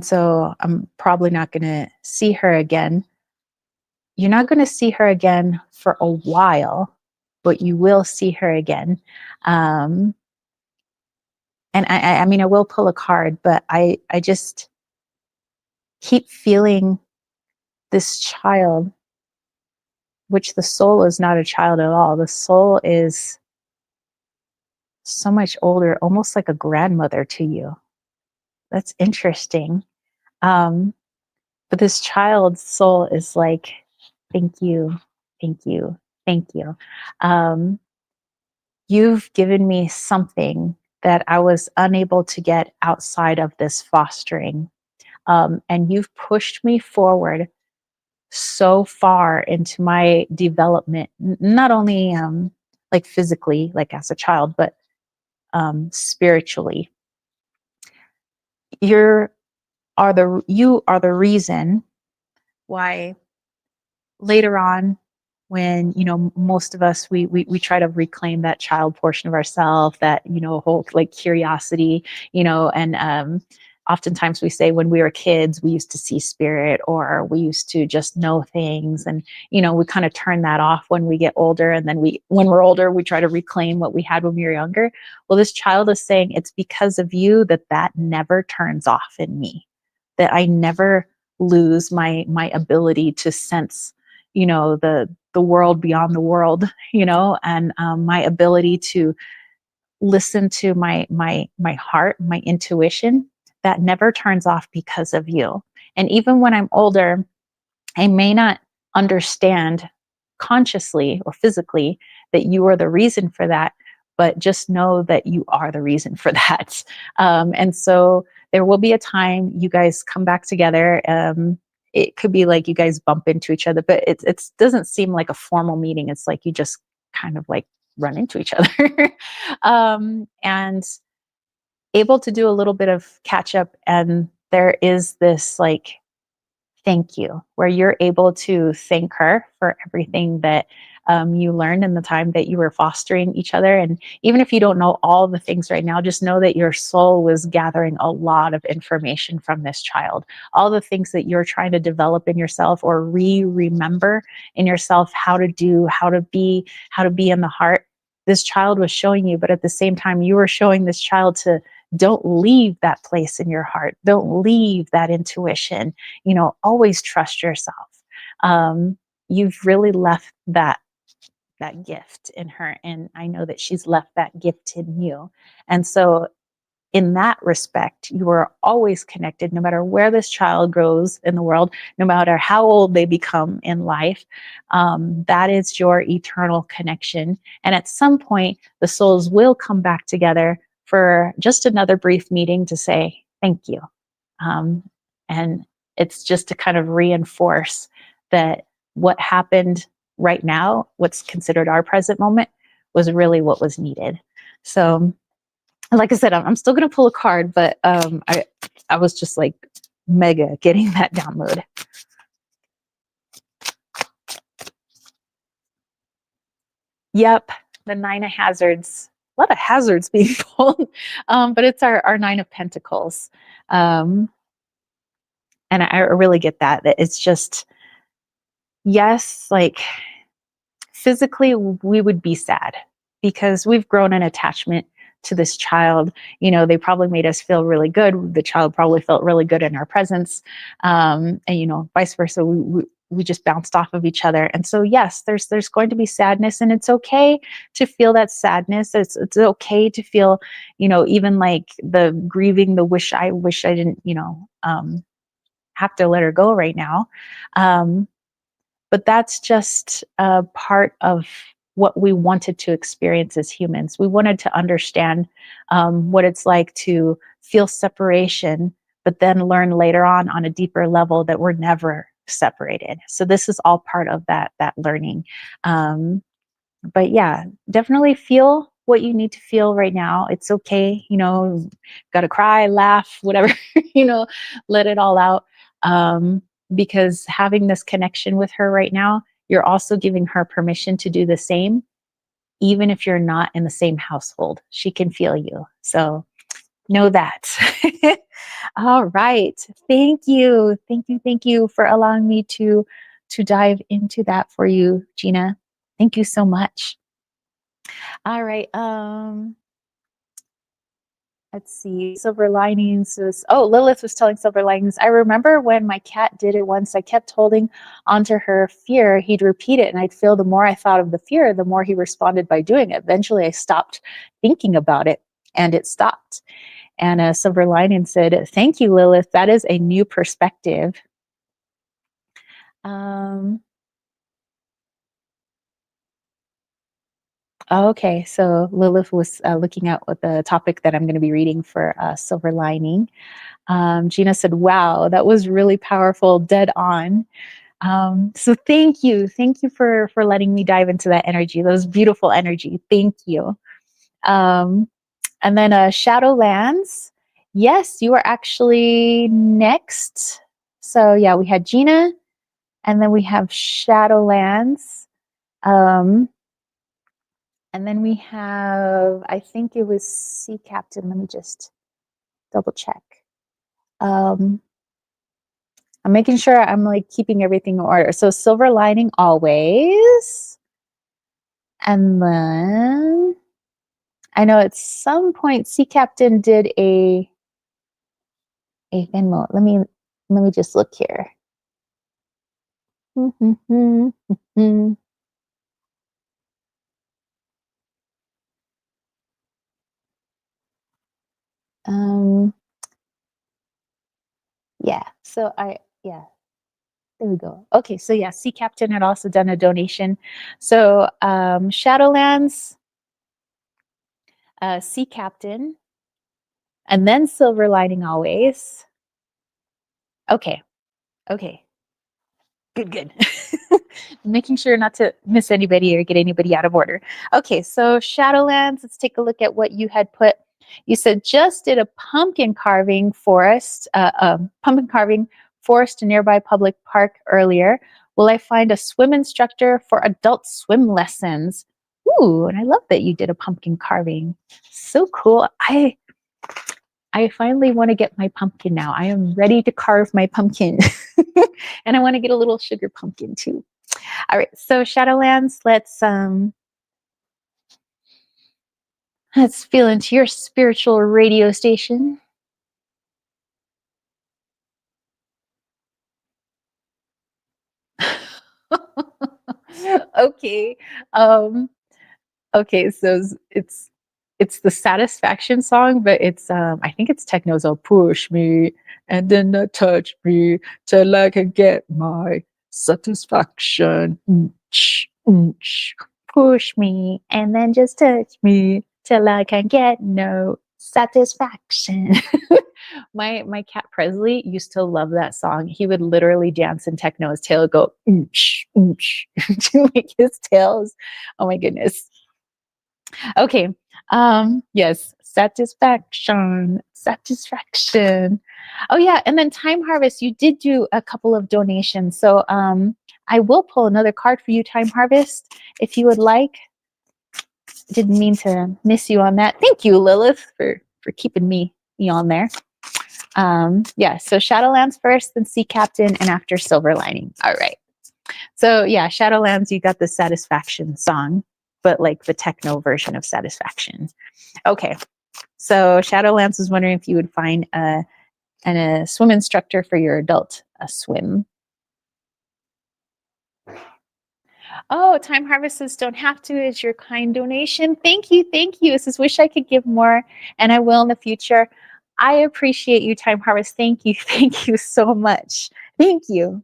Speaker 1: so I'm probably not going to see her again. You're not going to see her again for a while, but you will see her again. And I mean, I will pull a card, but I just keep feeling this child, which the soul is not a child at all. The soul is so much older, almost like a grandmother to you. That's interesting. But this child's soul is like, thank you, thank you, thank you. Um, you've given me something that I was unable to get outside of this fostering. And you've pushed me forward so far into my development, not only like physically, like as a child, but spiritually. You're you are the reason why later on, when most of us, we try to reclaim that child portion of ourselves, that whole like curiosity, and oftentimes we say when we were kids we used to see spirit, or we used to just know things, and we kind of turn that off when we get older, and then when we're older we try to reclaim what we had when we were younger. Well, this child is saying it's because of you that never turns off in me, that I never lose my ability to sense the world beyond the world, and my ability to listen to my heart, my intuition, that never turns off because of you. And even when I'm older, I may not understand consciously or physically that you are the reason for that, but just know that you are the reason for that. And so there will be a time you guys come back together. It could be like you guys bump into each other, but it doesn't seem like a formal meeting. It's like you just kind of like run into each other, and able to do a little bit of catch up. And there is this like thank you, where you're able to thank her for everything that you learned in the time that you were fostering each other. And even if you don't know all the things right now, just know that your soul was gathering a lot of information from this child. All the things that you're trying to develop in yourself or remember in yourself, how to do, how to be in the heart. This child was showing you, but at the same time, you were showing this child to don't leave that place in your heart. Don't leave that intuition. Always trust yourself. You've really left that gift in her, and I know that she's left that gift in you. And so in that respect, you are always connected, no matter where this child grows in the world, no matter how old they become in life. That is your eternal connection. And at some point, the souls will come back together for just another brief meeting to say thank you. Um, and it's just to kind of reinforce that what happened right now, what's considered our present moment, was really what was needed. So, like I said, I'm still going to pull a card, but I was just like mega getting that download. Yep, the Nine of Hazards. A lot of hazards being pulled, but it's our Nine of Pentacles. And I really get that it's just, yes, like physically we would be sad because we've grown an attachment to this child. They probably made us feel really good. The child probably felt really good in our presence. And vice versa. We just bounced off of each other. And so yes, there's going to be sadness, and it's okay to feel that sadness. It's okay to feel, even like the grieving, the I wish I didn't, have to let her go right now. But that's just a part of what we wanted to experience as humans. We wanted to understand what it's like to feel separation, but then learn later on a deeper level that we're never separated. So this is all part of that learning. But yeah, definitely feel what you need to feel right now. It's okay. Got to cry, laugh, whatever, let it all out. Because having this connection with her right now, you're also giving her permission to do the same, even if you're not in the same household. She can feel you. So know that. All right. Thank you. Thank you. Thank you for allowing me to dive into that for you, Gina. Thank you so much. All right. Let's see. Silver linings was, Lilith was telling silver linings. I remember when my cat did it once, I kept holding onto her fear. He'd repeat it, and I'd feel the more I thought of the fear, the more he responded by doing it. Eventually, I stopped thinking about it, and it stopped. And Silver Lining said, "Thank you, Lilith. That is a new perspective." Um, okay, so Lilith was looking at what the topic that I'm going to be reading for Silver Lining. Gina said, "Wow, that was really powerful, dead on." So thank you for letting me dive into that energy. That was beautiful energy. Thank you. Um, and then Shadowlands. Yes, you are actually next. So yeah, we had Gina, and then we have Shadowlands. Um, and then we have, I think it was Sea Captain. Let me just double check. Um, I'm making sure I'm like keeping everything in order. So Silver Lining always. And then I know at some point Sea Captain did a Venmo. Let me just look here. um yeah. So there we go. Okay, so yeah, Sea Captain had also done a donation. So Shadowlands, Sea Captain, and then Silver Lining always. Okay, okay. Good. Making sure not to miss anybody or get anybody out of order. Okay, so Shadowlands, let's take a look at what you had put. You said just did a pumpkin carving forest to nearby public park earlier. Will I find a swim instructor for adult swim lessons? Ooh, and I love that you did a pumpkin carving. So cool. I finally want to get my pumpkin now. I am ready to carve my pumpkin. And I want to get a little sugar pumpkin too. All right, so Shadowlands, let's feel into your spiritual radio station. Okay. Um okay, so it's the satisfaction song, but it's I think it's techno, so push me and then touch me till I can get my satisfaction. Push me and then just touch me till I can get no satisfaction. My cat Presley used to love that song. He would literally dance in techno. His tail would go to make his tails. Oh my goodness. Okay. Yes, satisfaction. Oh yeah, and then Time Harvest, you did do a couple of donations. So I will pull another card for you, Time Harvest, if you would like. Didn't mean to miss you on that. Thank you, Lilith, for keeping me on there. Yeah, so Shadowlands first, then Sea Captain, and after Silver Lining. All right. So yeah, Shadowlands, you got the Satisfaction song, but like the techno version of Satisfaction. Okay. So Shadowlands was wondering if you would find a swim instructor for your adult swim. Oh, Time Harvests don't have to is your kind donation. Thank you. Thank you. It says, wish I could give more, and I will in the future. I appreciate you, Time Harvest. Thank you. Thank you so much. Thank you.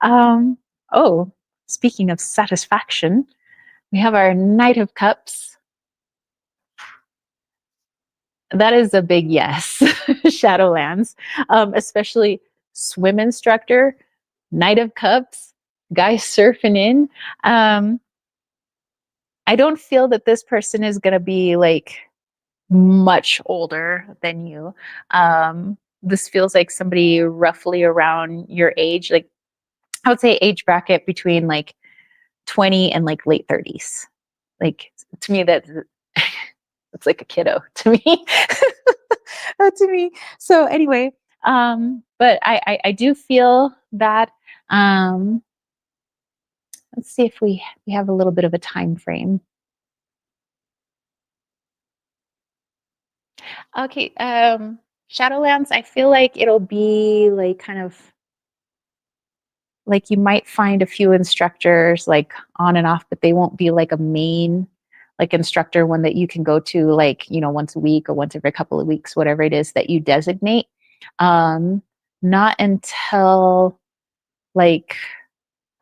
Speaker 1: Um, oh, speaking of satisfaction, we have our Knight of Cups. That is a big yes, Shadowlands, especially swim instructor, Knight of Cups, guy surfing in. I don't feel that this person is going to be like much older than you. This feels like somebody roughly around your age, like I would say age bracket between like 20 and like late 30s. Like to me, that it's like a kiddo to me. To me. So anyway, but I do feel that let's see if we have a little bit of a time frame. Okay, Shadowlands, I feel like it'll be like kind of like you might find a few instructors like on and off, but they won't be like a main like instructor, one that you can go to like, you know, once a week or once every couple of weeks, whatever it is that you designate. Not until like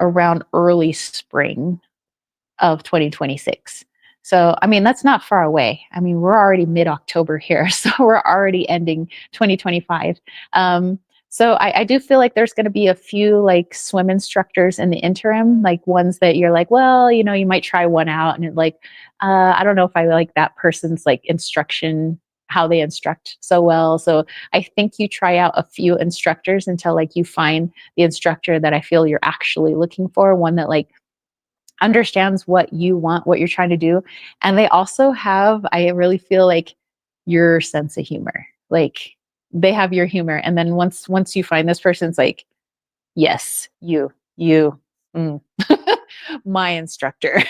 Speaker 1: around early spring of 2026. So, I mean, that's not far away. I mean, we're already mid-October here, so we're already ending 2025. So I do feel like there's going to be a few like swim instructors in the interim, like ones that you're like, well, you know, you might try one out and it like, I don't know if I like that person's like instruction, how they instruct so well. So I think you try out a few instructors until like you find the instructor that I feel you're actually looking for, one that like understands what you want, what you're trying to do. And they also have, I really feel like your sense of humor. Like they have your humor. And then once you find this person's like, yes, you, mm, my instructor.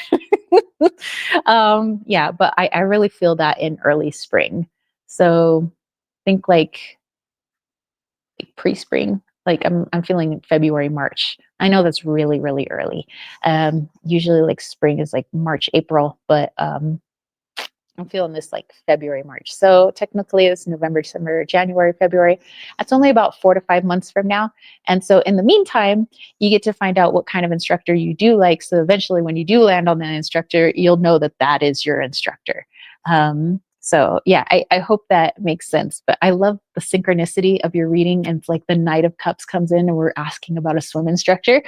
Speaker 1: Yeah, but I really feel that in early spring. So think like pre-spring. Like I'm feeling February, March. I know that's really, really early. Usually like spring is like March, April, but I'm feeling this like February, March. So technically it's November, December, January, February. That's only about 4 to 5 months from now. And so in the meantime, you get to find out what kind of instructor you do like. So eventually when you do land on that instructor, you'll know that that is your instructor. So yeah, I hope that makes sense. But I love the synchronicity of your reading. And it's like the Knight of Cups comes in and we're asking about a swim instructor.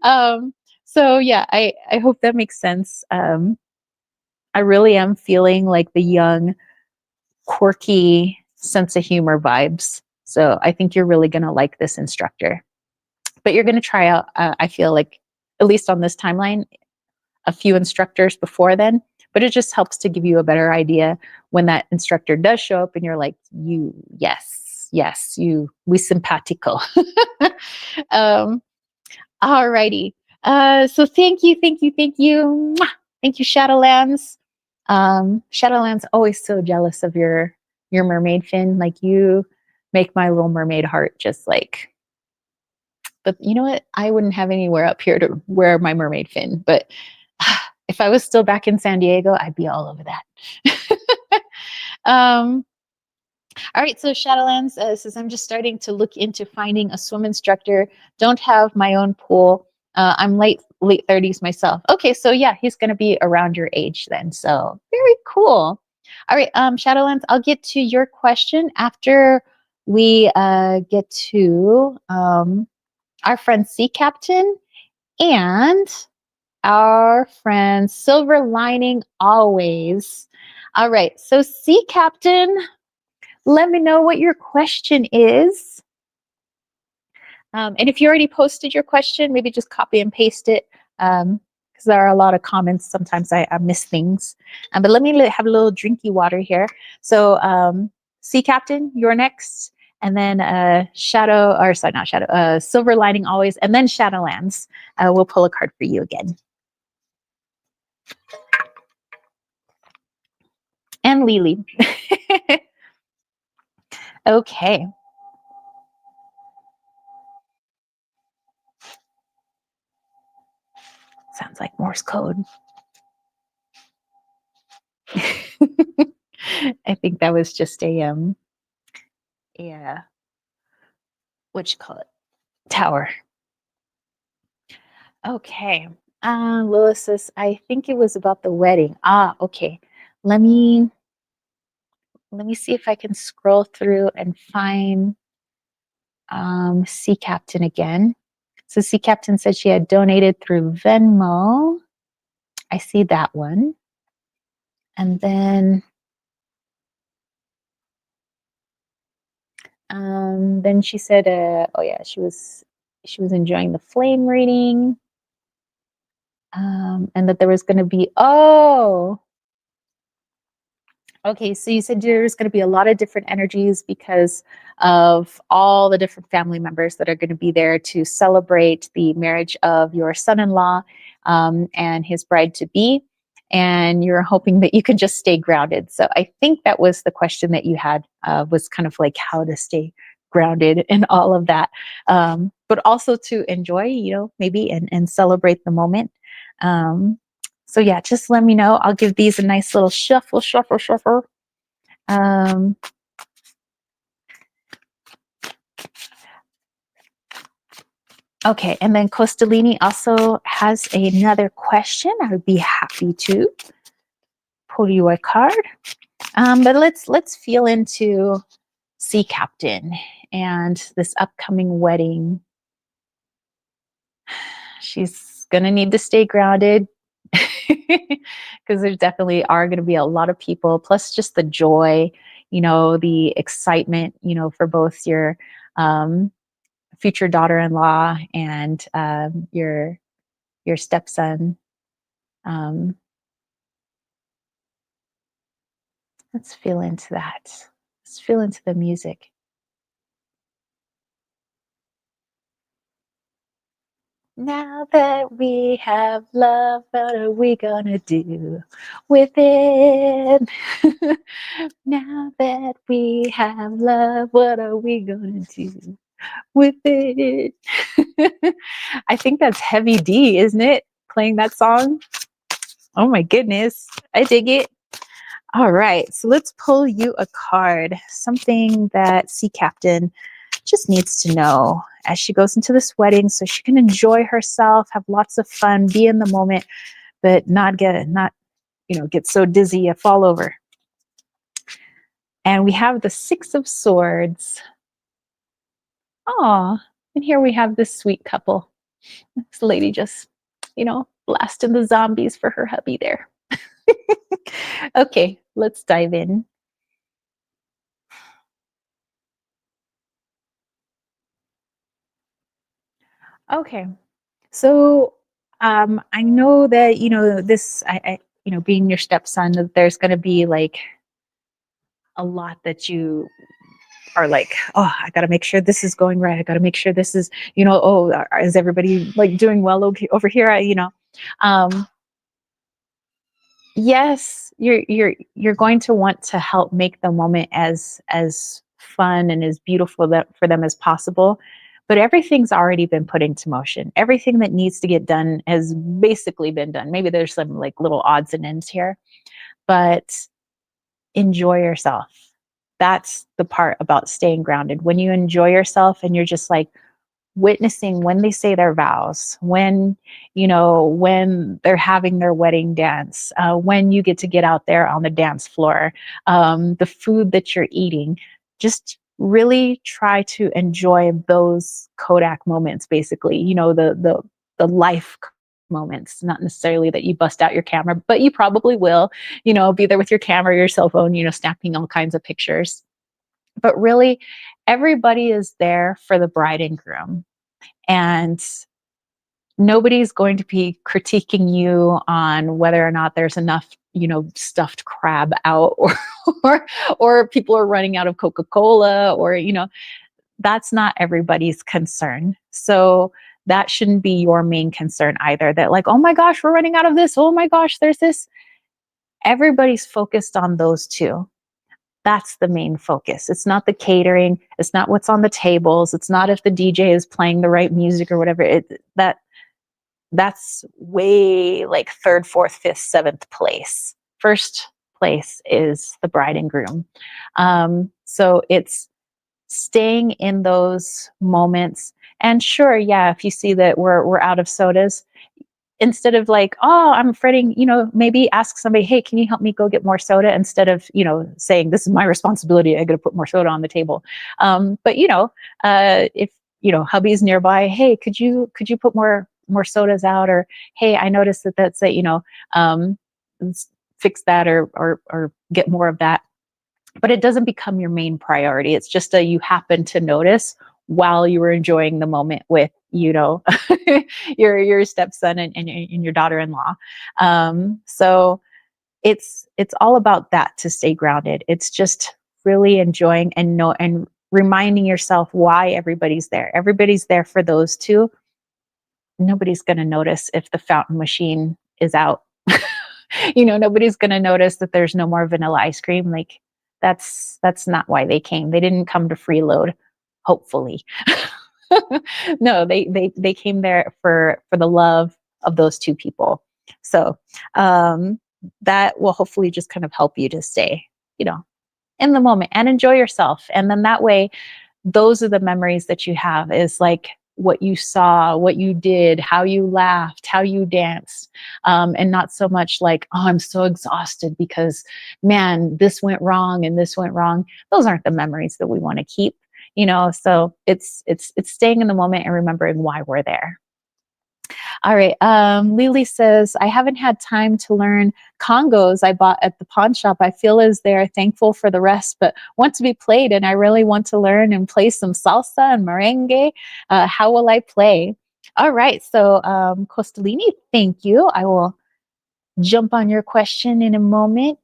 Speaker 1: um, so yeah, I hope that makes sense. I really am feeling like the young, quirky sense of humor vibes. So I think you're really going to like this instructor. But you're going to try out, I feel like, at least on this timeline, a few instructors before then. But it just helps to give you a better idea when that instructor does show up and you're like, you, yes, you, we simpatico. Alrighty. So thank you. Mwah! Thank you, Shadowlands. Shadowlands always so jealous of your mermaid fin. Like you make my little mermaid heart just like. But you know what? I wouldn't have anywhere up here to wear my mermaid fin. But if I was still back in San Diego, I'd be all over that. um, all right, so Shadowlands says, I'm just starting to look into finding a swim instructor. Don't have my own pool. I'm late 30s myself. Okay, so yeah, he's going to be around your age then. So very cool. All right, Shadowlands, I'll get to your question after we get to our friend Sea Captain and our friend Silver Lining Always. All right, so Sea Captain, let me know what your question is. And if you already posted your question, maybe just copy and paste it because there are a lot of comments. Sometimes I miss things. But let me have a little drinky water here. So Sea Captain, you're next. And then Shadow, or sorry, not Shadow, Silver Lining Always. And then Shadowlands. We'll pull a card for you again. And Lily. Okay. Sounds like Morse code. I think that was just a what you call it? Tower. Okay. Lewis says, I think it was about the wedding. Ah, okay. Let me see if I can scroll through and find Sea Captain again. So Sea Captain said she had donated through Venmo. I see that one. And then she said, oh yeah, she was enjoying the flame reading. And that there was going to be, okay, so you said there's going to be a lot of different energies because of all the different family members that are going to be there to celebrate the marriage of your son-in-law and his bride-to-be. And you're hoping that you can just stay grounded. So I think that was the question that you had, was kind of like how to stay grounded in all of that. But also to enjoy, maybe and celebrate the moment. So yeah, just let me know. I'll give these a nice little shuffle. Okay, and then Costalini also has another question. I would be happy to pull you a card. But let's feel into Sea Captain and this upcoming wedding. She's gonna need to stay grounded because there definitely are going to be a lot of people. Plus, just the joy, the excitement, for both your um, future daughter-in-law and your stepson. Um, let's feel into that. Let's feel into the music. Now that we have love, what are we gonna do with it? Now that we have love, what are we gonna do with it? I think that's Heavy D, isn't it? Playing that song. Oh my goodness. I dig it. All right. So let's pull you a card. Something that Sea Captain just needs to know as she goes into this wedding so she can enjoy herself, have lots of fun, be in the moment, but not get so dizzy you fall over. And we have the Six of Swords. Aw, and here we have this sweet couple. This lady just, blasting the zombies for her hubby there. Okay, let's dive in. Okay, so I know that this. Being your stepson, that there's going to be like a lot that you are like, oh, I got to make sure this is going right. I got to make sure this is, oh, is everybody like doing well over here? Um, yes, you're going to want to help make the moment as fun and as beautiful for them as possible. But everything's already been put into motion. Everything that needs to get done has basically been done. Maybe there's some like little odds and ends here, but enjoy yourself. That's the part about staying grounded. When you enjoy yourself and you're just like witnessing when they say their vows, when they're having their wedding dance, when you get out there on the dance floor, the food that you're eating, just really try to enjoy those Kodak moments, basically, the life moments, not necessarily that you bust out your camera, but you probably will, be there with your camera, your cell phone, snapping all kinds of pictures. But really, everybody is there for the bride and groom. And nobody's going to be critiquing you on whether or not there's enough, stuffed crab out or people are running out of Coca-Cola or, that's not everybody's concern. So that shouldn't be your main concern either. That like, oh my gosh, we're running out of this. Oh my gosh, there's this. Everybody's focused on those two. That's the main focus. It's not the catering. It's not what's on the tables. It's not if the DJ is playing the right music or whatever. That's way like third, fourth, fifth, seventh place. First place is the bride and groom. So it's staying in those moments. And sure, yeah, if you see that we're out of sodas, instead of like, oh, I'm fretting, maybe ask somebody, hey, can you help me go get more soda? Instead of, saying this is my responsibility, I got to put more soda on the table. But if hubby's nearby, hey, could you put more sodas out? Or hey, I noticed that's a, fix that or get more of that. But it doesn't become your main priority. It's just you happen to notice while you were enjoying the moment with, your stepson and your daughter-in-law. So it's all about that to stay grounded. It's just really enjoying and reminding yourself why everybody's there. Everybody's there for those two. Nobody's going to notice if the fountain machine is out. Nobody's going to notice that there's no more vanilla ice cream. Like that's not why they came. They didn't come to freeload, hopefully. No, they came there for the love of those two people. So that will hopefully just kind of help you to stay, in the moment and enjoy yourself. And then that way, those are the memories that you have is like what you saw, what you did, how you laughed, how you danced, and not so much like, oh, I'm so exhausted because, man, this went wrong and this went wrong. Those aren't the memories that we want to keep, So it's staying in the moment and remembering why we're there. All right. Lily says, I haven't had time to learn congos I bought at the pawn shop. I feel as they're thankful for the rest, but want to be played. And I really want to learn and play some salsa and merengue. How will I play? All right. So, Costalini, thank you. I will jump on your question in a moment.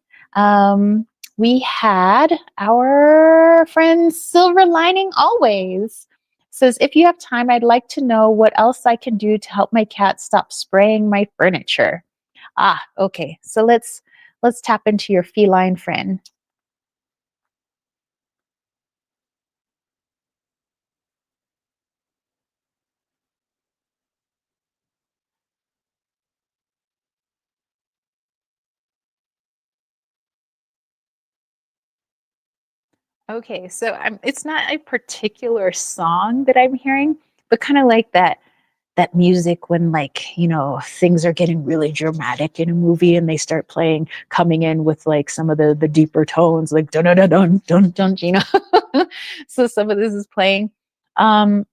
Speaker 1: We had our friend Silver Lining Always says, if you have time, I'd like to know what else I can do to help my cat stop spraying my furniture. Okay. So let's tap into your feline friend. Okay, so it's not a particular song that I'm hearing, but kind of like that music when, like, things are getting really dramatic in a movie and they start playing, coming in with like some of the deeper tones, like dun dun dun dun dun dun. So some of this is playing. Um,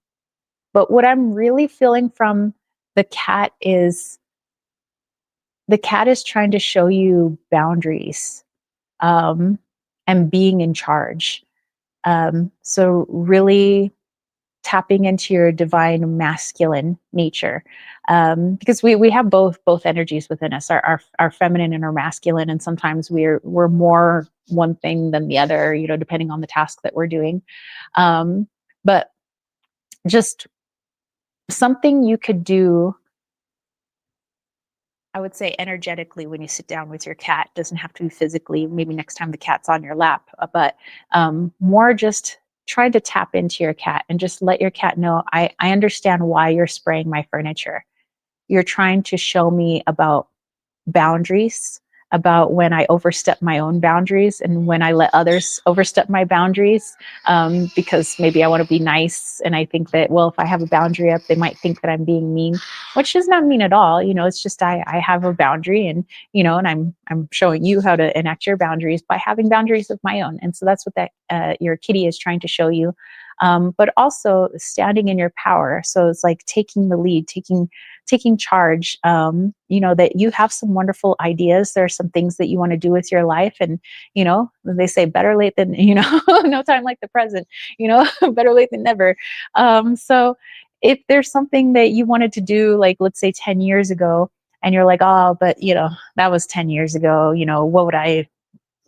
Speaker 1: but what I'm really feeling from the cat is the cat is trying to show you boundaries, um, and being in charge. So really tapping into your divine masculine nature, because we have both energies within us, our feminine and our masculine, and sometimes we're more one thing than the other, depending on the task that we're doing. But just something you could do, I would say, energetically, when you sit down with your cat, doesn't have to be physically, maybe next time the cat's on your lap, but more just try to tap into your cat and just let your cat know, I understand why you're spraying my furniture. You're trying to show me about boundaries, about when I overstep my own boundaries and when I let others overstep my boundaries, because maybe I want to be nice. And I think that, well, if I have a boundary up, they might think that I'm being mean, which is not mean at all. It's just I have a boundary, and, and I'm showing you how to enact your boundaries by having boundaries of my own. And so that's what that your kitty is trying to show you. But also standing in your power. So it's like taking the lead, taking charge, that you have some wonderful ideas. There are some things that you want to do with your life. And, they say better late than, no time like the present, better late than never. So if there's something that you wanted to do, like, let's say 10 years ago, and you're like, oh, but, that was 10 years ago,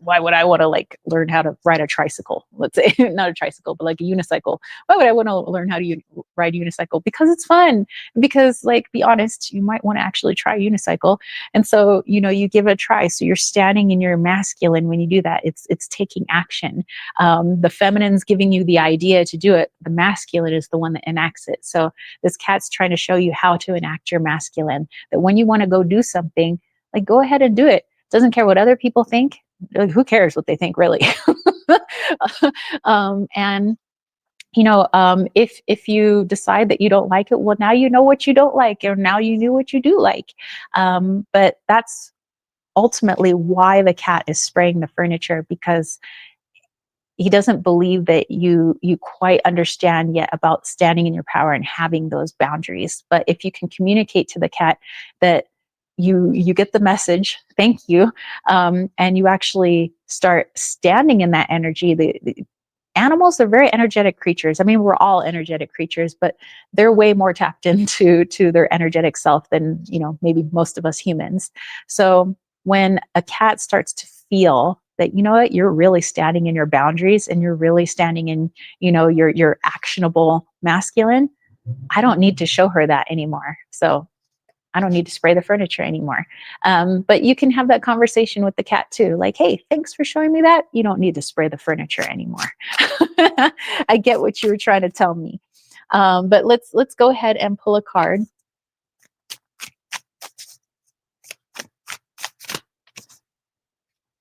Speaker 1: why would I want to, like, learn how to ride a tricycle? Let's say not a tricycle, but like a unicycle. Why would I want to learn how to ride a unicycle? Because it's fun. Because, like, be honest, you might want to actually try a unicycle. And so, you give it a try. So you're standing in your masculine when you do that. It's taking action. The feminine's giving you the idea to do it. The masculine is the one that enacts it. So this cat's trying to show you how to enact your masculine. That when you want to go do something, like, go ahead and do it. Doesn't care what other people think. Like, who cares what they think, really? And if you decide that you don't like it, well, now you know what you don't like, or now you knew what you do like. But that's ultimately why the cat is spraying the furniture, because he doesn't believe that you quite understand yet about standing in your power and having those boundaries. But if you can communicate to the cat that you get the message, thank you, and you actually start standing in that energy. The animals are very energetic creatures. I mean, we're all energetic creatures, but they're way more tapped into their energetic self than, maybe most of us humans. So when a cat starts to feel that, you know what, you're really standing in your boundaries and you're really standing in, your actionable masculine, I don't need to show her that anymore. So I don't need to spray the furniture anymore. But you can have that conversation with the cat too. Like, hey, thanks for showing me that. You don't need to spray the furniture anymore. I get what you were trying to tell me. But let's go ahead and pull a card.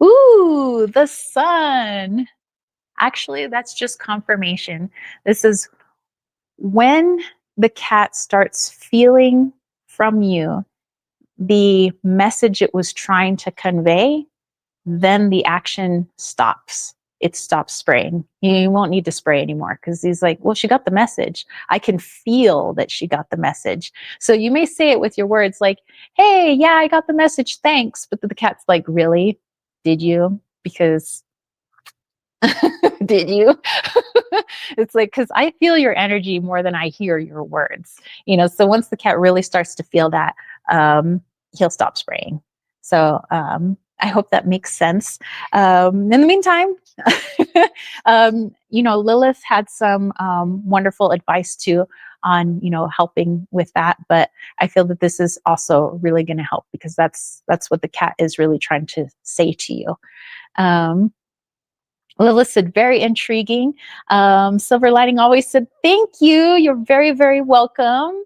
Speaker 1: Ooh, the sun. Actually, that's just confirmation. This is when the cat starts feeling from you the message it was trying to convey, then the action stops. It stops spraying. You won't need to spray anymore because he's like, well, she got the message. I can feel that she got the message. So you may say it with your words like, hey, yeah, I got the message. Thanks. But the cat's like, really? Did you? Because did you? It's like, because I feel your energy more than I hear your words. So once the cat really starts to feel that, he'll stop spraying. So I hope that makes sense. In the meantime, Lilith had some wonderful advice too on helping with that, but I feel that this is also really going to help because that's what the cat is really trying to say to you. Lilith said, very intriguing. Silver Lining always said, thank you. You're very, very welcome.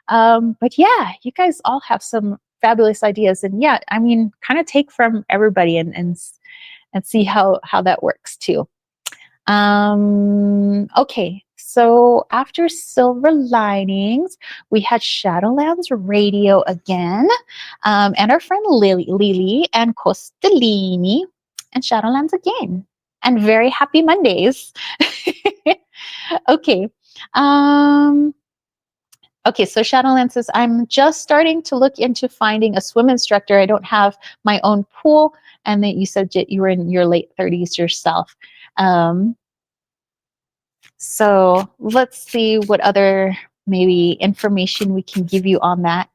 Speaker 1: But yeah, you guys all have some fabulous ideas. And yeah, I mean, kind of take from everybody and see how that works too. Okay, so after Silver Linings, we had Shadowlands Radio again, and our friend Lily and Costellini, and Shadowlands again. And very happy Mondays. Okay. Okay, so Shadowland says, I'm just starting to look into finding a swim instructor. I don't have my own pool. And that you said that you were in your late 30s yourself. So let's see what other maybe information we can give you on that.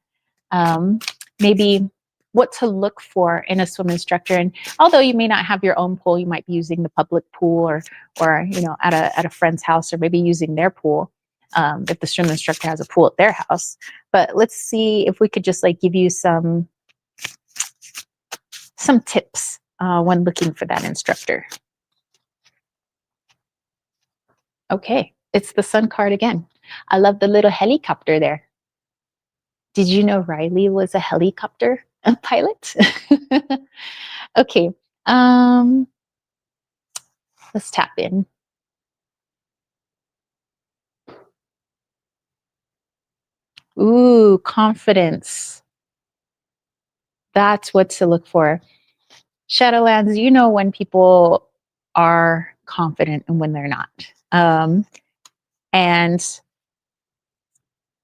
Speaker 1: Maybe what to look for in a swim instructor. And although you may not have your own pool, you might be using the public pool or at a friend's house, or maybe using their pool if the swim instructor has a pool at their house. But let's see if we could just like give you some tips when looking for that instructor. Okay, it's the sun card again. I love the little helicopter there. Did you know Riley was a helicopter pilot? Okay, let's tap in. Ooh, confidence. That's what to look for. Shadowlands, you know when people are confident and when they're not. And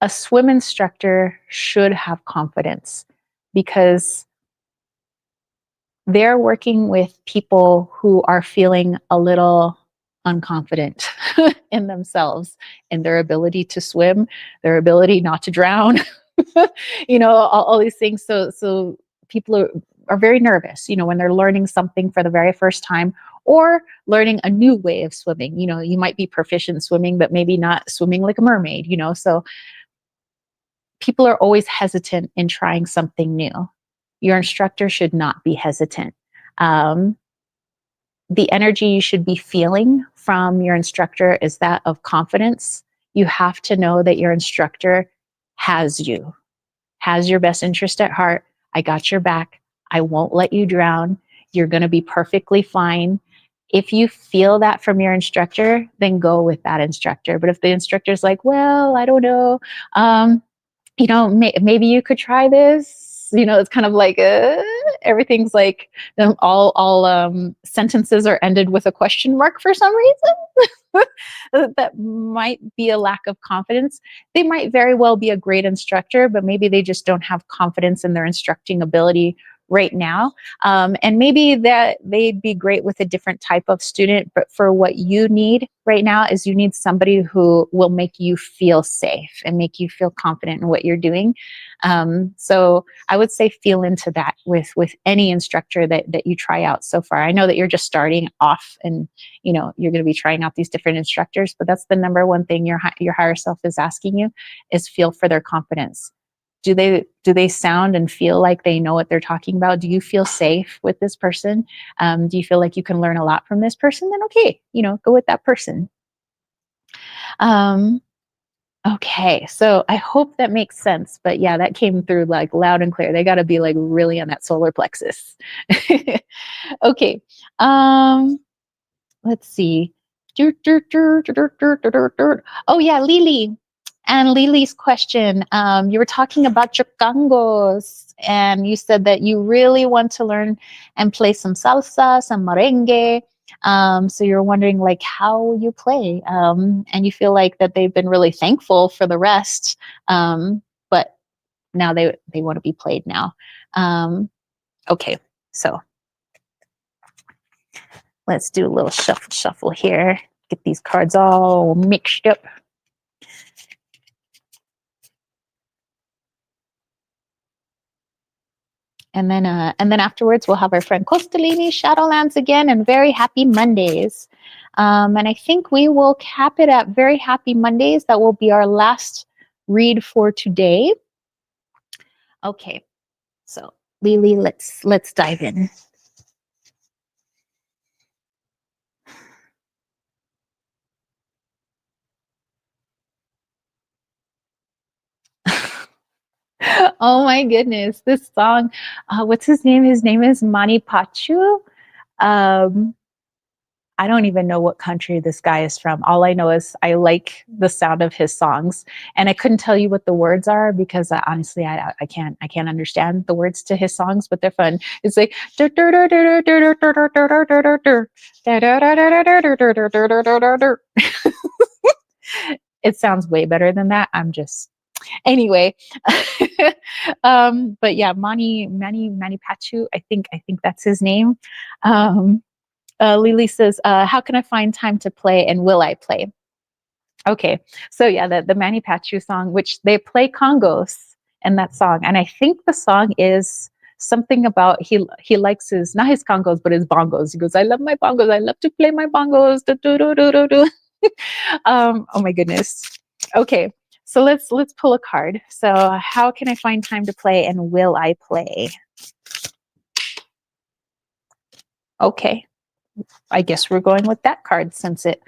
Speaker 1: a swim instructor should have confidence because they're working with people who are feeling a little unconfident in themselves, in their ability to swim, their ability not to drown, all these things. So people are very nervous, when they're learning something for the very first time or learning a new way of swimming. You might be proficient swimming, but maybe not swimming like a mermaid, so people are always hesitant in trying something new. Your instructor should not be hesitant. The energy you should be feeling from your instructor is that of confidence. You have to know that your instructor has you, has your best interest at heart. I got your back. I won't let you drown. You're going to be perfectly fine. If you feel that from your instructor, then go with that instructor. But if the instructor's like, well, I don't know, maybe you could try this. It's kind of like everything's like all sentences are ended with a question mark for some reason. That might be a lack of confidence. They might very well be a great instructor, but maybe they just don't have confidence in their instructing ability right now. And maybe that they'd be great with a different type of student, but for what you need right now is you need somebody who will make you feel safe and make you feel confident in what you're doing. So I would say feel into that with any instructor that you try out so far. I know that you're just starting off and you're going to be trying out these different instructors, but that's the number one thing your higher self is asking you is feel for their confidence. Do they sound and feel like they know what they're talking about? Do you feel safe with this person? Do you feel like you can learn a lot from this person? Then okay, go with that person. Okay, so I hope that makes sense. But yeah, that came through like loud and clear. They got to be like really on that solar plexus. Okay, let's see. Oh yeah, Lily. And Lily's question, you were talking about your congos, and you said that you really want to learn and play some salsa, some merengue. So you're wondering like how you play, and you feel like that they've been really thankful for the rest, but now they want to be played now. Okay, so let's do a little shuffle here. Get these cards all mixed up. And then afterwards, we'll have our friend Costalini, Shadowlands again, and very happy Mondays. And I think we will cap it at very happy Mondays. That will be our last read for today. Okay, so Lily, let's dive in. Oh my goodness, this song, what's his name? His name is Mani Pachu. I don't even know what country this guy is from. All I know is I like the sound of his songs, and I couldn't tell you what the words are because honestly, I can't understand the words to his songs, but they're fun. It's like it sounds way better than that. I'm just anyway. But yeah, Mani Pachu. I think that's his name. Lily says, how can I find time to play and will I play? Okay, so yeah, the Manny Pachu song, which they play congos in that song. And I think the song is something about he likes his, not his congos, but his bongos. He goes, I love my bongos. I love to play my bongos. Do, do, do, do, do, do. Oh my goodness. Okay, so let's pull a card. So how can I find time to play and will I play? Okay. I guess we're going with that card since it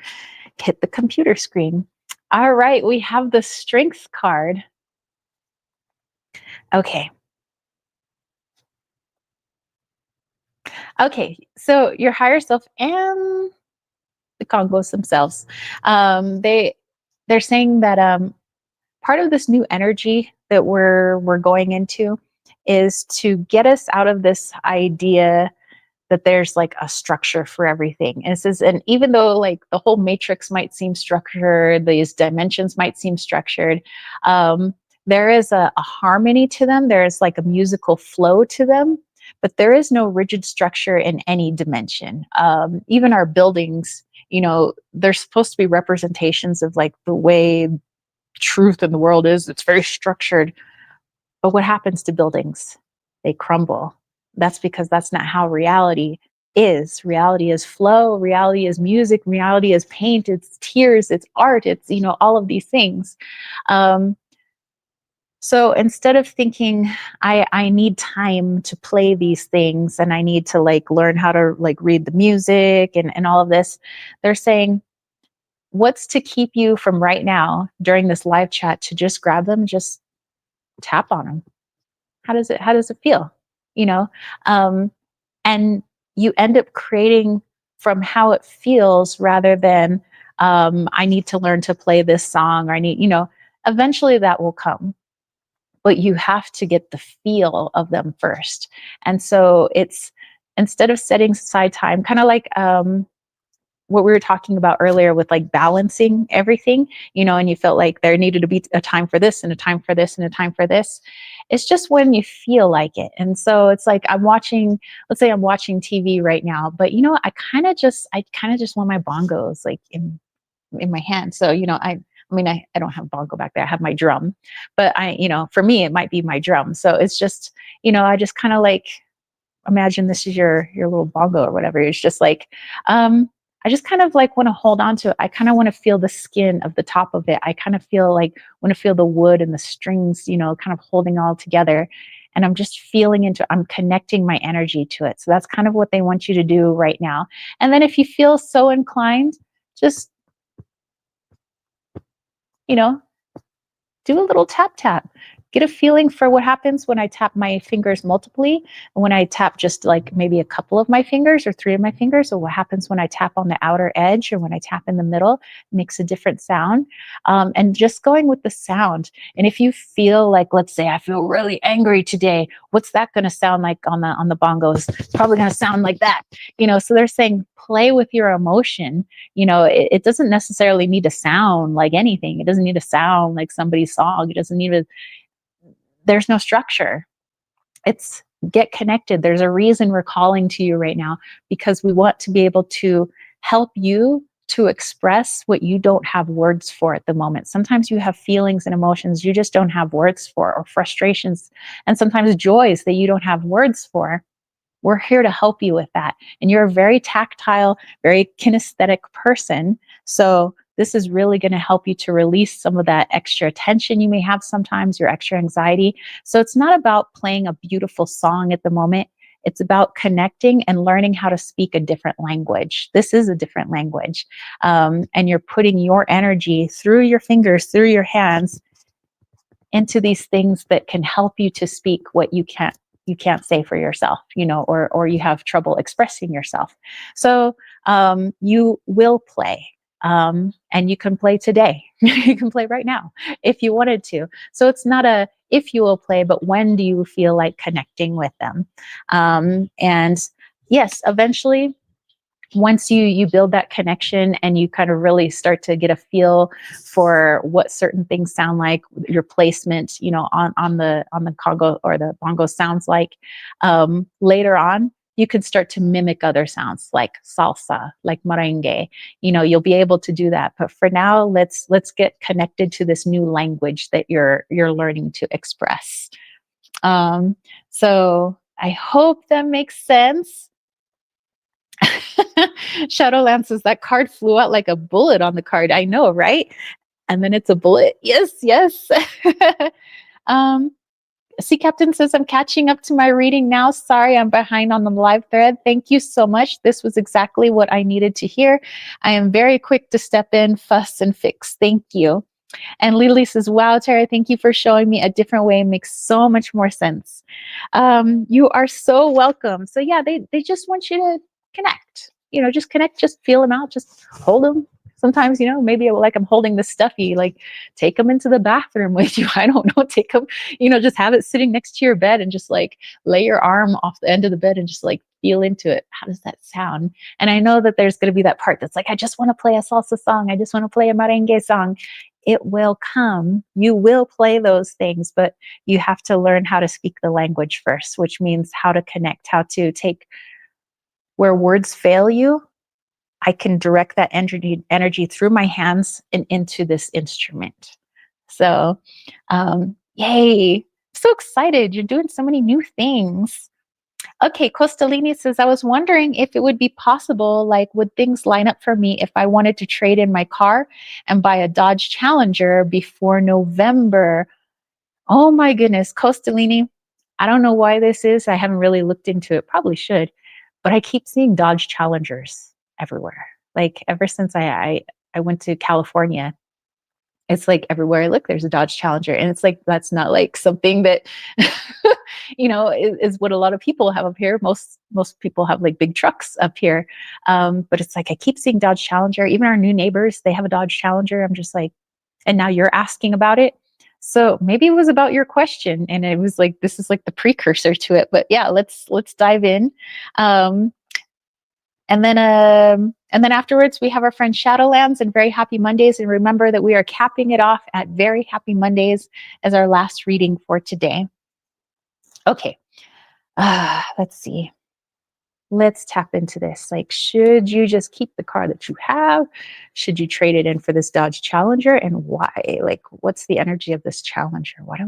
Speaker 1: hit the computer screen. All right, we have the Strength card. Okay. Okay, so your higher self and the Congos themselves, they're saying that part of this new energy that we're going into is to get us out of this idea that there's like a structure for everything. And it says, and even though like the whole matrix might seem structured, these dimensions might seem structured, there is a harmony to them. There's like a musical flow to them, but there is no rigid structure in any dimension. Even our buildings, you know, they're supposed to be representations of like the way truth in the world is. It's very structured. But what happens to buildings? They crumble. That's because that's not how reality is. Reality is flow, reality is music, reality is paint, it's tears, it's art, it's, you know, all of these things. So instead of thinking I need time to play these things and I need to like learn how to like read the music and all of this, they're saying, what's to keep you from right now during this live chat to just grab them, just tap on them? How does it feel? You know, and you end up creating from how it feels rather than I need to learn to play this song or I need, you know, eventually that will come, but you have to get the feel of them first. And so it's instead of setting aside time, kind of like what we were talking about earlier with like balancing everything, you know, and you felt like there needed to be a time for this and a time for this and a time for this. It's just when you feel like it. And so it's like let's say I'm watching TV right now, but you know, I kind of just want my bongos like in my hand. So, you know, I mean, I don't have bongo back there. I have my drum, but you know, for me, it might be my drum. So it's just, you know, I just kind of like, imagine this is your little bongo or whatever. It's just like, I just kind of like want to hold on to it. I kind of want to feel the skin of the top of it. I kind of feel like want to feel the wood and the strings, you know, kind of holding all together. And I'm just I'm connecting my energy to it. So that's kind of what they want you to do right now. And then if you feel so inclined, just, you know, do a little tap tap. get a feeling for what happens when I tap my fingers multiply, and when I tap just like maybe a couple of my fingers or 3 of my fingers, or what happens when I tap on the outer edge or when I tap in the middle. It makes a different sound. And just going with the sound. And if you feel like, let's say I feel really angry today, what's that going to sound like on the bongos? It's probably going to sound like that. So they're saying play with your emotion. It doesn't necessarily need to sound like anything. It doesn't need to sound like somebody's song. It doesn't need to, there's no structure. It's get connected. There's a reason we're calling to you right now, because we want to be able to help you to express what you don't have words for at the moment. Sometimes you have feelings and emotions you just don't have words for, or frustrations, and sometimes joys that you don't have words for. We're here to help you with that. And you're a very tactile, very kinesthetic person. So this is really going to help you to release some of that extra tension you may have sometimes, your extra anxiety. So it's not about playing a beautiful song at the moment. It's about connecting and learning how to speak a different language. This is a different language. And you're putting your energy through your fingers, through your hands, into these things that can help you to speak what you can't say for yourself, or you have trouble expressing yourself. So you will play, and you can play today. You can play right now if you wanted to. So it's not a if you will play, but when do you feel like connecting with them? And yes, eventually, once you build that connection and you kind of really start to get a feel for what certain things sound like, your placement, on the congo or the bongo sounds like, later on, you can start to mimic other sounds like salsa, like merengue. You'll be able to do that. But for now, let's get connected to this new language that you're learning to express. So I hope that makes sense. Shadowland says that card flew out like a bullet on the card. I know, right? And then it's a bullet. Yes, yes. um, Sea Captain says, I'm catching up to my reading now. Sorry, I'm behind on the live thread. Thank you so much. This was exactly what I needed to hear. I am very quick to step in, fuss, and fix. Thank you. And Lily says, wow, Tara, thank you for showing me a different way. It makes so much more sense. You are so welcome. So yeah, they just want you to connect. Just connect, just feel them out, just hold them. Sometimes, maybe like I'm holding the stuffy, like take them into the bathroom with you. I don't know, take them, just have it sitting next to your bed and just like lay your arm off the end of the bed and just like feel into it. How does that sound? And I know that there's going to be that part that's like, I just want to play a salsa song. I just want to play a merengue song. It will come. You will play those things, but you have to learn how to speak the language first, which means how to connect, how to take where words fail you. I can direct that energy through my hands and into this instrument. So, yay. I'm so excited. You're doing so many new things. Okay, Costalini says, I was wondering if it would be possible, like, would things line up for me if I wanted to trade in my car and buy a Dodge Challenger before November? Oh my goodness, Costalini, I don't know why this is. I haven't really looked into it. Probably should. But I keep seeing Dodge Challengers everywhere. Like ever since I went to California, it's like everywhere I look, there's a Dodge Challenger. And it's like, that's not like something that, is what a lot of people have up here. Most people have like big trucks up here. But it's like, I keep seeing Dodge Challenger. Even our new neighbors, they have a Dodge Challenger. I'm just like, and now you're asking about it. So maybe it was about your question and it was like, this is like the precursor to it. But yeah, let's dive in. And then afterwards, we have our friend Shadowlands and Very Happy Mondays. And remember that we are capping it off at Very Happy Mondays as our last reading for today. Okay, let's see. Let's tap into this. Like, should you just keep the car that you have? Should you trade it in for this Dodge Challenger? And why? Like, what's the energy of this Challenger? Why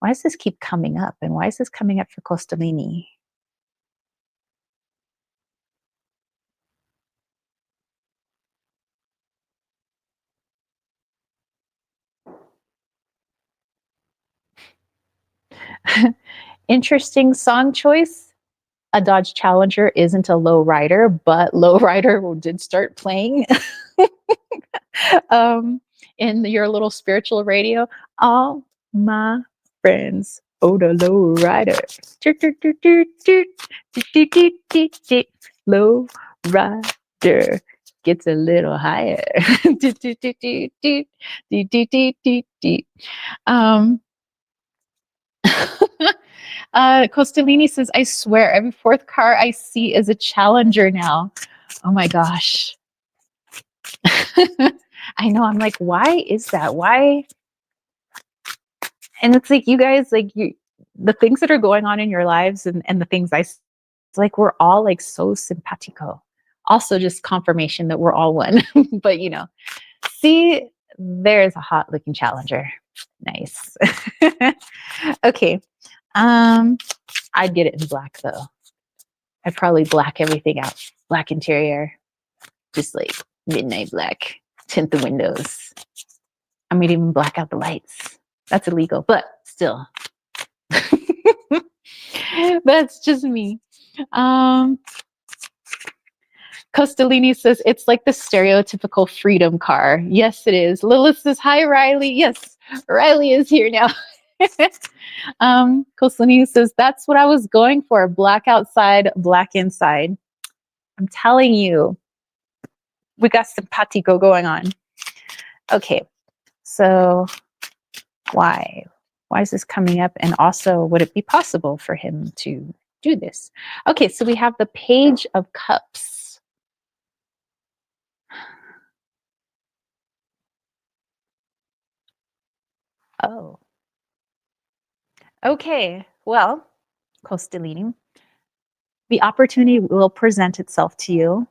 Speaker 1: does this keep coming up? And why is this coming up for Costalini? Interesting song choice. A Dodge Challenger isn't a low rider, but low rider did start playing in your little spiritual radio. All my friends. Oh, the low rider. Toot, toot, toot, toot, toot. Toot, toot, toot, toot, toot. Low rider gets a little higher. Toot, toot, toot, toot, toot. Toot, toot, toot, toot, toot. Um, Costalini says, I swear every fourth car I see is a Challenger now. Oh my gosh. I know. I'm like, why is that? Why? And it's like, you guys, like the things that are going on in your lives and the things it's like, we're all like so simpatico. Also just confirmation that we're all one, but see, there's a hot looking Challenger. Nice. Okay. I'd get it in black though. I'd probably black everything out. Black interior, just like midnight black. Tint the windows. I might even black out the lights. That's illegal, but still. That's just me. Costalini says, it's like the stereotypical freedom car. Yes, it is. Lilith says, hi, Riley. Yes, Riley is here now. Costalini says, that's what I was going for. Black outside, black inside. I'm telling you, we got simpatico going on. Okay, so why is this coming up? And also, would it be possible for him to do this? Okay, so we have the Page of Cups. Oh. Okay, well, Costalini, the opportunity will present itself to you,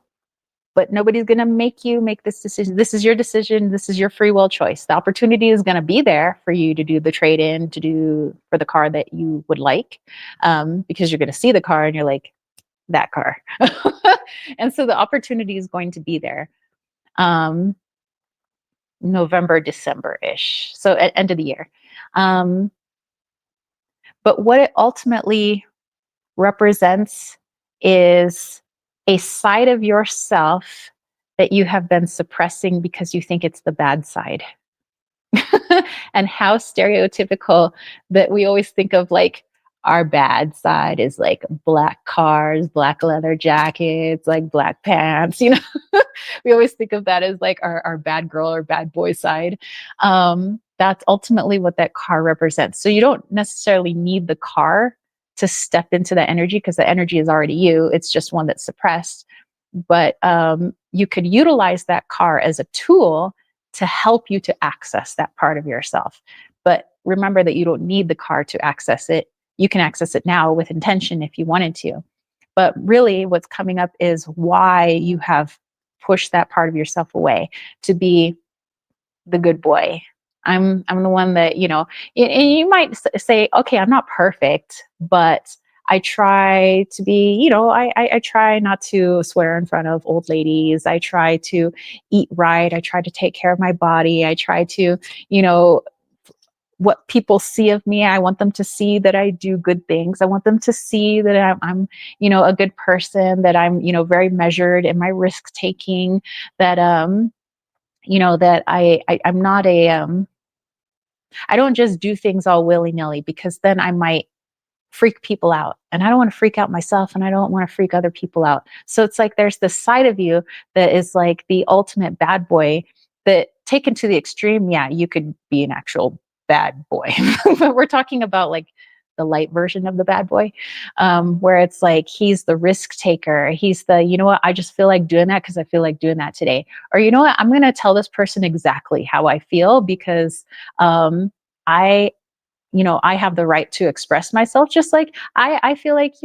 Speaker 1: but nobody's going to make you make this decision. This is your decision. This is your free will choice. The opportunity is going to be there for you to do the trade-in, to do for the car that you would like, because you're going to see the car and you're like, that car. And so the opportunity is going to be there. November, December-ish. So at end of the year. But what it ultimately represents is a side of yourself that you have been suppressing because you think it's the bad side. And how stereotypical that we always think of like our bad side is like black cars, black leather jackets, like black pants, we always think of that as like our bad girl or bad boy side. That's ultimately what that car represents. So you don't necessarily need the car to step into that energy because the energy is already you. It's just one that's suppressed. But you could utilize that car as a tool to help you to access that part of yourself. But remember that you don't need the car to access it. You can access it now with intention if you wanted to. But really what's coming up is why you have pushed that part of yourself away to be the good boy. I'm the one that, and you might say, okay, I'm not perfect, but I try to be, I try not to swear in front of old ladies. I try to eat right. I try to take care of my body. I try to, what people see of me, I want them to see that I do good things. I want them to see that I'm a good person, that I'm, very measured in my risk taking, that, that I'm not I don't just do things all willy-nilly because then I might freak people out, and I don't want to freak out myself, and I don't want to freak other people out. So it's like there's this side of you that is like the ultimate bad boy that, taken to the extreme, yeah, you could be an actual bad boy. But we're talking about like the light version of the bad boy, where it's like he's the risk taker. He's the, what, I just feel like doing that because I feel like doing that today. Or what, I'm going to tell this person exactly how I feel because I have the right to express myself, just like I feel like,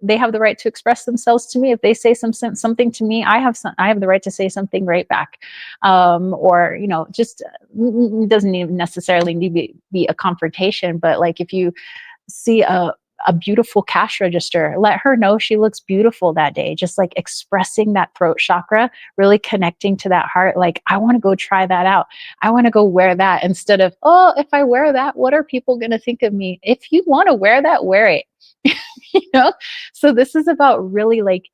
Speaker 1: they have the right to express themselves to me. If they say something to me, I have the right to say something right back. Or, just doesn't even necessarily need to be a confrontation, but like if you see a beautiful cash register, let her know she looks beautiful that day. Just like expressing that throat chakra, really connecting to that heart. Like, I want to go try that out. I want to go wear that, instead of, oh, if I wear that, what are people going to think of me? If you want to wear that, wear it. So this is about really like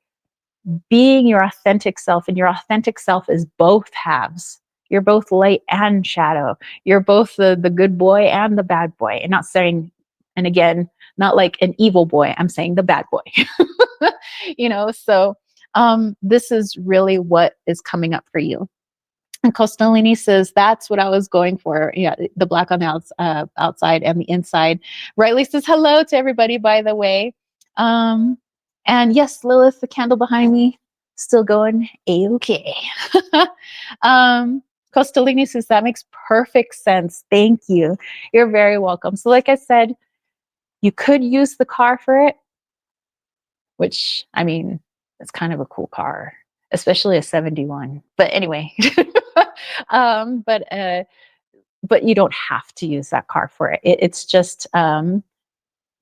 Speaker 1: being your authentic self, and your authentic self is both halves. You're both light and shadow. You're both the good boy and the bad boy. And not saying And again, not like an evil boy, I'm saying the bad boy. So this is really what is coming up for you. And Costalini says, that's what I was going for. Yeah, the black on the outside and the inside. Riley says, hello to everybody, by the way. And yes, Lilith, the candle behind me, still going A-okay. Costalini says, that makes perfect sense. Thank you. You're very welcome. So like I said, you could use the car for it, which, I mean, it's kind of a cool car, especially a 71. But anyway, um, but uh, but you don't have to use that car for it. It's just, I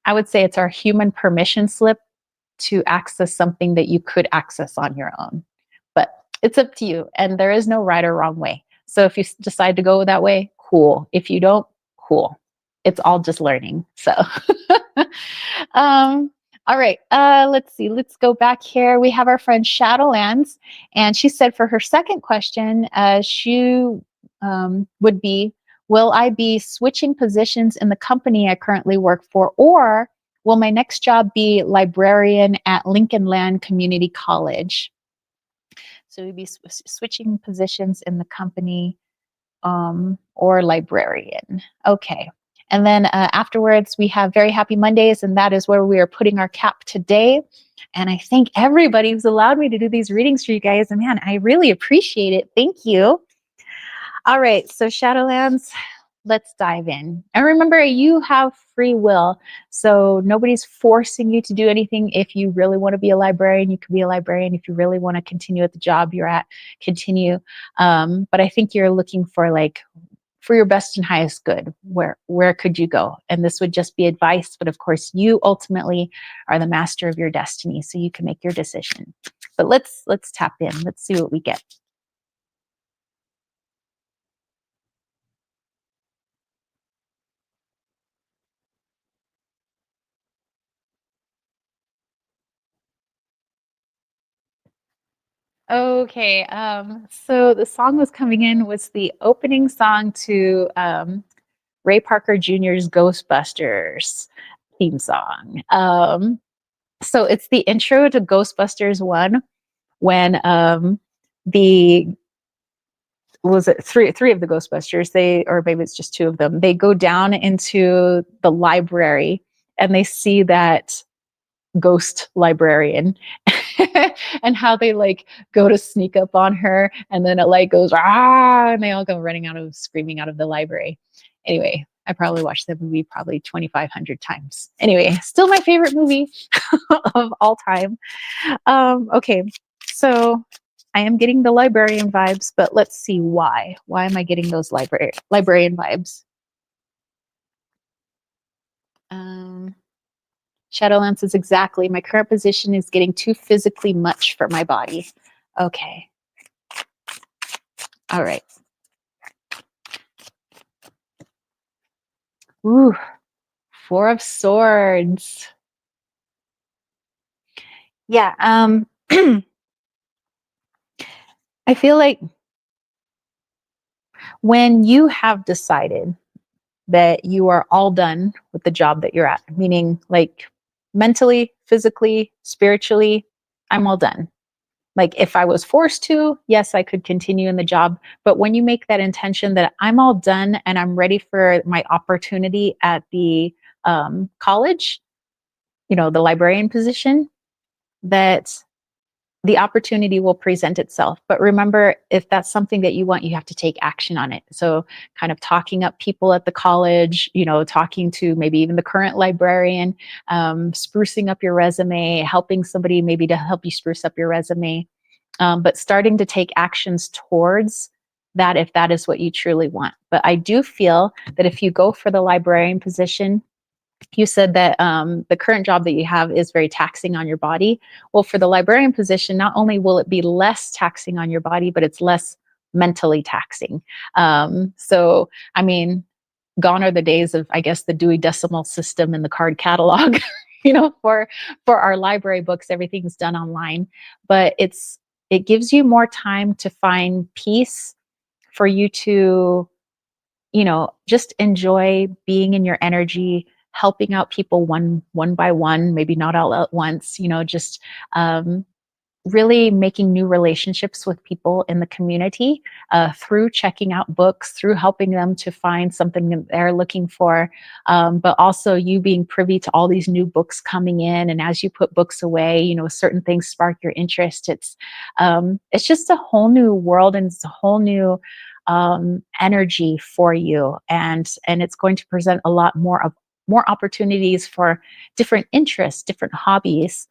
Speaker 1: would say it's our human permission slip to access something that you could access on your own. But it's up to you, and there is no right or wrong way. So if you decide to go that way, cool. If you don't, cool. It's all just learning. So, all right. Let's see. Let's go back here. We have our friend Shadowlands, and she said for her second question, she would be, will I be switching positions in the company I currently work for, or will my next job be librarian at Lincoln Land Community College? So we'd be switching positions in the company or librarian. Okay. And then afterwards, we have Very Happy Mondays, and that is where we are putting our cap today. And I thank everybody who's allowed me to do these readings for you guys. And man, I really appreciate it. Thank you. All right, so Shadowlands, let's dive in. And remember, you have free will, so nobody's forcing you to do anything. If you really want to be a librarian, you can be a librarian. If you really want to continue at the job you're at, continue. But I think you're looking for for your best and highest good. Where could you go? And this would just be advice, but of course, you ultimately are the master of your destiny, so you can make your decision. But let's tap in. Let's see what we get. Okay, so the song was coming in was the opening song to Ray Parker Jr.'s Ghostbusters theme song. So it's the intro to Ghostbusters 1 when the was it three of the Ghostbusters, or maybe it's just two of them, they go down into the library and they see that ghost librarian and how they go to sneak up on her, and then it goes and they all go running screaming out of the library. Anyway, I probably watched that movie probably 2,500 times. Anyway, still my favorite movie of all time. Okay, so I am getting the librarian vibes, but let's see why. Why am I getting those librarian vibes? Shadowlands is exactly, my current position is getting too physically much for my body. Okay. All right. Ooh, Four of Swords. Yeah, I feel like when you have decided that you are all done with the job that you're at, meaning mentally, physically, spiritually, I'm all done. If I was forced to, yes, I could continue in the job. But when you make that intention that I'm all done and I'm ready for my opportunity at the college, the librarian position, that the opportunity will present itself. But remember, if that's something that you want, you have to take action on it. So kind of talking up people at the college, talking to maybe even the current librarian, sprucing up your resume, helping somebody maybe to help you spruce up your resume, but starting to take actions towards that if that is what you truly want. But I do feel that if you go for the librarian position, you said that the current job that you have is very taxing on your body. Well, for the librarian position, not only will it be less taxing on your body, but it's less mentally taxing. So, I mean, gone are the days of, I guess, the Dewey Decimal System and the card catalog. For our library books, everything's done online, but it gives you more time to find peace, for you to just enjoy being in your energy, helping out people one by one, maybe not all at once, just really making new relationships with people in the community through checking out books, through helping them to find something that they're looking for, but also you being privy to all these new books coming in. And as you put books away, certain things spark your interest. It's just a whole new world, and it's a whole new energy for you, and it's going to present a lot more opportunities for different interests, different hobbies.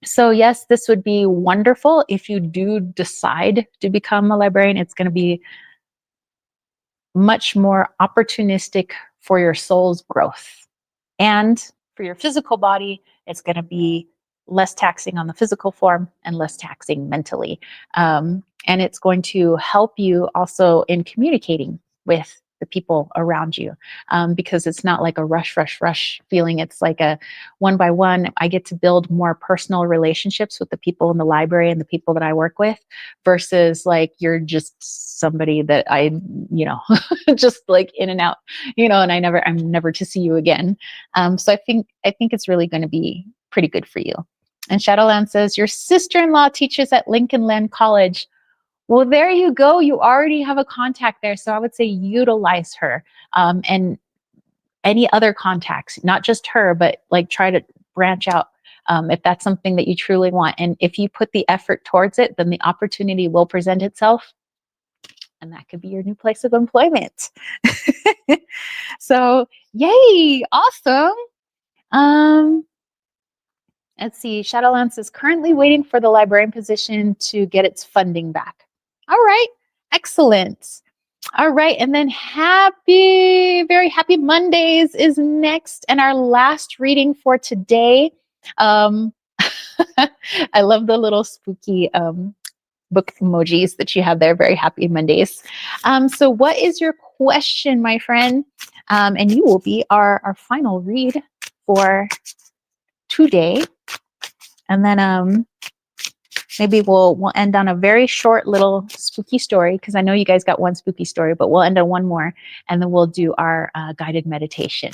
Speaker 1: So yes, this would be wonderful if you do decide to become a librarian. It's going to be much more opportunistic for your soul's growth. And for your physical body, it's going to be less taxing on the physical form and less taxing mentally. And it's going to help you also in communicating with the people around you, because it's not like a rush feeling. It's like a one by one. I get to build more personal relationships with the people in the library and the people that I work with, versus like you're just somebody that just like in and out, and I'm never to see you again. So I think it's really going to be pretty good for you. And Shadowland says, your sister-in-law teaches at Lincoln Land College. Well, there you go. You already have a contact there. So I would say utilize her, and any other contacts, not just her, but like try to branch out if that's something that you truly want. And if you put the effort towards it, then the opportunity will present itself. And that could be your new place of employment. So yay, awesome. Let's see. Shadowlands is currently waiting for the librarian position to get its funding back. All right. Excellent. All right. And then very happy Mondays is next, and our last reading for today. I love the little spooky book emojis that you have there. Very happy Mondays. So what is your question, my friend? And you will be our final read for today. And then maybe we'll end on a very short little spooky story, because I know you guys got one spooky story, but we'll end on one more, and then we'll do our guided meditation.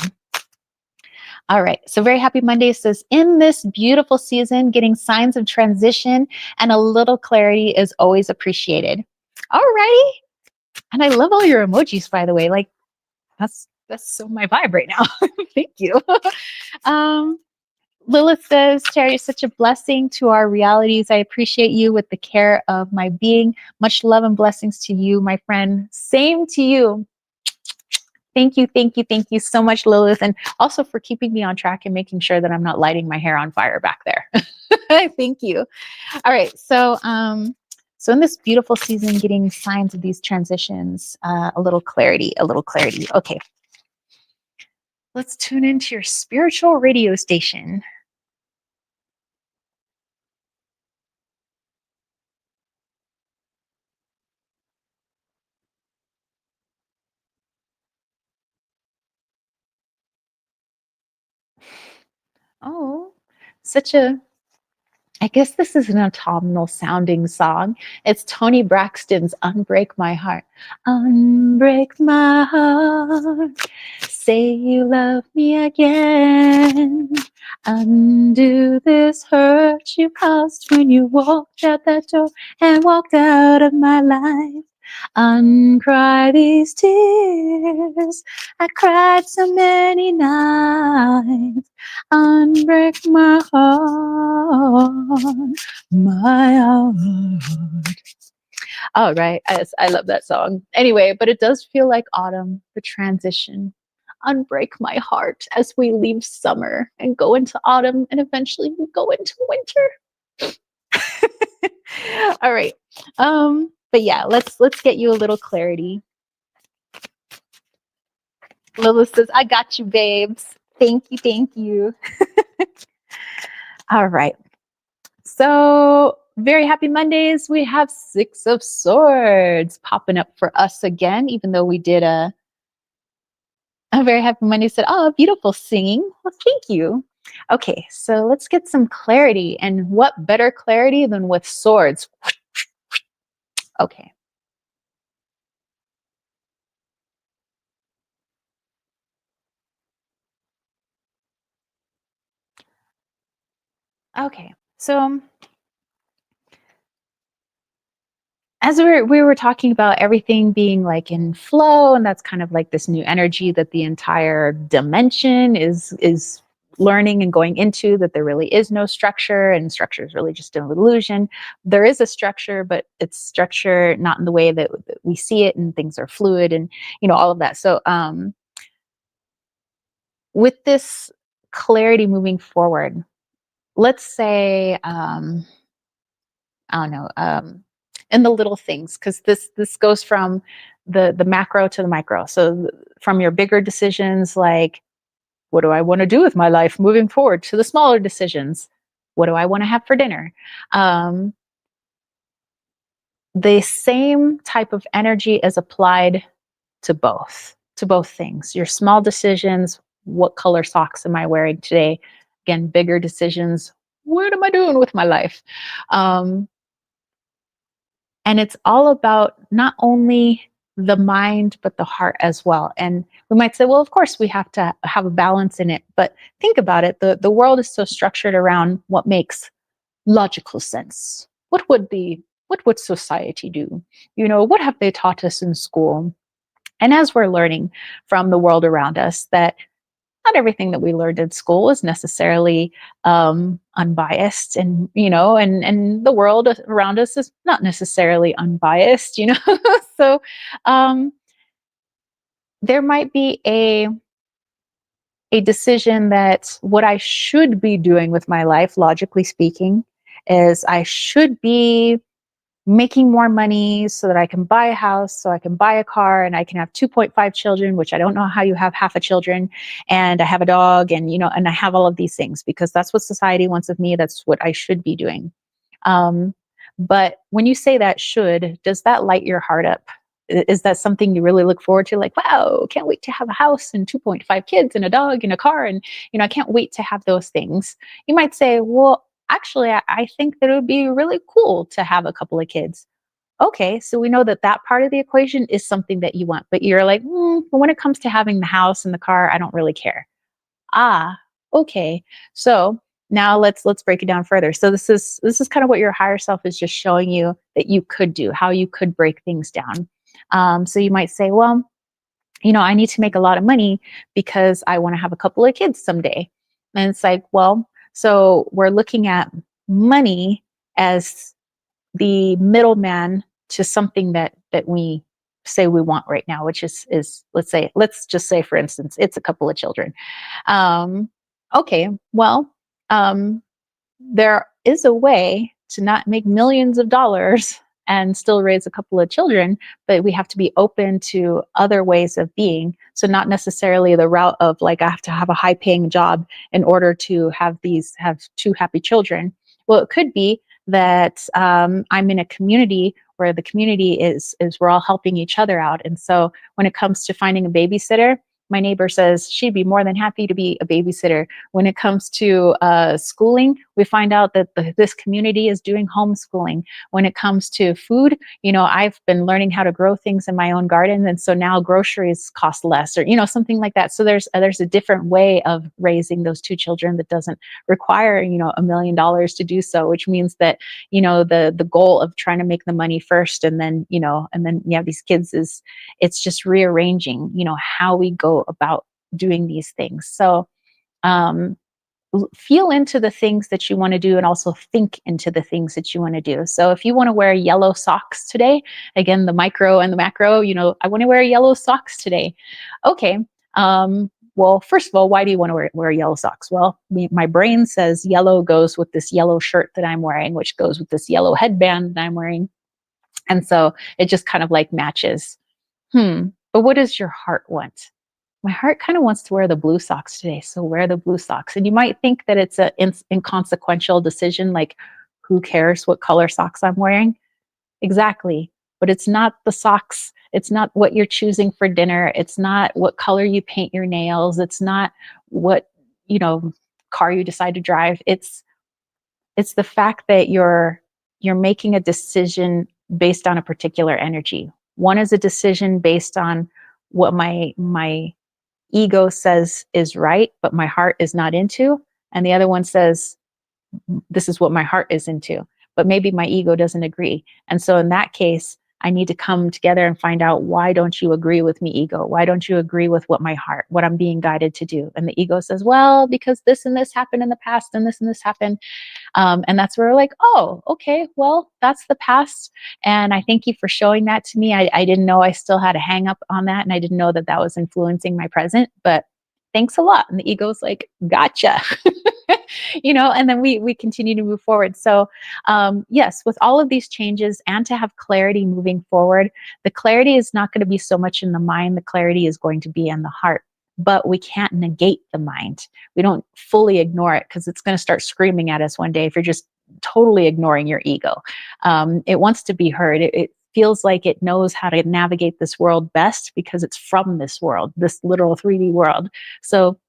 Speaker 1: All right. So very happy Monday says, in this beautiful season, getting signs of transition and a little clarity is always appreciated. All righty. And I love all your emojis, by the way. Like that's so my vibe right now. Thank you. Lilith says, Terry is such a blessing to our realities. I appreciate you with the care of my being. Much love and blessings to you, my friend. Same to you. Thank you so much, Lilith. And also for keeping me on track and making sure that I'm not lighting my hair on fire back there. Thank you. All right. So in this beautiful season, getting signs of these transitions, a little clarity. Okay. Let's tune into your spiritual radio station. Oh, I guess this is an autumnal sounding song. It's Tony Braxton's Unbreak My Heart. Unbreak my heart. Say you love me again. Undo this hurt you caused when you walked out that door and walked out of my life. Uncry these tears. I cried so many nights. Unbreak my heart, my heart. All right, I love that song. Anyway, but it does feel like autumn, the transition. Unbreak my heart as we leave summer and go into autumn, and eventually we go into winter. All right. But yeah, let's get you a little clarity. Lilith says, I got you, babes. Thank you. All right. So very happy Mondays. We have 6 of Swords popping up for us again, even though we did a very happy Monday said, oh, beautiful singing. Well, thank you. Okay, so let's get some clarity. And what better clarity than with swords? Okay. Okay. So as we were talking about everything being like in flow, and that's kind of like this new energy that the entire dimension is learning and going into, that there really is no structure, and structure is really just an illusion. There is a structure, but it's structure not in the way that we see it, and things are fluid, and all of that. So with this clarity moving forward, let's say I don't know, in the little things, because this goes from the macro to the micro. So from your bigger decisions, like what do I want to do with my life moving forward, to the smaller decisions, what do I want to have for dinner? Um, the same type of energy is applied to both things. Your small decisions, what color socks am I wearing today? Again, bigger decisions, what am I doing with my life? Um, And it's all about not only the mind, but the heart as well. And we might say, well, of course, we have to have a balance in it. But think about it, the world is so structured around what makes logical sense. What would society do? What have they taught us in school? And as we're learning from the world around us, that not everything that we learned in school is necessarily unbiased, and and the world around us is not necessarily unbiased. So um, there might be a decision that what I should be doing with my life, logically speaking, is I should be making more money so that I can buy a house, so I can buy a car, and I can have 2.5 children, which I don't know how you have half a children, and I have a dog, and and I have all of these things because that's what society wants of me. That's what I should be doing. Um, but when you say that should, does that light your heart up? Is that something you really look forward to? Like, wow, can't wait to have a house and 2.5 kids and a dog and a car, and I can't wait to have those things. You might say, well, actually, I think that it would be really cool to have a couple of kids. Okay, so we know that that part of the equation is something that you want, but you're like, but when it comes to having the house and the car, I don't really care. Ah, okay. So now let's break it down further. So this is kind of what your higher self is just showing you that you could do, how you could break things down. So you might say, well, I need to make a lot of money because I want to have a couple of kids someday. And it's like, well, so we're looking at money as the middleman to something that we say we want right now, which is let's just say, for instance, it's a couple of children. Um, okay, well, um, there is a way to not make millions of dollars and still raise a couple of children, but we have to be open to other ways of being. So not necessarily the route of like I have to have a high paying job in order to have two happy children. Well, it could be that I'm in a community where the community is we're all helping each other out. And so when it comes to finding a babysitter, my neighbor says she'd be more than happy to be a babysitter. When it comes to schooling, we find out that this community is doing homeschooling. When it comes to food, I've been learning how to grow things in my own garden, and so now groceries cost less, or something like that. So there's a different way of raising those two children that doesn't require $1 million to do so, which means that the goal of trying to make the money first, and then you have these kids, is it's just rearranging how we go about doing these things. So um, feel into the things that you want to do, and also think into the things that you want to do. So if you want to wear yellow socks today, again, the micro and the macro, I want to wear yellow socks today. Okay. Well, first of all, why do you want to wear yellow socks? Well, my brain says yellow goes with this yellow shirt that I'm wearing, which goes with this yellow headband that I'm wearing. And so it just kind of like matches. But what does your heart want? My heart kind of wants to wear the blue socks today, so wear the blue socks. And you might think that it's an inconsequential decision, like who cares what color socks I'm wearing? Exactly. But it's not the socks. It's not what you're choosing for dinner. It's not what color you paint your nails. It's not what, you know, car you decide to drive. It's the fact that you're making a decision based on a particular energy. One is a decision based on what my ego says is right, but my heart is not into. And the other one says, this is what my heart is into, but maybe my ego doesn't agree. And so in that case, I need to come together and find out, why don't you agree with me, ego? Why don't you agree with what I'm being guided to do? And the ego says, well, because this and this happened in the past, and this happened. And that's where we're like, oh, okay, well, that's the past. And I thank you for showing that to me. I didn't know I still had a hang up on that. And I didn't know that that was influencing my present, but thanks a lot. And the ego's like, gotcha. And then we continue to move forward. So yes, with all of these changes, and to have clarity moving forward, the clarity is not going to be so much in the mind. The clarity is going to be in the heart. But we can't negate the mind. We don't fully ignore it, because it's going to start screaming at us one day if you're just totally ignoring your ego. It wants to be heard. It feels like it knows how to navigate this world best because it's from this world, this literal 3D world. So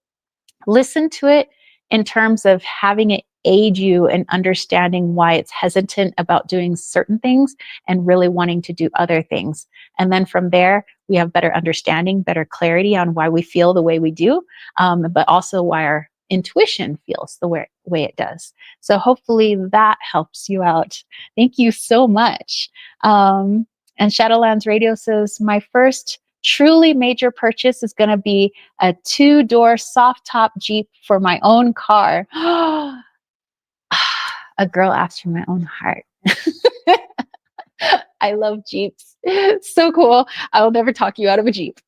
Speaker 1: listen to it in terms of having it aid you in understanding why it's hesitant about doing certain things and really wanting to do other things. And then from there, we have better understanding, better clarity on why we feel the way we do, but also why our intuition feels the way it does. So hopefully that helps you out. Thank you so much. And Shadowlands Radio says, my first truly major purchase is going to be a 2-door soft top Jeep for my own car. A girl after my own heart. I love Jeeps. So cool. I will never talk you out of a Jeep.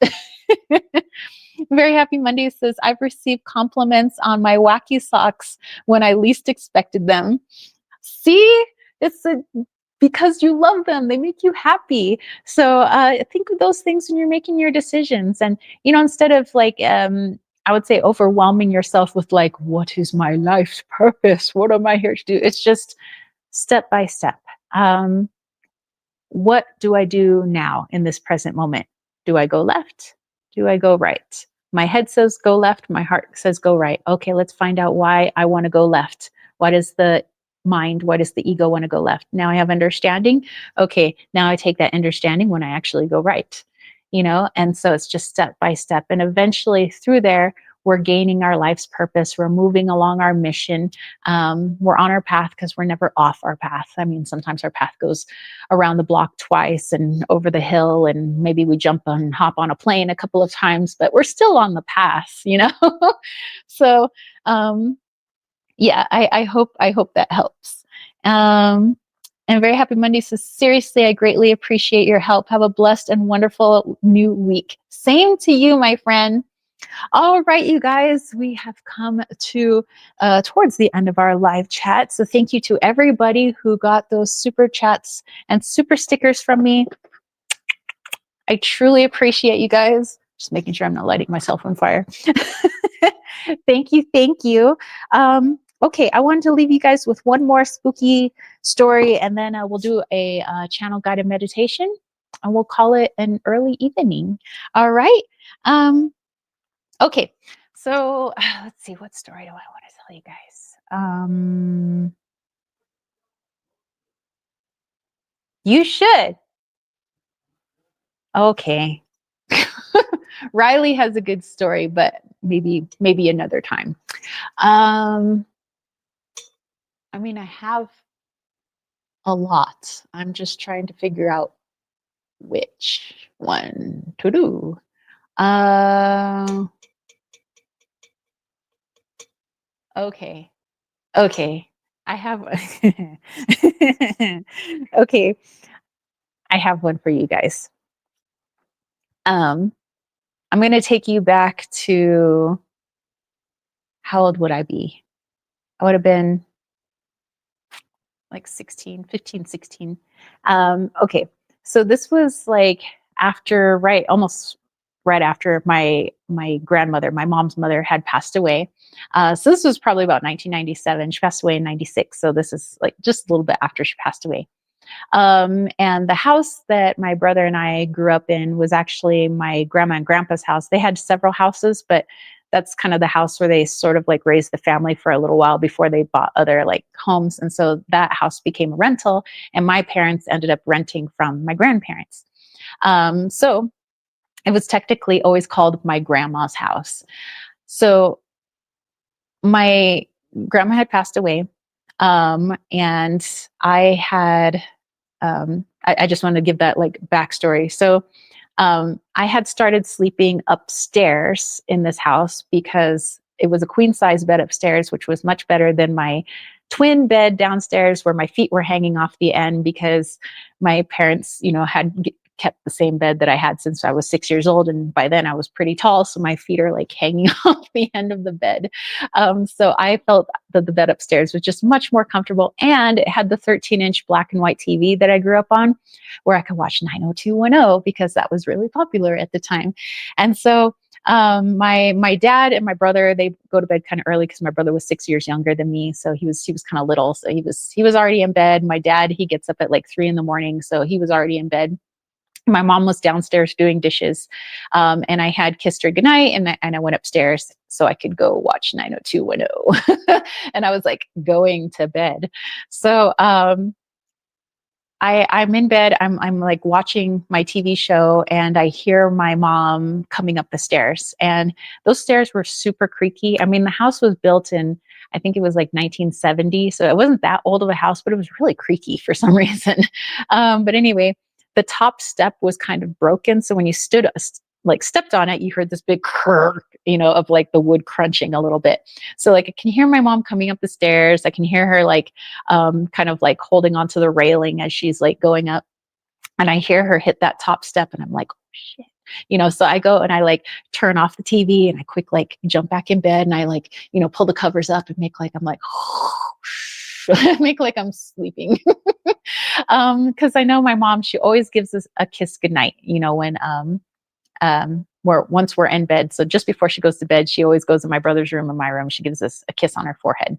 Speaker 1: Very Happy Monday says, I've received compliments on my wacky socks when I least expected them. See, because you love them, they make you happy. So think of those things when you're making your decisions. And, instead of I would say overwhelming yourself with what is my life's purpose? What am I here to do? It's just step by step. What do I do now in this present moment? Do I go left? Do I go right? My head says go left. My heart says go right. Okay, let's find out why I want to go left. What is the mind? Why does the ego want to go left? Now I have understanding. Okay, now I take that understanding when I actually go right. And so it's just step by step. And eventually through there, we're gaining our life's purpose. We're moving along our mission. We're on our path because we're never off our path. I mean, sometimes our path goes around the block twice and over the hill, and maybe we hop on a plane a couple of times, but we're still on the path, So, yeah, I hope that helps. And Very Happy Monday says, seriously, I greatly appreciate your help. Have a blessed and wonderful new week. Same to you, my friend. All right, you guys, we have come to towards the end of our live chat. So thank you to everybody who got those super chats and super stickers from me. I truly appreciate you guys. Just making sure I'm not lighting myself on fire. Thank you. Thank you. Okay, I wanted to leave you guys with one more spooky story, and then we'll do a channel guided meditation, and we'll call it an early evening. All right. Okay, so let's see, what story do I want to tell you guys? You should. Okay. Riley has a good story, but maybe another time. I mean, I have a lot. I'm just trying to figure out which one to do. Okay. I have okay. I have one for you guys. I'm going to take you back to, how old would I be? I would have been like 15, 16. Okay. So this was almost right after my grandmother, my mom's mother, had passed away. So this was probably about 1997. She passed away in 96. So this is just a little bit after she passed away. And the house that my brother and I grew up in was actually my grandma and grandpa's house. They had several houses, but that's kind of the house where they sort of raised the family for a little while before they bought other homes. And so that house became a rental, and my parents ended up renting from my grandparents. So it was technically always called my grandma's house. So my grandma had passed away. And I had, I just wanted to give that like backstory. So I had started sleeping upstairs in this house because it was a queen size bed upstairs, which was much better than my twin bed downstairs where my feet were hanging off the end because my parents, had kept the same bed that I had since I was 6 years old. And by then I was pretty tall. So my feet are like hanging off the end of the bed. So I felt that the bed upstairs was just much more comfortable. And it had the 13-inch black and white TV that I grew up on where I could watch 90210 because that was really popular at the time. And so my dad and my brother, they go to bed kind of early because my brother was 6 years younger than me, so he was kind of little, so he was already in bed. My dad, he gets up at like 3 in the morning, so he was already in bed. My mom was downstairs doing dishes, and I had kissed her goodnight, and I went upstairs so I could go watch 90210, and I was like going to bed. So I'm in bed. I'm like watching my TV show, and I hear my mom coming up the stairs. And those stairs were super creaky. I mean, the house was built in, I think it was like 1970, so it wasn't that old of a house, but it was really creaky for some reason. But anyway, the top step was kind of broken, so when you like stepped on it, you heard this big crrr, of like the wood crunching a little bit. So like I can hear my mom coming up the stairs. I can hear her like kind of like holding onto the railing as she's like going up. And I hear her hit that top step and I'm like, oh shit. So I go and I like turn off the TV and I quick like jump back in bed and I like, pull the covers up and make like I'm like, make like I'm sleeping. Because I know my mom, she always gives us a kiss goodnight, when once we're in bed. So just before she goes to bed, she always goes in my brother's room and my room. She gives us a kiss on her forehead.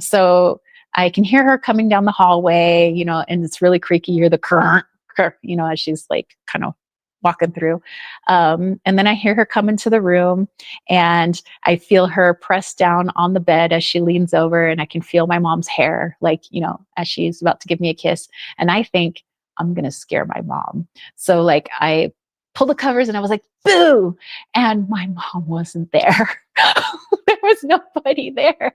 Speaker 1: So I can hear her coming down the hallway, and it's really creaky. You hear the crunk, as she's like kind of walking through. And then I hear her come into the room and I feel her press down on the bed as she leans over, and I can feel my mom's hair, like, as she's about to give me a kiss. And I think I'm going to scare my mom. So like I pull the covers and I was like, boo. And my mom wasn't there. There was nobody there.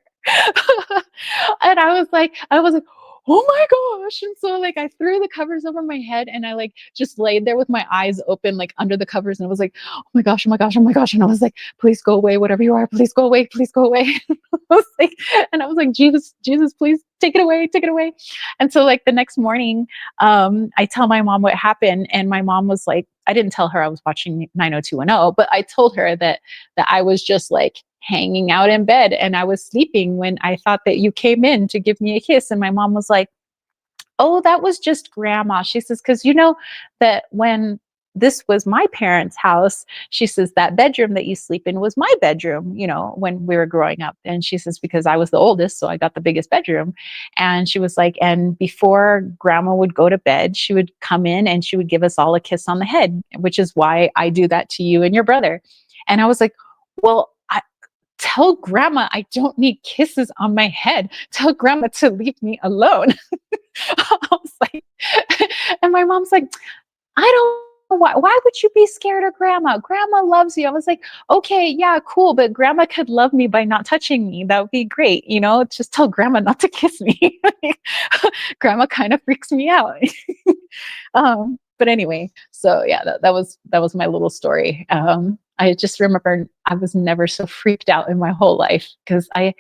Speaker 1: And I was like, oh my gosh. And so like I threw the covers over my head and I like just laid there with my eyes open, like under the covers. And I was like, oh my gosh, oh my gosh, oh my gosh. And I was like, please go away, whatever you are, please go away, please go away. I was like, Jesus, please take it away, take it away. And so like the next morning, I tell my mom what happened. And my mom was like, I didn't tell her I was watching 90210, but I told her that I was just like hanging out in bed and I was sleeping when I thought that you came in to give me a kiss. And my mom was like, oh, that was just grandma. She says, because that when this was my parents' house, she says, that bedroom that you sleep in was my bedroom, when we were growing up. And she says, because I was the oldest, so I got the biggest bedroom. And she was like, and before grandma would go to bed, she would come in and she would give us all a kiss on the head, which is why I do that to you and your brother. And I was like, well, tell grandma I don't need kisses on my head. Tell grandma to leave me alone. I was like, and my mom's like, I don't know why would you be scared of grandma? Grandma loves you. I was like, okay, yeah, cool. But grandma could love me by not touching me. That would be great. Just tell grandma not to kiss me. Grandma kind of freaks me out. But anyway, so yeah, that was my little story. I just remember I was never so freaked out in my whole life because I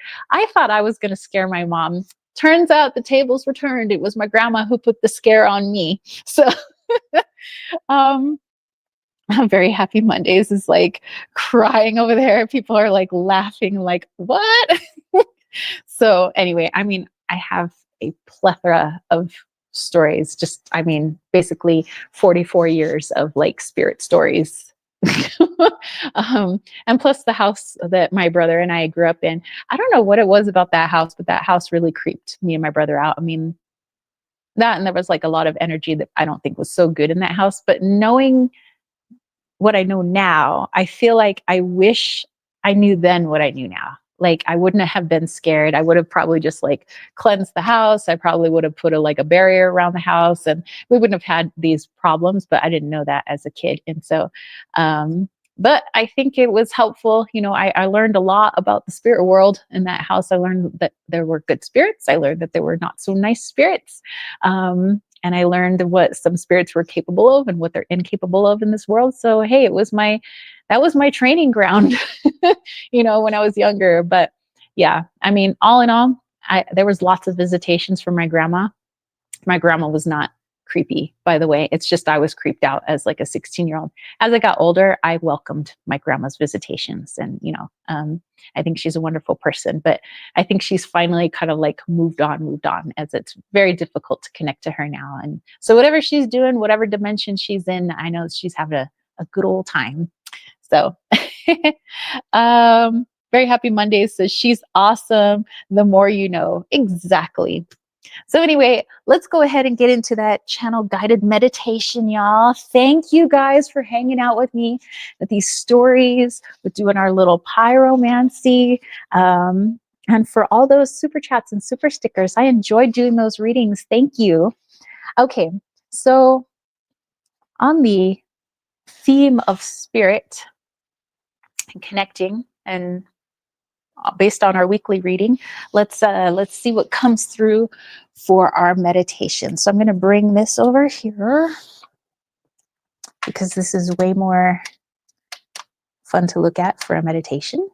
Speaker 1: thought I was going to scare my mom. Turns out the tables were turned. It was my grandma who put the scare on me. So um, Very Happy Mondays is like crying over there. People are like laughing, like, what? So anyway, I mean, I have a plethora of stories, basically 44 years of like spirit stories. And plus the house that my brother and I grew up in, I don't know what it was about that house, but that house really creeped me and my brother out. I mean, that, and there was like a lot of energy that I don't think was so good in that house, but knowing what I know now, I feel like I wish I knew then what I knew now. Like I wouldn't have been scared. I would have probably just like cleansed the house. I probably would have put a barrier around the house and we wouldn't have had these problems, but I didn't know that as a kid. And so, But I think it was helpful. You know, I learned a lot about the spirit world in that house. I learned that there were good spirits. I learned that there were not so nice spirits. And I learned what some spirits were capable of and what they're incapable of in this world. So, hey, that was my training ground, you know, when I was younger. But yeah, I mean, all in all, there was lots of visitations from my grandma. My grandma was not creepy, by the way. It's just I was creeped out as like a 16-year-old. As I got older, I welcomed my grandma's visitations, and I think she's a wonderful person. But I think she's finally kind of like moved on, as it's very difficult to connect to her now. And so whatever she's doing, whatever dimension she's in, I know she's having a good old time. So very happy Monday says she's awesome. The more you know. Exactly. So anyway, let's go ahead and get into that channel guided meditation, y'all. Thank you guys for hanging out with me with these stories, with doing our little pyromancy, and for all those super chats and super stickers. I enjoyed doing those readings. Thank you. Okay, so on the theme of spirit and connecting, and based on our weekly reading, let's see what comes through for our meditation. So I'm going to bring this over here because this is way more fun to look at for a meditation.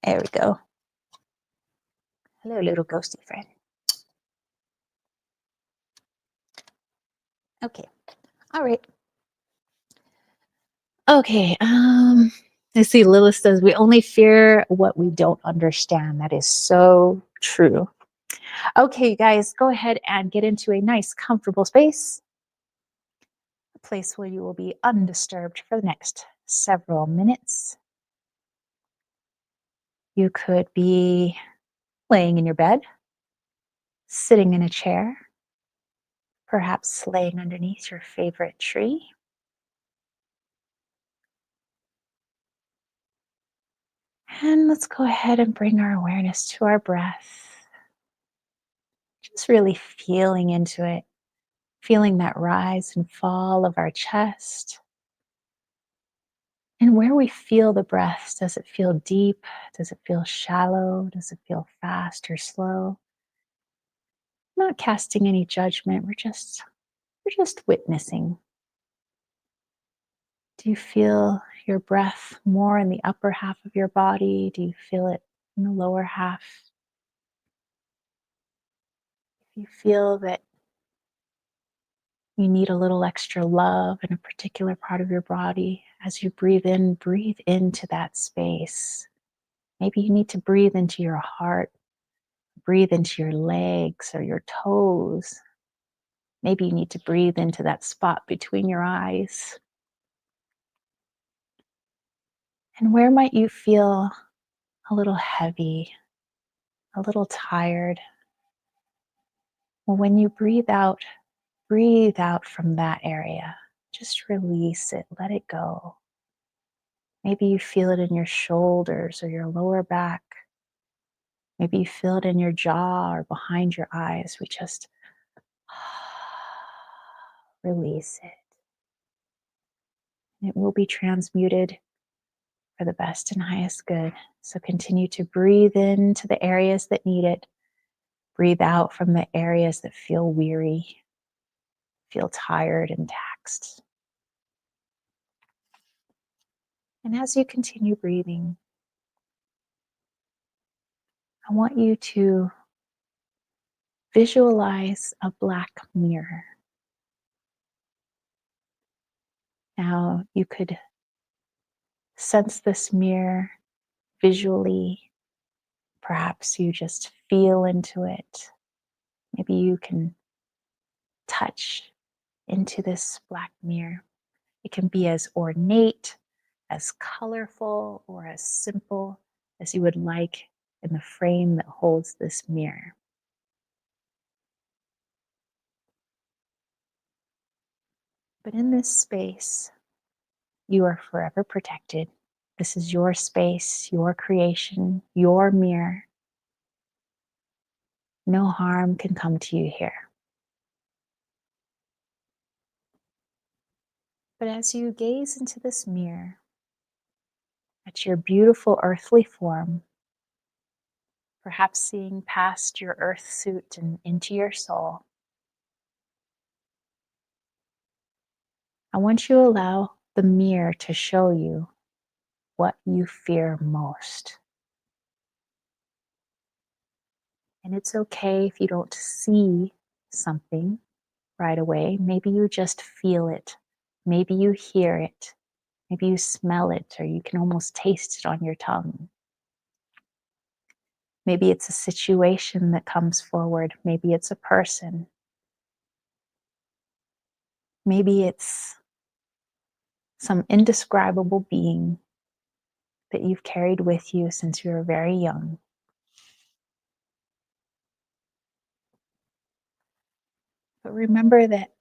Speaker 1: There we go. Hello, little ghosty friend. Okay. All right. Okay. I see Lilith says we only fear what we don't understand. That is so true. Okay, guys, go ahead and get into a nice, comfortable space. A place where you will be undisturbed for the next several minutes. You could be laying in your bed, sitting in a chair, perhaps laying underneath your favorite tree. And let's go ahead and bring our awareness to our breath. Just really feeling into it, feeling that rise and fall of our chest. And where we feel the breath, does it feel deep? Does it feel shallow? Does it feel fast or slow? Not casting any judgment, we're just witnessing. Do you feel your breath more in the upper half of your body? Do you feel it in the lower half? If you feel that you need a little extra love in a particular part of your body, as you breathe in, breathe into that space. Maybe you need to breathe into your heart, breathe into your legs or your toes. Maybe you need to breathe into that spot between your eyes. And where might you feel a little heavy, a little tired? Well, when you breathe out from that area. Just release it, let it go. Maybe you feel it in your shoulders or your lower back. Maybe you feel it in your jaw or behind your eyes. We just release it. It will be transmuted for the best and highest good. So continue to breathe into the areas that need it. Breathe out from the areas that feel weary, feel tired and taxed. And as you continue breathing, I want you to visualize a black mirror. Now you could sense this mirror visually. Perhaps you just feel into it. Maybe you can touch into this black mirror. It can be as ornate, as colorful, or as simple as you would like in the frame that holds this mirror. But in this space, you are forever protected. This is your space, your creation, your mirror. No harm can come to you here. But as you gaze into this mirror, at your beautiful earthly form, perhaps seeing past your earth suit and into your soul, I want you to allow the mirror to show you what you fear most. And it's okay if you don't see something right away. Maybe you just feel it. Maybe you hear it. Maybe you smell it, or you can almost taste it on your tongue. Maybe it's a situation that comes forward. Maybe it's a person. Maybe it's some indescribable being that you've carried with you since you were very young. But remember that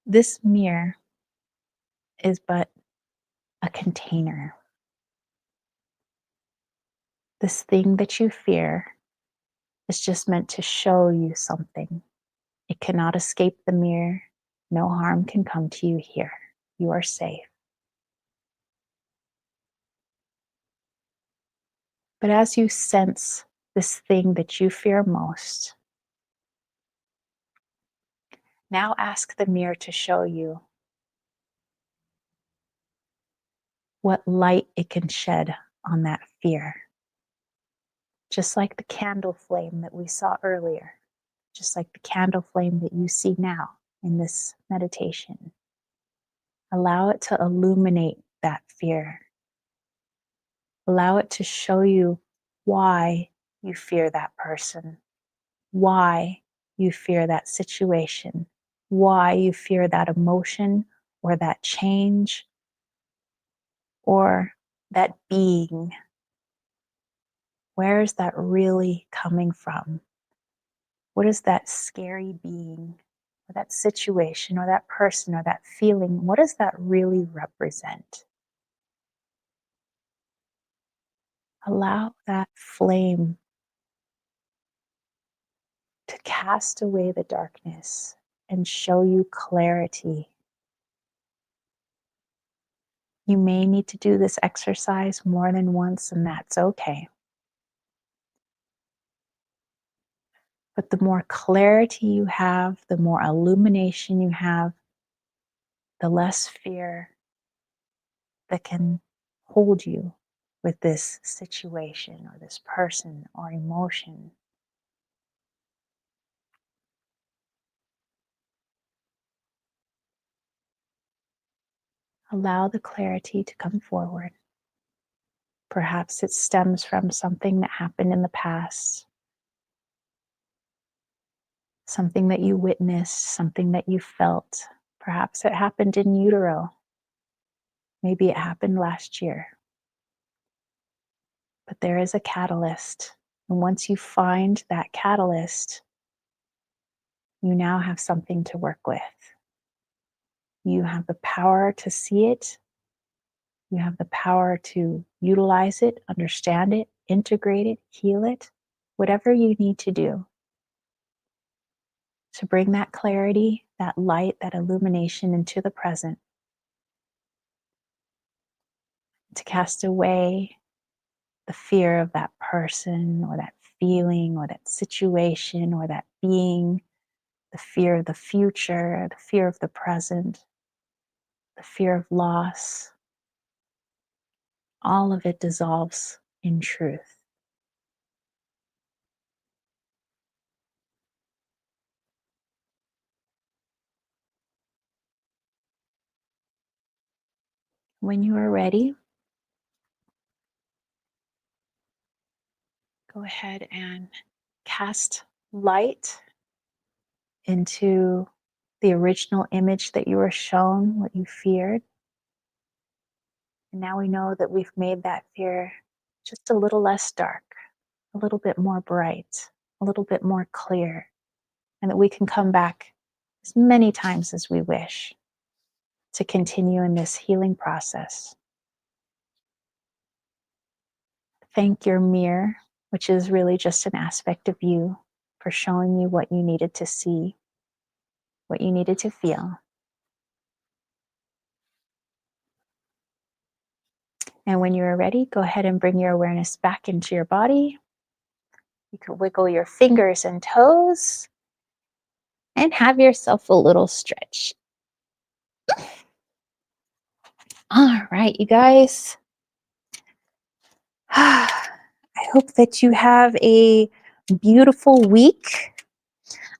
Speaker 1: this mirror is but a container. This thing that you fear is just meant to show you something. It cannot escape the mirror. No harm can come to you here. You are safe. But as you sense this thing that you fear most, now ask the mirror to show you what light it can shed on that fear. Just like the candle flame that we saw earlier, just like the candle flame that you see now in this meditation. Allow it to illuminate that fear. Allow it to show you why you fear that person, why you fear that situation, why you fear that emotion or that change or that being. Where is that really coming from? What is that scary being or that situation or that person or that feeling? What does that really represent? Allow that flame to cast away the darkness and show you clarity. You may need to do this exercise more than once, and that's okay. But the more clarity you have, the more illumination you have, the less fear that can hold you with this situation or this person or emotion. Allow the clarity to come forward. Perhaps it stems from something that happened in the past, something that you witnessed, something that you felt. Perhaps it happened in utero. Maybe it happened last year. But there is a catalyst. And once you find that catalyst, you now have something to work with. You have the power to see it. You have the power to utilize it, understand it, integrate it, heal it, whatever you need to do to bring that clarity, that light, that illumination into the present, to cast away the fear of that person or that feeling or that situation or that being, the fear of the future, the fear of the present, the fear of loss. All of it dissolves in truth. When you are ready, go ahead and cast light into the original image that you were shown, what you feared. And now we know that we've made that fear just a little less dark, a little bit more bright, a little bit more clear, and that we can come back as many times as we wish to continue in this healing process. Thank your mirror, which is really just an aspect of you, for showing you what you needed to see, what you needed to feel. And when you are ready, go ahead and bring your awareness back into your body. You can wiggle your fingers and toes and have yourself a little stretch. All right, you guys. I hope that you have a beautiful week.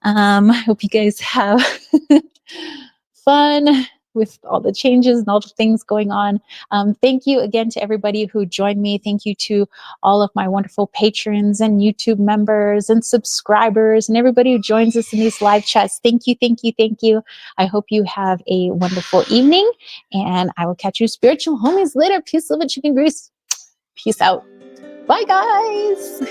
Speaker 1: I hope you guys have fun with all the changes and all the things going on. Thank you again to everybody who joined me. Thank you to all of my wonderful patrons and YouTube members and subscribers and everybody who joins us in these live chats. Thank you, thank you, thank you. I hope you have a wonderful evening, and I will catch you spiritual homies later. Peace, love, and chicken grease. Peace out. Bye, guys.